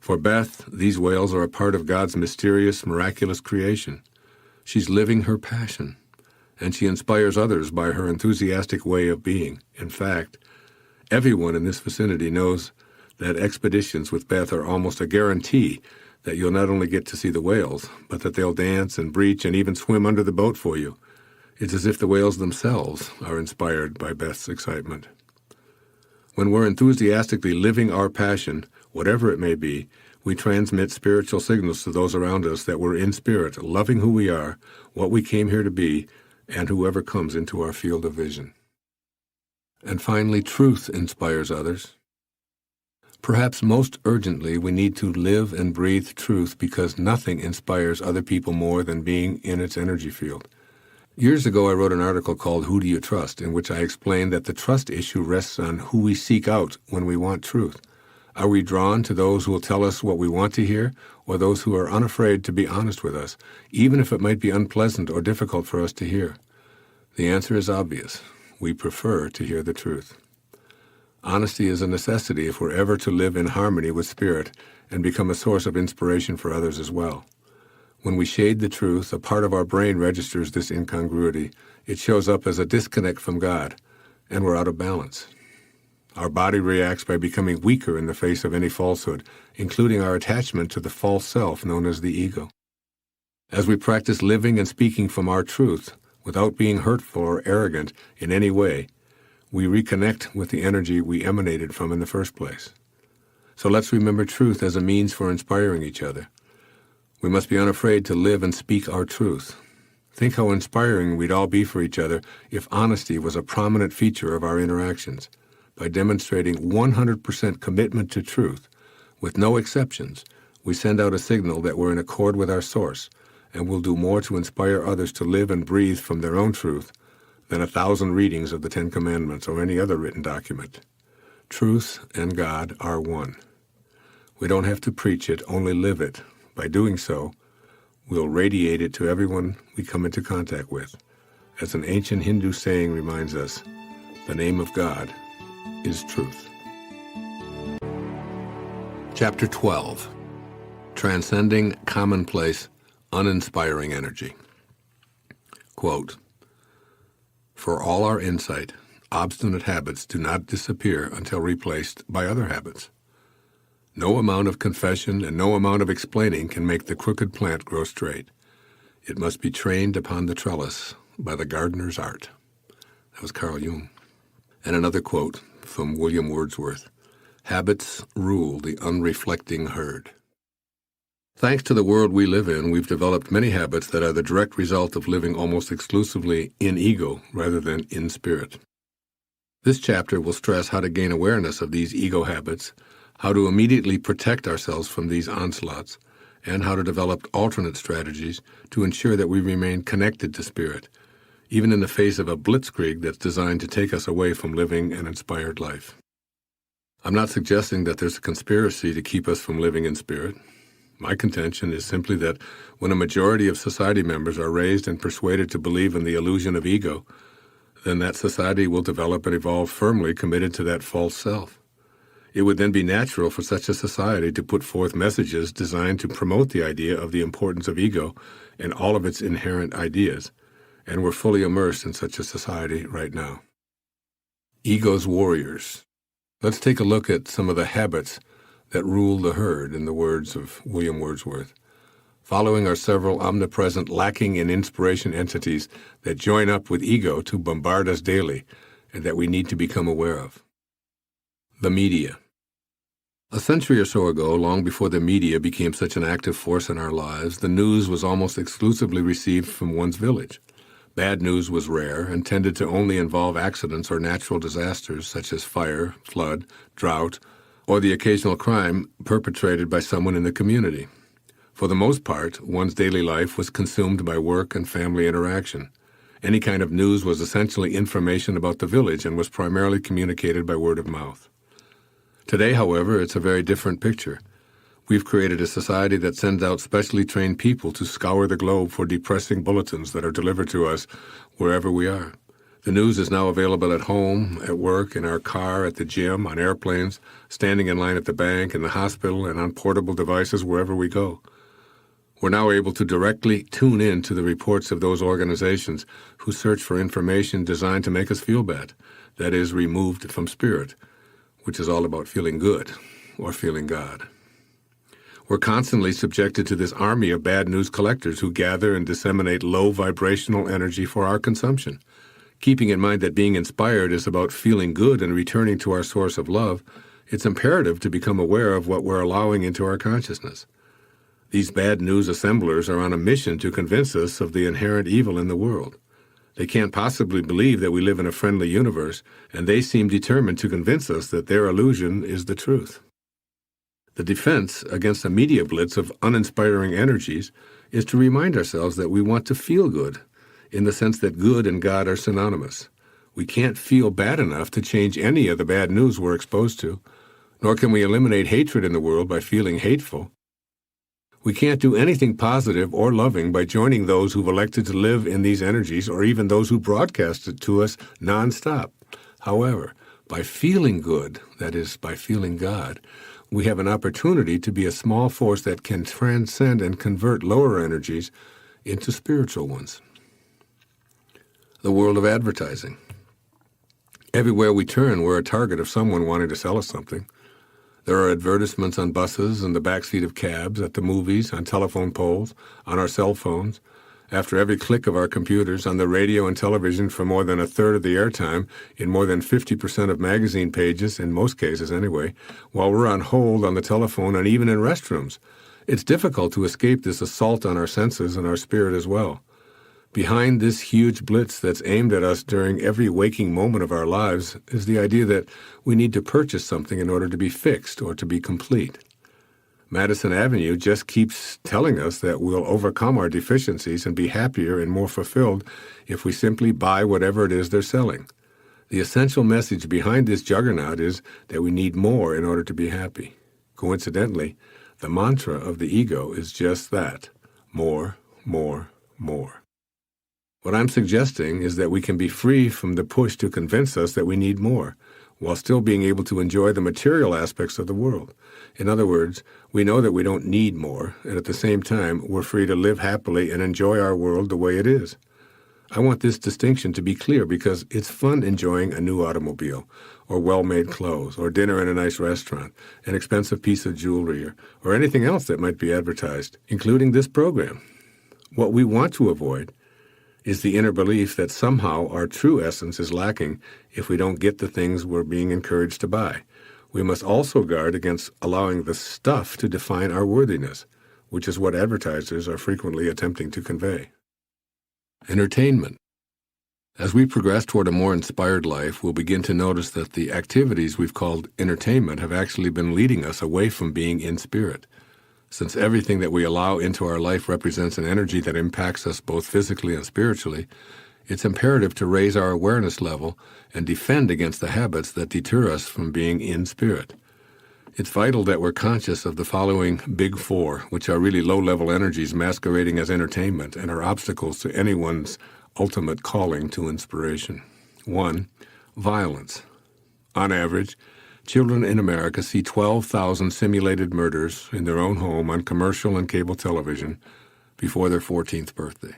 For Beth, these whales are a part of God's mysterious, miraculous creation. She's living her passion, and she inspires others by her enthusiastic way of being. In fact, everyone in this vicinity knows that expeditions with Beth are almost a guarantee that you'll not only get to see the whales, but that they'll dance and breach and even swim under the boat for you. It's as if the whales themselves are inspired by Beth's excitement. When we're enthusiastically living our passion, whatever it may be, we transmit spiritual signals to those around us that we're in spirit, loving who we are, what we came here to be, and whoever comes into our field of vision. And finally, truth inspires others. Perhaps most urgently, we need to live and breathe truth because nothing inspires other people more than being in its energy field. Years ago, I wrote an article called Who Do You Trust?, in which I explained that the trust issue rests on who we seek out when we want truth. Are we drawn to those who will tell us what we want to hear, or those who are unafraid to be honest with us, even if it might be unpleasant or difficult for us to hear? The answer is obvious. We prefer to hear the truth. Honesty is a necessity if we're ever to live in harmony with spirit and become a source of inspiration for others as well. When we shade the truth, a part of our brain registers this incongruity. It shows up as a disconnect from God, and we're out of balance. Our body reacts by becoming weaker in the face of any falsehood, including our attachment to the false self known as the ego. As we practice living and speaking from our truth, without being hurtful or arrogant in any way, we reconnect with the energy we emanated from in the first place. So let's remember truth as a means for inspiring each other. We must be unafraid to live and speak our truth. Think how inspiring we'd all be for each other if honesty was a prominent feature of our interactions. By demonstrating 100% commitment to truth, with no exceptions, we send out a signal that we're in accord with our source, and will do more to inspire others to live and breathe from their own truth than 1,000 readings of the Ten Commandments or any other written document. Truth and God are one. We don't have to preach it, only live it. By doing so, we'll radiate it to everyone we come into contact with. As an ancient Hindu saying reminds us, the name of God is truth. Chapter 12. Transcending Commonplace, Uninspiring Energy. Quote, "For all our insight, obstinate habits do not disappear until replaced by other habits. No amount of confession and no amount of explaining can make the crooked plant grow straight. It must be trained upon the trellis by the gardener's art." That was Carl Jung. And another quote from William Wordsworth, "Habits rule the unreflecting herd." Thanks to the world we live in, we've developed many habits that are the direct result of living almost exclusively in ego rather than in spirit. This chapter will stress how to gain awareness of these ego habits, how to immediately protect ourselves from these onslaughts, and how to develop alternate strategies to ensure that we remain connected to spirit, even in the face of a blitzkrieg that's designed to take us away from living an inspired life. I'm not suggesting that there's a conspiracy to keep us from living in spirit. My contention is simply that when a majority of society members are raised and persuaded to believe in the illusion of ego, then that society will develop and evolve firmly committed to that false self. It would then be natural for such a society to put forth messages designed to promote the idea of the importance of ego and all of its inherent ideas, and we're fully immersed in such a society right now. Ego's warriors. Let's take a look at some of the habits that rule the herd, in the words of William Wordsworth. Following are several omnipresent, lacking in inspiration entities that join up with ego to bombard us daily and that we need to become aware of. The media. A century or so ago, long before the media became such an active force in our lives, the news was almost exclusively received from one's village. Bad news was rare and tended to only involve accidents or natural disasters such as fire, flood, drought, or the occasional crime perpetrated by someone in the community. For the most part, one's daily life was consumed by work and family interaction. Any kind of news was essentially information about the village and was primarily communicated by word of mouth. Today, however, it's a very different picture. We've created a society that sends out specially trained people to scour the globe for depressing bulletins that are delivered to us wherever we are. The news is now available at home, at work, in our car, at the gym, on airplanes, standing in line at the bank, in the hospital, and on portable devices wherever we go. We're now able to directly tune in to the reports of those organizations who search for information designed to make us feel bad, that is, removed from spirit, which is all about feeling good or feeling God. We're constantly subjected to this army of bad news collectors who gather and disseminate low vibrational energy for our consumption. Keeping in mind that being inspired is about feeling good and returning to our source of love, it's imperative to become aware of what we're allowing into our consciousness. These bad news assemblers are on a mission to convince us of the inherent evil in the world. They can't possibly believe that we live in a friendly universe, and they seem determined to convince us that their illusion is the truth. The defense against a media blitz of uninspiring energies is to remind ourselves that we want to feel good, in the sense that good and God are synonymous. We can't feel bad enough to change any of the bad news we're exposed to, nor can we eliminate hatred in the world by feeling hateful. We can't do anything positive or loving by joining those who've elected to live in these energies or even those who broadcast it to us nonstop. However, by feeling good, that is, by feeling God, we have an opportunity to be a small force that can transcend and convert lower energies into spiritual ones. The world of advertising. Everywhere we turn, we're a target of someone wanting to sell us something. There are advertisements on buses, in the backseat of cabs, at the movies, on telephone poles, on our cell phones, after every click of our computers, on the radio and television for more than a third of the airtime, in more than 50% of magazine pages, in most cases anyway, while we're on hold on the telephone and even in restrooms. It's difficult to escape this assault on our senses and our spirit as well. Behind this huge blitz that's aimed at us during every waking moment of our lives is the idea that we need to purchase something in order to be fixed or to be complete. Madison Avenue just keeps telling us that we'll overcome our deficiencies and be happier and more fulfilled if we simply buy whatever it is they're selling. The essential message behind this juggernaut is that we need more in order to be happy. Coincidentally, the mantra of the ego is just that: more, more, more. What I'm suggesting is that we can be free from the push to convince us that we need more, while still being able to enjoy the material aspects of the world. In other words, we know that we don't need more, and at the same time, we're free to live happily and enjoy our world the way it is. I want this distinction to be clear because it's fun enjoying a new automobile, or well-made clothes, or dinner in a nice restaurant, an expensive piece of jewelry, or anything else that might be advertised, including this program. What we want to avoid is the inner belief that somehow our true essence is lacking if we don't get the things we're being encouraged to buy. We must also guard against allowing the stuff to define our worthiness, which is what advertisers are frequently attempting to convey. Entertainment. As we progress toward a more inspired life, we'll begin to notice that the activities we've called entertainment have actually been leading us away from being in spirit. Since everything that we allow into our life represents an energy that impacts us both physically and spiritually, it's imperative to raise our awareness level and defend against the habits that deter us from being in spirit. It's vital that we're conscious of the following big four, which are really low-level energies masquerading as entertainment and are obstacles to anyone's ultimate calling to inspiration. 1. Violence. On average, children in America see 12,000 simulated murders in their own home on commercial and cable television before their 14th birthday.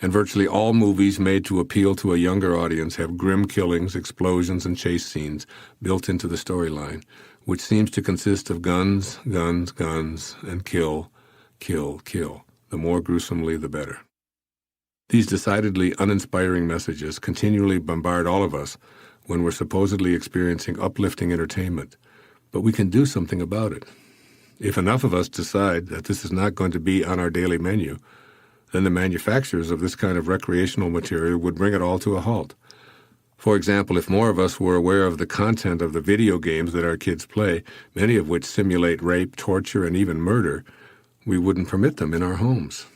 And virtually all movies made to appeal to a younger audience have grim killings, explosions, and chase scenes built into the storyline, which seems to consist of guns, guns, guns, and kill, kill, kill. The more gruesomely, the better. These decidedly uninspiring messages continually bombard all of us when we're supposedly experiencing uplifting entertainment, but we can do something about it. If enough of us decide that this is not going to be on our daily menu, then the manufacturers of this kind of recreational material would bring it all to a halt. For example, if more of us were aware of the content of the video games that our kids play, many of which simulate rape, torture, and even murder, we wouldn't permit them in our homes.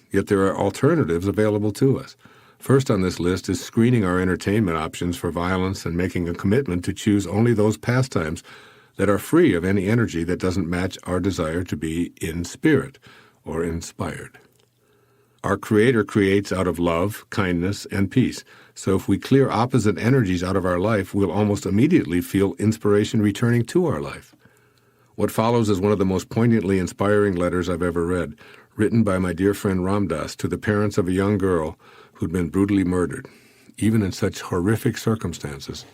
Yet there are alternatives available to us. First on this list is screening our entertainment options for violence and making a commitment to choose only those pastimes that are free of any energy that doesn't match our desire to be in spirit or inspired. Our Creator creates out of love, kindness, and peace. So if we clear opposite energies out of our life, we'll almost immediately feel inspiration returning to our life. What follows is one of the most poignantly inspiring letters I've ever read, written by my dear friend Ram Dass to the parents of a young girl who'd been brutally murdered. Even in such horrific circumstances,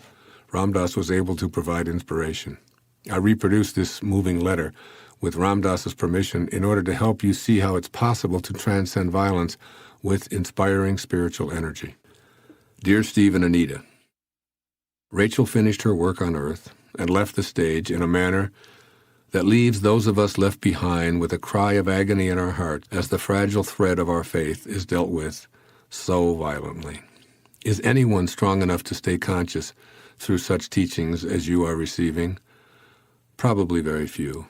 Ram Dass was able to provide inspiration. I reproduced this moving letter with Ram Dass's permission in order to help you see how it's possible to transcend violence with inspiring spiritual energy. Dear Steve and Anita, Rachel finished her work on Earth and left the stage in a manner that leaves those of us left behind with a cry of agony in our heart as the fragile thread of our faith is dealt with so violently. Is anyone strong enough to stay conscious through such teachings as you are receiving? Probably very few.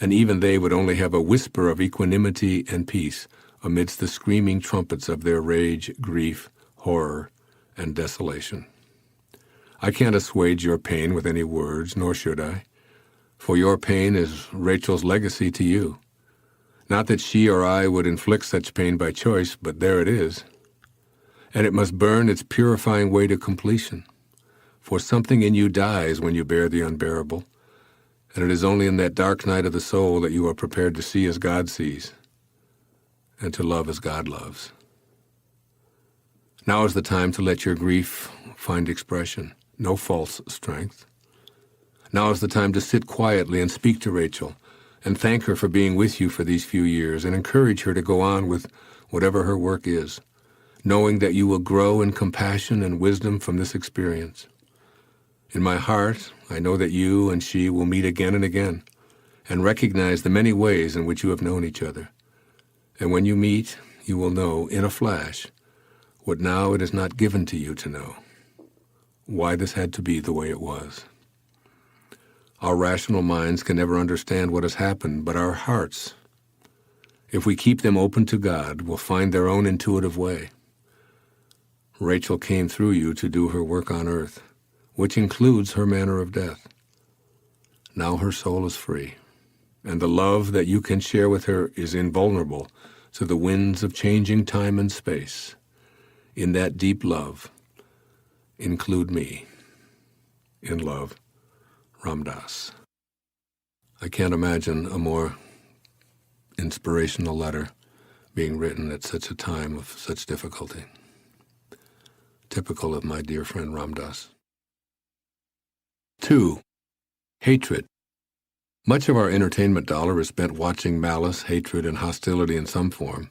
And even they would only have a whisper of equanimity and peace amidst the screaming trumpets of their rage, grief, horror, and desolation. I can't assuage your pain with any words, nor should I, for your pain is Rachel's legacy to you. Not that she or I would inflict such pain by choice, but there it is. And it must burn its purifying way to completion, for something in you dies when you bear the unbearable, and it is only in that dark night of the soul that you are prepared to see as God sees, and to love as God loves. Now is the time to let your grief find expression, no false strength. Now is the time to sit quietly and speak to Rachel, and thank her for being with you for these few years, and encourage her to go on with whatever her work is, knowing that you will grow in compassion and wisdom from this experience. In my heart, I know that you and she will meet again and again, and recognize the many ways in which you have known each other. And when you meet, you will know, in a flash, what now it is not given to you to know, why this had to be the way it was. Our rational minds can never understand what has happened, but our hearts, if we keep them open to God, will find their own intuitive way. Rachel came through you to do her work on earth, which includes her manner of death. Now her soul is free, and the love that you can share with her is invulnerable to the winds of changing time and space. In that deep love, include me. In love, Ram Dass. I can't imagine a more inspirational letter being written at such a time of such difficulty. Typical of my dear friend Ram Dass. 2. Hatred. Much of our entertainment dollar is spent watching malice, hatred, and hostility in some form.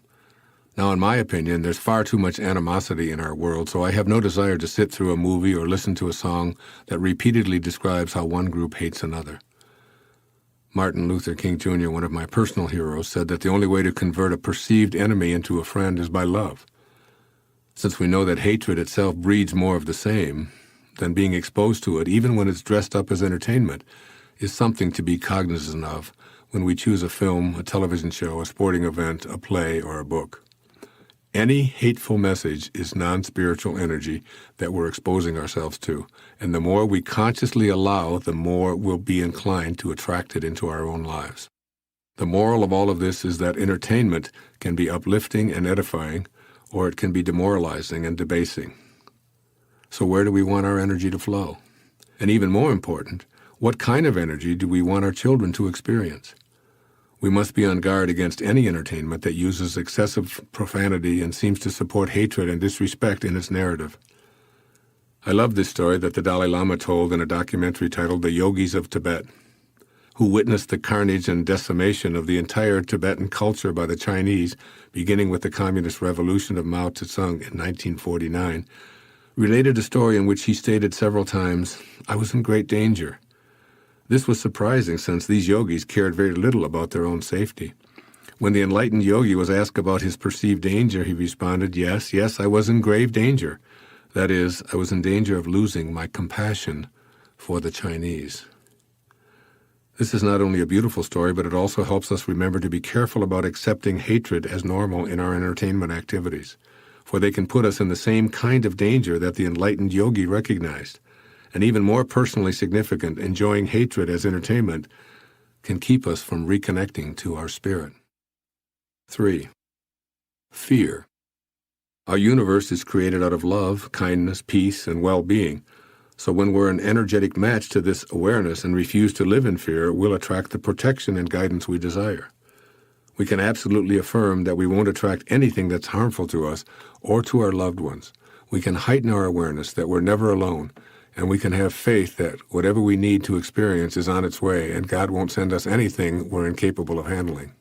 Now, in my opinion, there's far too much animosity in our world, so I have no desire to sit through a movie or listen to a song that repeatedly describes how one group hates another. Martin Luther King Jr., one of my personal heroes, said that the only way to convert a perceived enemy into a friend is by love. Since we know that hatred itself breeds more of the same, then being exposed to it, even when it's dressed up as entertainment, is something to be cognizant of when we choose a film, a television show, a sporting event, a play, or a book. Any hateful message is non-spiritual energy that we're exposing ourselves to, and the more we consciously allow, the more we'll be inclined to attract it into our own lives. The moral of all of this is that entertainment can be uplifting and edifying, or it can be demoralizing and debasing. So where do we want our energy to flow? And even more important, what kind of energy do we want our children to experience? We must be on guard against any entertainment that uses excessive profanity and seems to support hatred and disrespect in its narrative. I love this story that the Dalai Lama told in a documentary titled The Yogis of Tibet, who witnessed the carnage and decimation of the entire Tibetan culture by the Chinese, beginning with the Communist Revolution of Mao Zedong in 1949, related a story in which he stated several times, "I was in great danger." This was surprising since these yogis cared very little about their own safety. When the enlightened yogi was asked about his perceived danger, he responded, yes, I was in grave danger. That is, I was in danger of losing my compassion for the Chinese. This is not only a beautiful story, but it also helps us remember to be careful about accepting hatred as normal in our entertainment activities, for they can put us in the same kind of danger that the enlightened yogi recognized. And even more personally significant, enjoying hatred as entertainment can keep us from reconnecting to our spirit. 3. Fear. Our universe is created out of love, kindness, peace, and well-being. So when we're an energetic match to this awareness and refuse to live in fear, we'll attract the protection and guidance we desire. We can absolutely affirm that we won't attract anything that's harmful to us or to our loved ones. We can heighten our awareness that we're never alone, and we can have faith that whatever we need to experience is on its way, and God won't send us anything we're incapable of handling.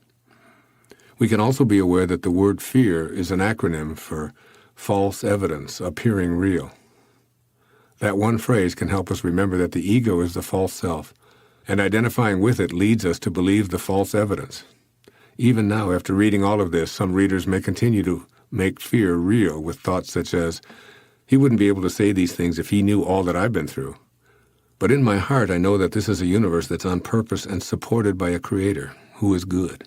We can also be aware that the word fear is an acronym for false evidence appearing real. That one phrase can help us remember that the ego is the false self, and identifying with it leads us to believe the false evidence. Even now, after reading all of this, some readers may continue to make fear real with thoughts such as, he wouldn't be able to say these things if he knew all that I've been through. But in my heart, I know that this is a universe that's on purpose and supported by a creator who is good.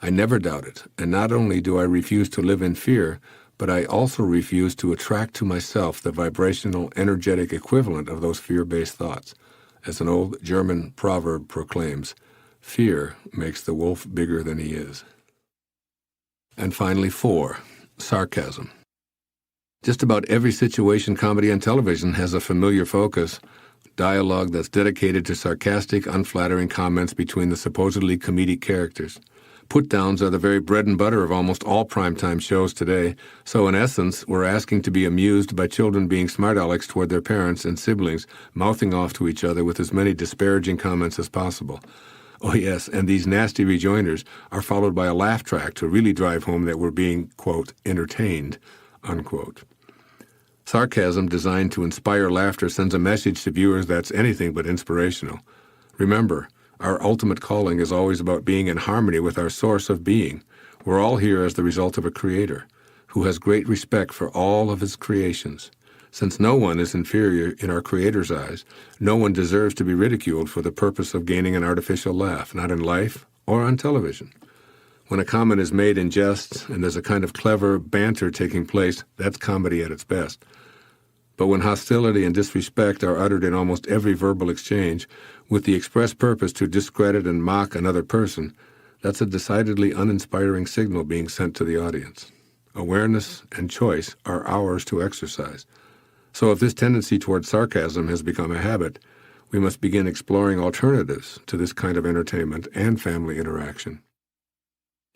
I never doubt it, and not only do I refuse to live in fear, but I also refuse to attract to myself the vibrational, energetic equivalent of those fear-based thoughts. As an old German proverb proclaims, fear makes the wolf bigger than he is. And finally, 4, sarcasm. Just about every situation comedy on television has a familiar focus, dialogue that's dedicated to sarcastic, unflattering comments between the supposedly comedic characters. Put-downs are the very bread and butter of almost all primetime shows today, so in essence, we're asking to be amused by children being smart-alecks toward their parents and siblings, mouthing off to each other with as many disparaging comments as possible. Oh yes, and these nasty rejoinders are followed by a laugh track to really drive home that we're being, quote, entertained, unquote. Sarcasm designed to inspire laughter sends a message to viewers that's anything but inspirational. Remember, our ultimate calling is always about being in harmony with our source of being. We're all here as the result of a creator who has great respect for all of his creations. Since no one is inferior in our creator's eyes, no one deserves to be ridiculed for the purpose of gaining an artificial laugh, not in life or on television. When a comment is made in jest and there's a kind of clever banter taking place, that's comedy at its best. But when hostility and disrespect are uttered in almost every verbal exchange, with the express purpose to discredit and mock another person, that's a decidedly uninspiring signal being sent to the audience. Awareness and choice are ours to exercise. So if this tendency toward sarcasm has become a habit, we must begin exploring alternatives to this kind of entertainment and family interaction.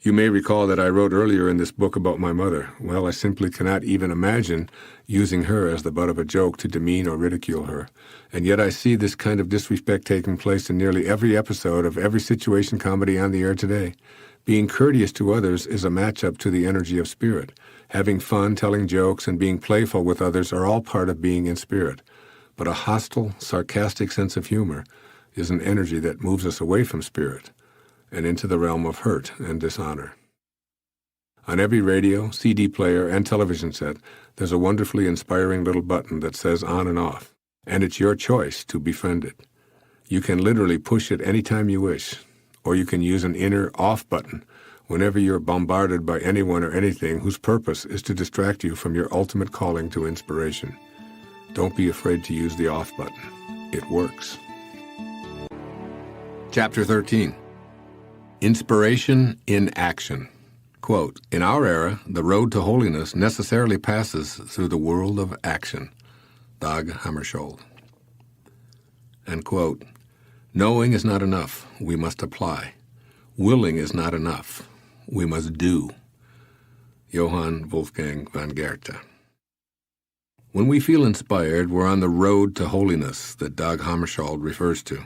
You may recall that I wrote earlier in this book about my mother. Well, I simply cannot even imagine using her as the butt of a joke to demean or ridicule her. And yet I see this kind of disrespect taking place in nearly every episode of every situation comedy on the air today. Being courteous to others is a match-up to the energy of spirit. Having fun, telling jokes, and being playful with others are all part of being in spirit. But a hostile, sarcastic sense of humor is an energy that moves us away from spirit and into the realm of hurt and dishonor. On every radio, CD player, and television set, there's a wonderfully inspiring little button that says on and off, and it's your choice to befriend it. You can literally push it anytime you wish, or you can use an inner off button whenever you're bombarded by anyone or anything whose purpose is to distract you from your ultimate calling to inspiration. Don't be afraid to use the off button. It works. Chapter 13. Inspiration in action. Quote, in our era, the road to holiness necessarily passes through the world of action. Dag Hammarskjöld. And quote, knowing is not enough, we must apply. Willing is not enough, we must do. Johann Wolfgang von Goethe. When we feel inspired, we're on the road to holiness that Dag Hammarskjöld refers to.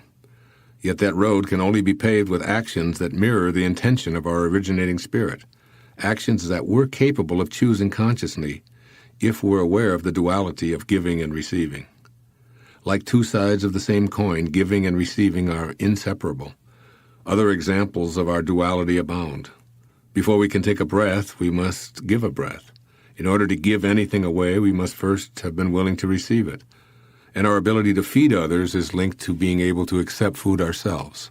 Yet that road can only be paved with actions that mirror the intention of our originating spirit, actions that we're capable of choosing consciously if we're aware of the duality of giving and receiving. Like two sides of the same coin, giving and receiving are inseparable. Other examples of our duality abound. Before we can take a breath, we must give a breath. In order to give anything away, we must first have been willing to receive it. And our ability to feed others is linked to being able to accept food ourselves.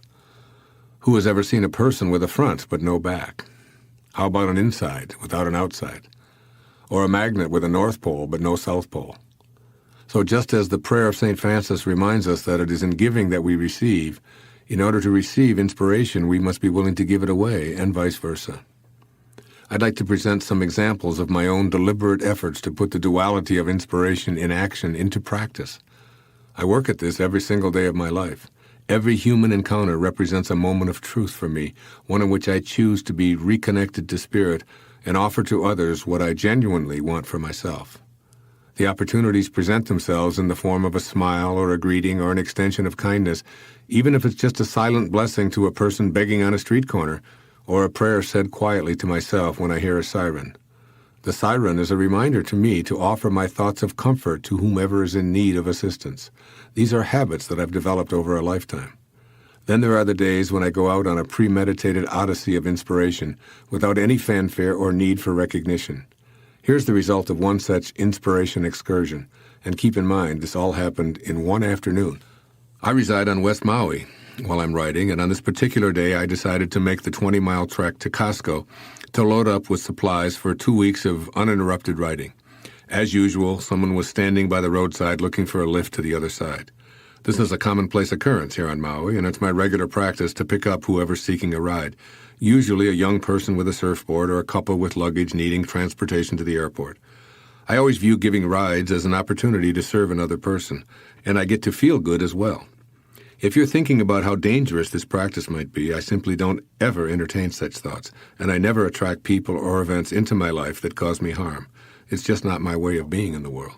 Who has ever seen a person with a front but no back? How about an inside without an outside? Or a magnet with a north pole but no south pole? So just as the prayer of St. Francis reminds us that it is in giving that we receive, in order to receive inspiration, we must be willing to give it away, and vice versa. I'd like to present some examples of my own deliberate efforts to put the duality of inspiration in action into practice. I work at this every single day of my life. Every human encounter represents a moment of truth for me, one in which I choose to be reconnected to Spirit and offer to others what I genuinely want for myself. The opportunities present themselves in the form of a smile or a greeting or an extension of kindness, even if it's just a silent blessing to a person begging on a street corner, or a prayer said quietly to myself when I hear a siren. The siren is a reminder to me to offer my thoughts of comfort to whomever is in need of assistance. These are habits that I've developed over a lifetime. Then there are the days when I go out on a premeditated odyssey of inspiration without any fanfare or need for recognition. Here's the result of one such inspiration excursion, and keep in mind this all happened in one afternoon. I reside on West Maui while I'm writing, and on this particular day I decided to make the 20-mile trek to Costco to load up with supplies for 2 weeks of uninterrupted writing. As usual, someone was standing by the roadside looking for a lift to the other side. This is a commonplace occurrence here on Maui, and it's my regular practice to pick up whoever's seeking a ride, usually a young person with a surfboard or a couple with luggage needing transportation to the airport. I always view giving rides as an opportunity to serve another person, and I get to feel good as well. If you're thinking about how dangerous this practice might be, I simply don't ever entertain such thoughts, and I never attract people or events into my life that cause me harm. It's just not my way of being in the world.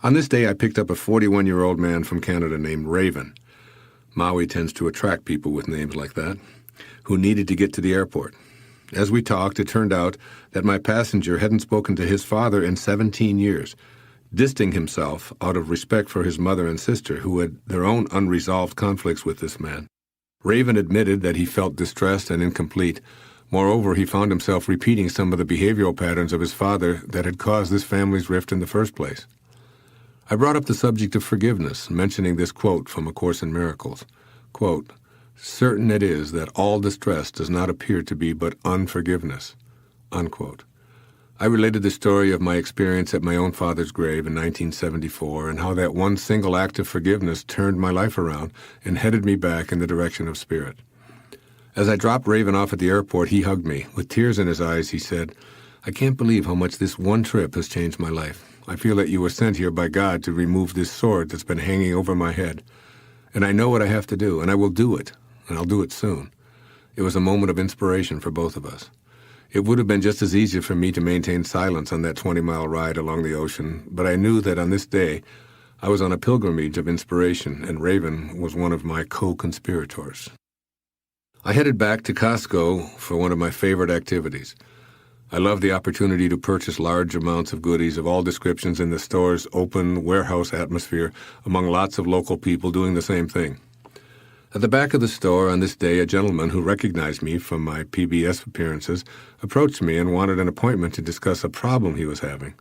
On this day, I picked up a 41-year-old man from Canada named Raven. Maui tends to attract people with names like that, who needed to get to the airport. As we talked, it turned out that my passenger hadn't spoken to his father in 17 years, distancing himself out of respect for his mother and sister, who had their own unresolved conflicts with this man. Raven admitted that he felt distressed and incomplete. Moreover, he found himself repeating some of the behavioral patterns of his father that had caused this family's rift in the first place. I brought up the subject of forgiveness, mentioning this quote from A Course in Miracles. Quote, "Certain it is that all distress does not appear to be but unforgiveness." Unquote. I related the story of my experience at my own father's grave in 1974 and how that one single act of forgiveness turned my life around and headed me back in the direction of Spirit. As I dropped Raven off at the airport, he hugged me. With tears in his eyes, he said, "I can't believe how much this one trip has changed my life. I feel that you were sent here by God to remove this sword that's been hanging over my head. And I know what I have to do, and I will do it, and I'll do it soon." It was a moment of inspiration for both of us. It would have been just as easy for me to maintain silence on that 20-mile ride along the ocean, but I knew that on this day, I was on a pilgrimage of inspiration, and Raven was one of my co-conspirators. I headed back to Costco for one of my favorite activities. I love the opportunity to purchase large amounts of goodies of all descriptions in the store's open warehouse atmosphere among lots of local people doing the same thing. At the back of the store on this day, a gentleman who recognized me from my PBS appearances approached me and wanted an appointment to discuss a problem he was having.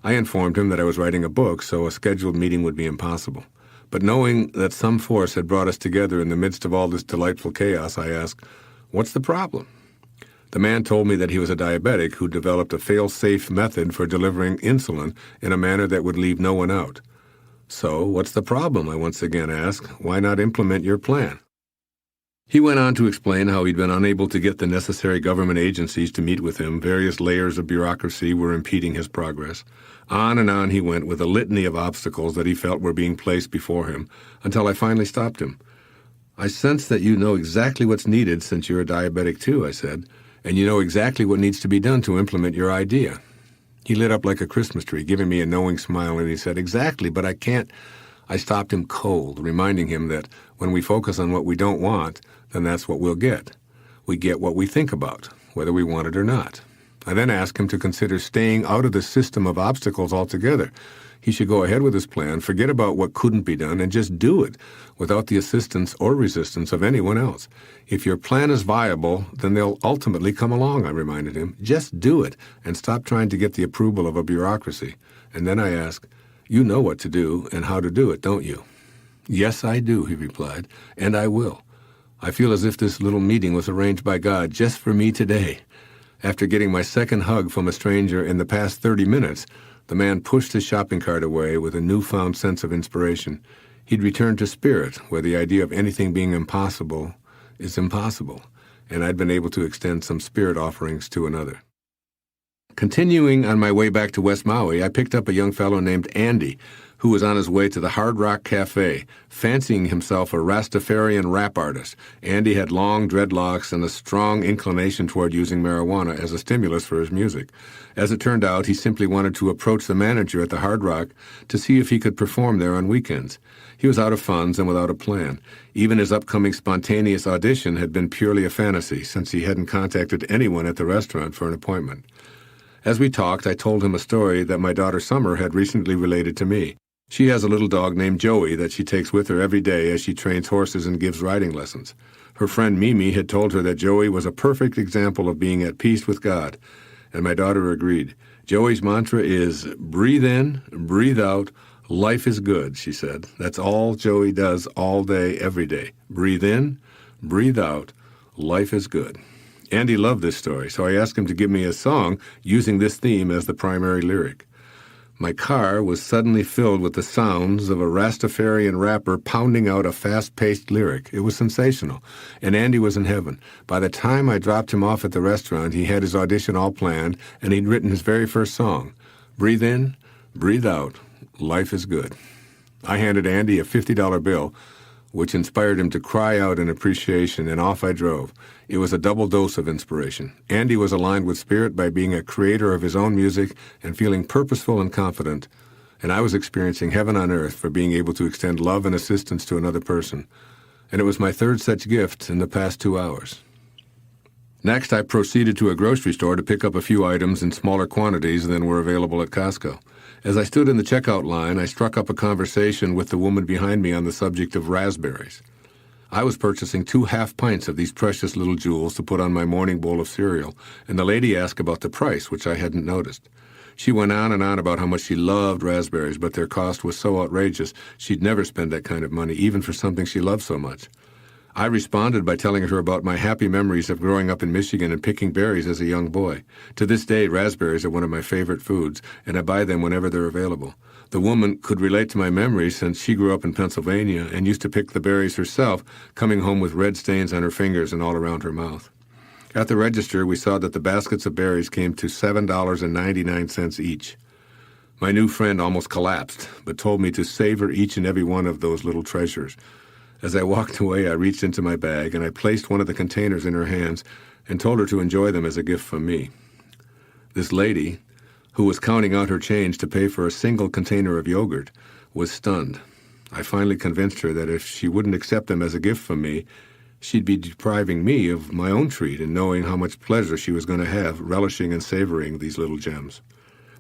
I informed him that I was writing a book, so a scheduled meeting would be impossible. But knowing that some force had brought us together in the midst of all this delightful chaos, I asked, "What's the problem?" The man told me that he was a diabetic who developed a fail-safe method for delivering insulin in a manner that would leave no one out. "So, what's the problem?" I once again asked. "Why not implement your plan?" He went on to explain how he'd been unable to get the necessary government agencies to meet with him. Various layers of bureaucracy were impeding his progress. On and on he went with a litany of obstacles that he felt were being placed before him, until I finally stopped him. "I sense that you know exactly what's needed since you're a diabetic too," I said, "and you know exactly what needs to be done to implement your idea." He lit up like a Christmas tree, giving me a knowing smile, and he said, "Exactly, but I can't." I stopped him cold, reminding him that when we focus on what we don't want, then that's what we'll get. We get what we think about, whether we want it or not. I then asked him to consider staying out of the system of obstacles altogether. He should go ahead with his plan, forget about what couldn't be done, and just do it without the assistance or resistance of anyone else. If your plan is viable, then they'll ultimately come along, I reminded him. Just do it and stop trying to get the approval of a bureaucracy. And then I asked, "You know what to do and how to do it, don't you?" "Yes, I do," he replied, "and I will. I feel as if this little meeting was arranged by God just for me today." After getting my second hug from a stranger in the past 30 minutes, the man pushed his shopping cart away with a newfound sense of inspiration. He'd returned to Spirit, where the idea of anything being impossible is impossible, and I'd been able to extend some Spirit offerings to another. Continuing on my way back to West Maui, I picked up a young fellow named Andy, who was on his way to the Hard Rock Cafe, fancying himself a Rastafarian rap artist. Andy had long dreadlocks and a strong inclination toward using marijuana as a stimulus for his music. As it turned out, he simply wanted to approach the manager at the Hard Rock to see if he could perform there on weekends. He was out of funds and without a plan. Even his upcoming spontaneous audition had been purely a fantasy, since he hadn't contacted anyone at the restaurant for an appointment. As we talked, I told him a story that my daughter Summer had recently related to me. She has a little dog named Joey that she takes with her every day as she trains horses and gives riding lessons. Her friend Mimi had told her that Joey was a perfect example of being at peace with God, and my daughter agreed. Joey's mantra is, breathe in, breathe out, life is good, she said. That's all Joey does all day, every day. Breathe in, breathe out, life is good. Andy loved this story, so I asked him to give me a song using this theme as the primary lyric. My car was suddenly filled with the sounds of a Rastafarian rapper pounding out a fast-paced lyric. It was sensational, and Andy was in heaven. By the time I dropped him off at the restaurant, he had his audition all planned, and he'd written his very first song. Breathe in, breathe out, life is good. I handed Andy a $50 bill, which inspired him to cry out in appreciation, and off I drove. It was a double dose of inspiration. Andy was aligned with spirit by being a creator of his own music and feeling purposeful and confident, and I was experiencing heaven on earth for being able to extend love and assistance to another person. And it was my third such gift in the past 2 hours. Next, I proceeded to a grocery store to pick up a few items in smaller quantities than were available at Costco. As I stood in the checkout line, I struck up a conversation with the woman behind me on the subject of raspberries. I was purchasing 2 half pints of these precious little jewels to put on my morning bowl of cereal, and the lady asked about the price, which I hadn't noticed. She went on and on about how much she loved raspberries, but their cost was so outrageous she'd never spend that kind of money, even for something she loved so much. I responded by telling her about my happy memories of growing up in Michigan and picking berries as a young boy. To this day, raspberries are one of my favorite foods, and I buy them whenever they're available. The woman could relate to my memories since she grew up in Pennsylvania and used to pick the berries herself, coming home with red stains on her fingers and all around her mouth. At the register, we saw that the baskets of berries came to $7.99 each. My new friend almost collapsed, but told me to savor each and every one of those little treasures. As I walked away, I reached into my bag and I placed one of the containers in her hands and told her to enjoy them as a gift from me. This lady, who was counting out her change to pay for a single container of yogurt, was stunned. I finally convinced her that if she wouldn't accept them as a gift from me, she'd be depriving me of my own treat and knowing how much pleasure she was going to have relishing and savoring these little gems.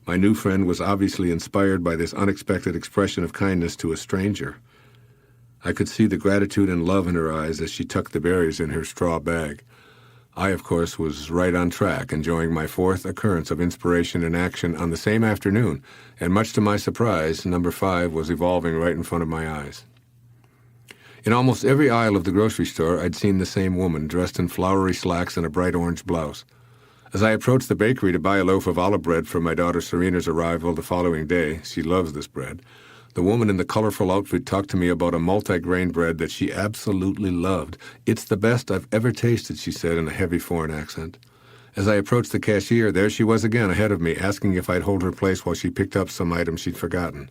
My new friend was obviously inspired by this unexpected expression of kindness to a stranger. I could see the gratitude and love in her eyes as she tucked the berries in her straw bag. I, of course, was right on track, enjoying my 4th occurrence of inspiration and action on the same afternoon, and much to my surprise, number 5 was evolving right in front of my eyes. In almost every aisle of the grocery store, I'd seen the same woman, dressed in flowery slacks and a bright orange blouse. As I approached the bakery to buy a loaf of olive bread for my daughter Serena's arrival the following day, she loves this bread, the woman in the colorful outfit talked to me about a multi-grain bread that she absolutely loved. "It's the best I've ever tasted," she said in a heavy foreign accent. As I approached the cashier, there she was again ahead of me, asking if I'd hold her place while she picked up some items she'd forgotten.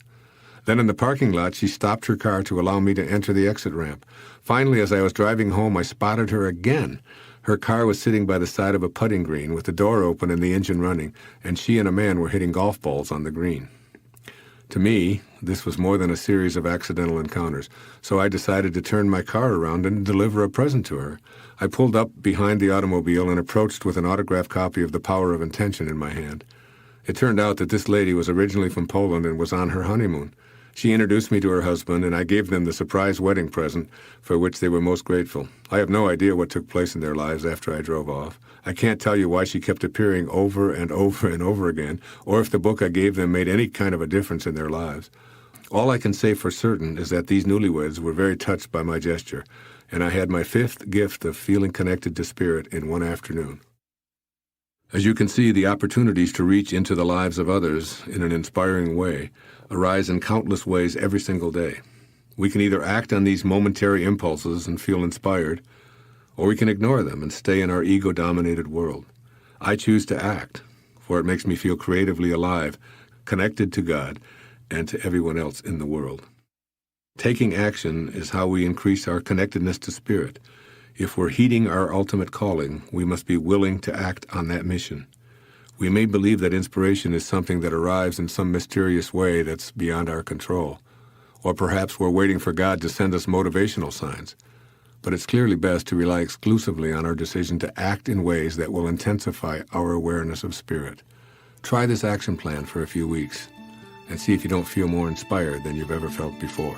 Then in the parking lot, she stopped her car to allow me to enter the exit ramp. Finally, as I was driving home, I spotted her again. Her car was sitting by the side of a putting green with the door open and the engine running, and she and a man were hitting golf balls on the green. To me, this was more than a series of accidental encounters, so I decided to turn my car around and deliver a present to her. I pulled up behind the automobile and approached with an autographed copy of The Power of Intention in my hand. It turned out that this lady was originally from Poland and was on her honeymoon. She introduced me to her husband, and I gave them the surprise wedding present, for which they were most grateful. I have no idea what took place in their lives after I drove off. I can't tell you why she kept appearing over and over and over again, or if the book I gave them made any kind of a difference in their lives. All I can say for certain is that these newlyweds were very touched by my gesture, and I had my 5th gift of feeling connected to spirit in one afternoon. As you can see, the opportunities to reach into the lives of others in an inspiring way arise in countless ways every single day. We can either act on these momentary impulses and feel inspired, or we can ignore them and stay in our ego-dominated world. I choose to act, for it makes me feel creatively alive, connected to God, and to everyone else in the world. Taking action is how we increase our connectedness to Spirit. If we're heeding our ultimate calling, we must be willing to act on that mission. We may believe that inspiration is something that arrives in some mysterious way that's beyond our control. Or perhaps we're waiting for God to send us motivational signs. But it's clearly best to rely exclusively on our decision to act in ways that will intensify our awareness of Spirit. Try this action plan for a few weeks and see if you don't feel more inspired than you've ever felt before.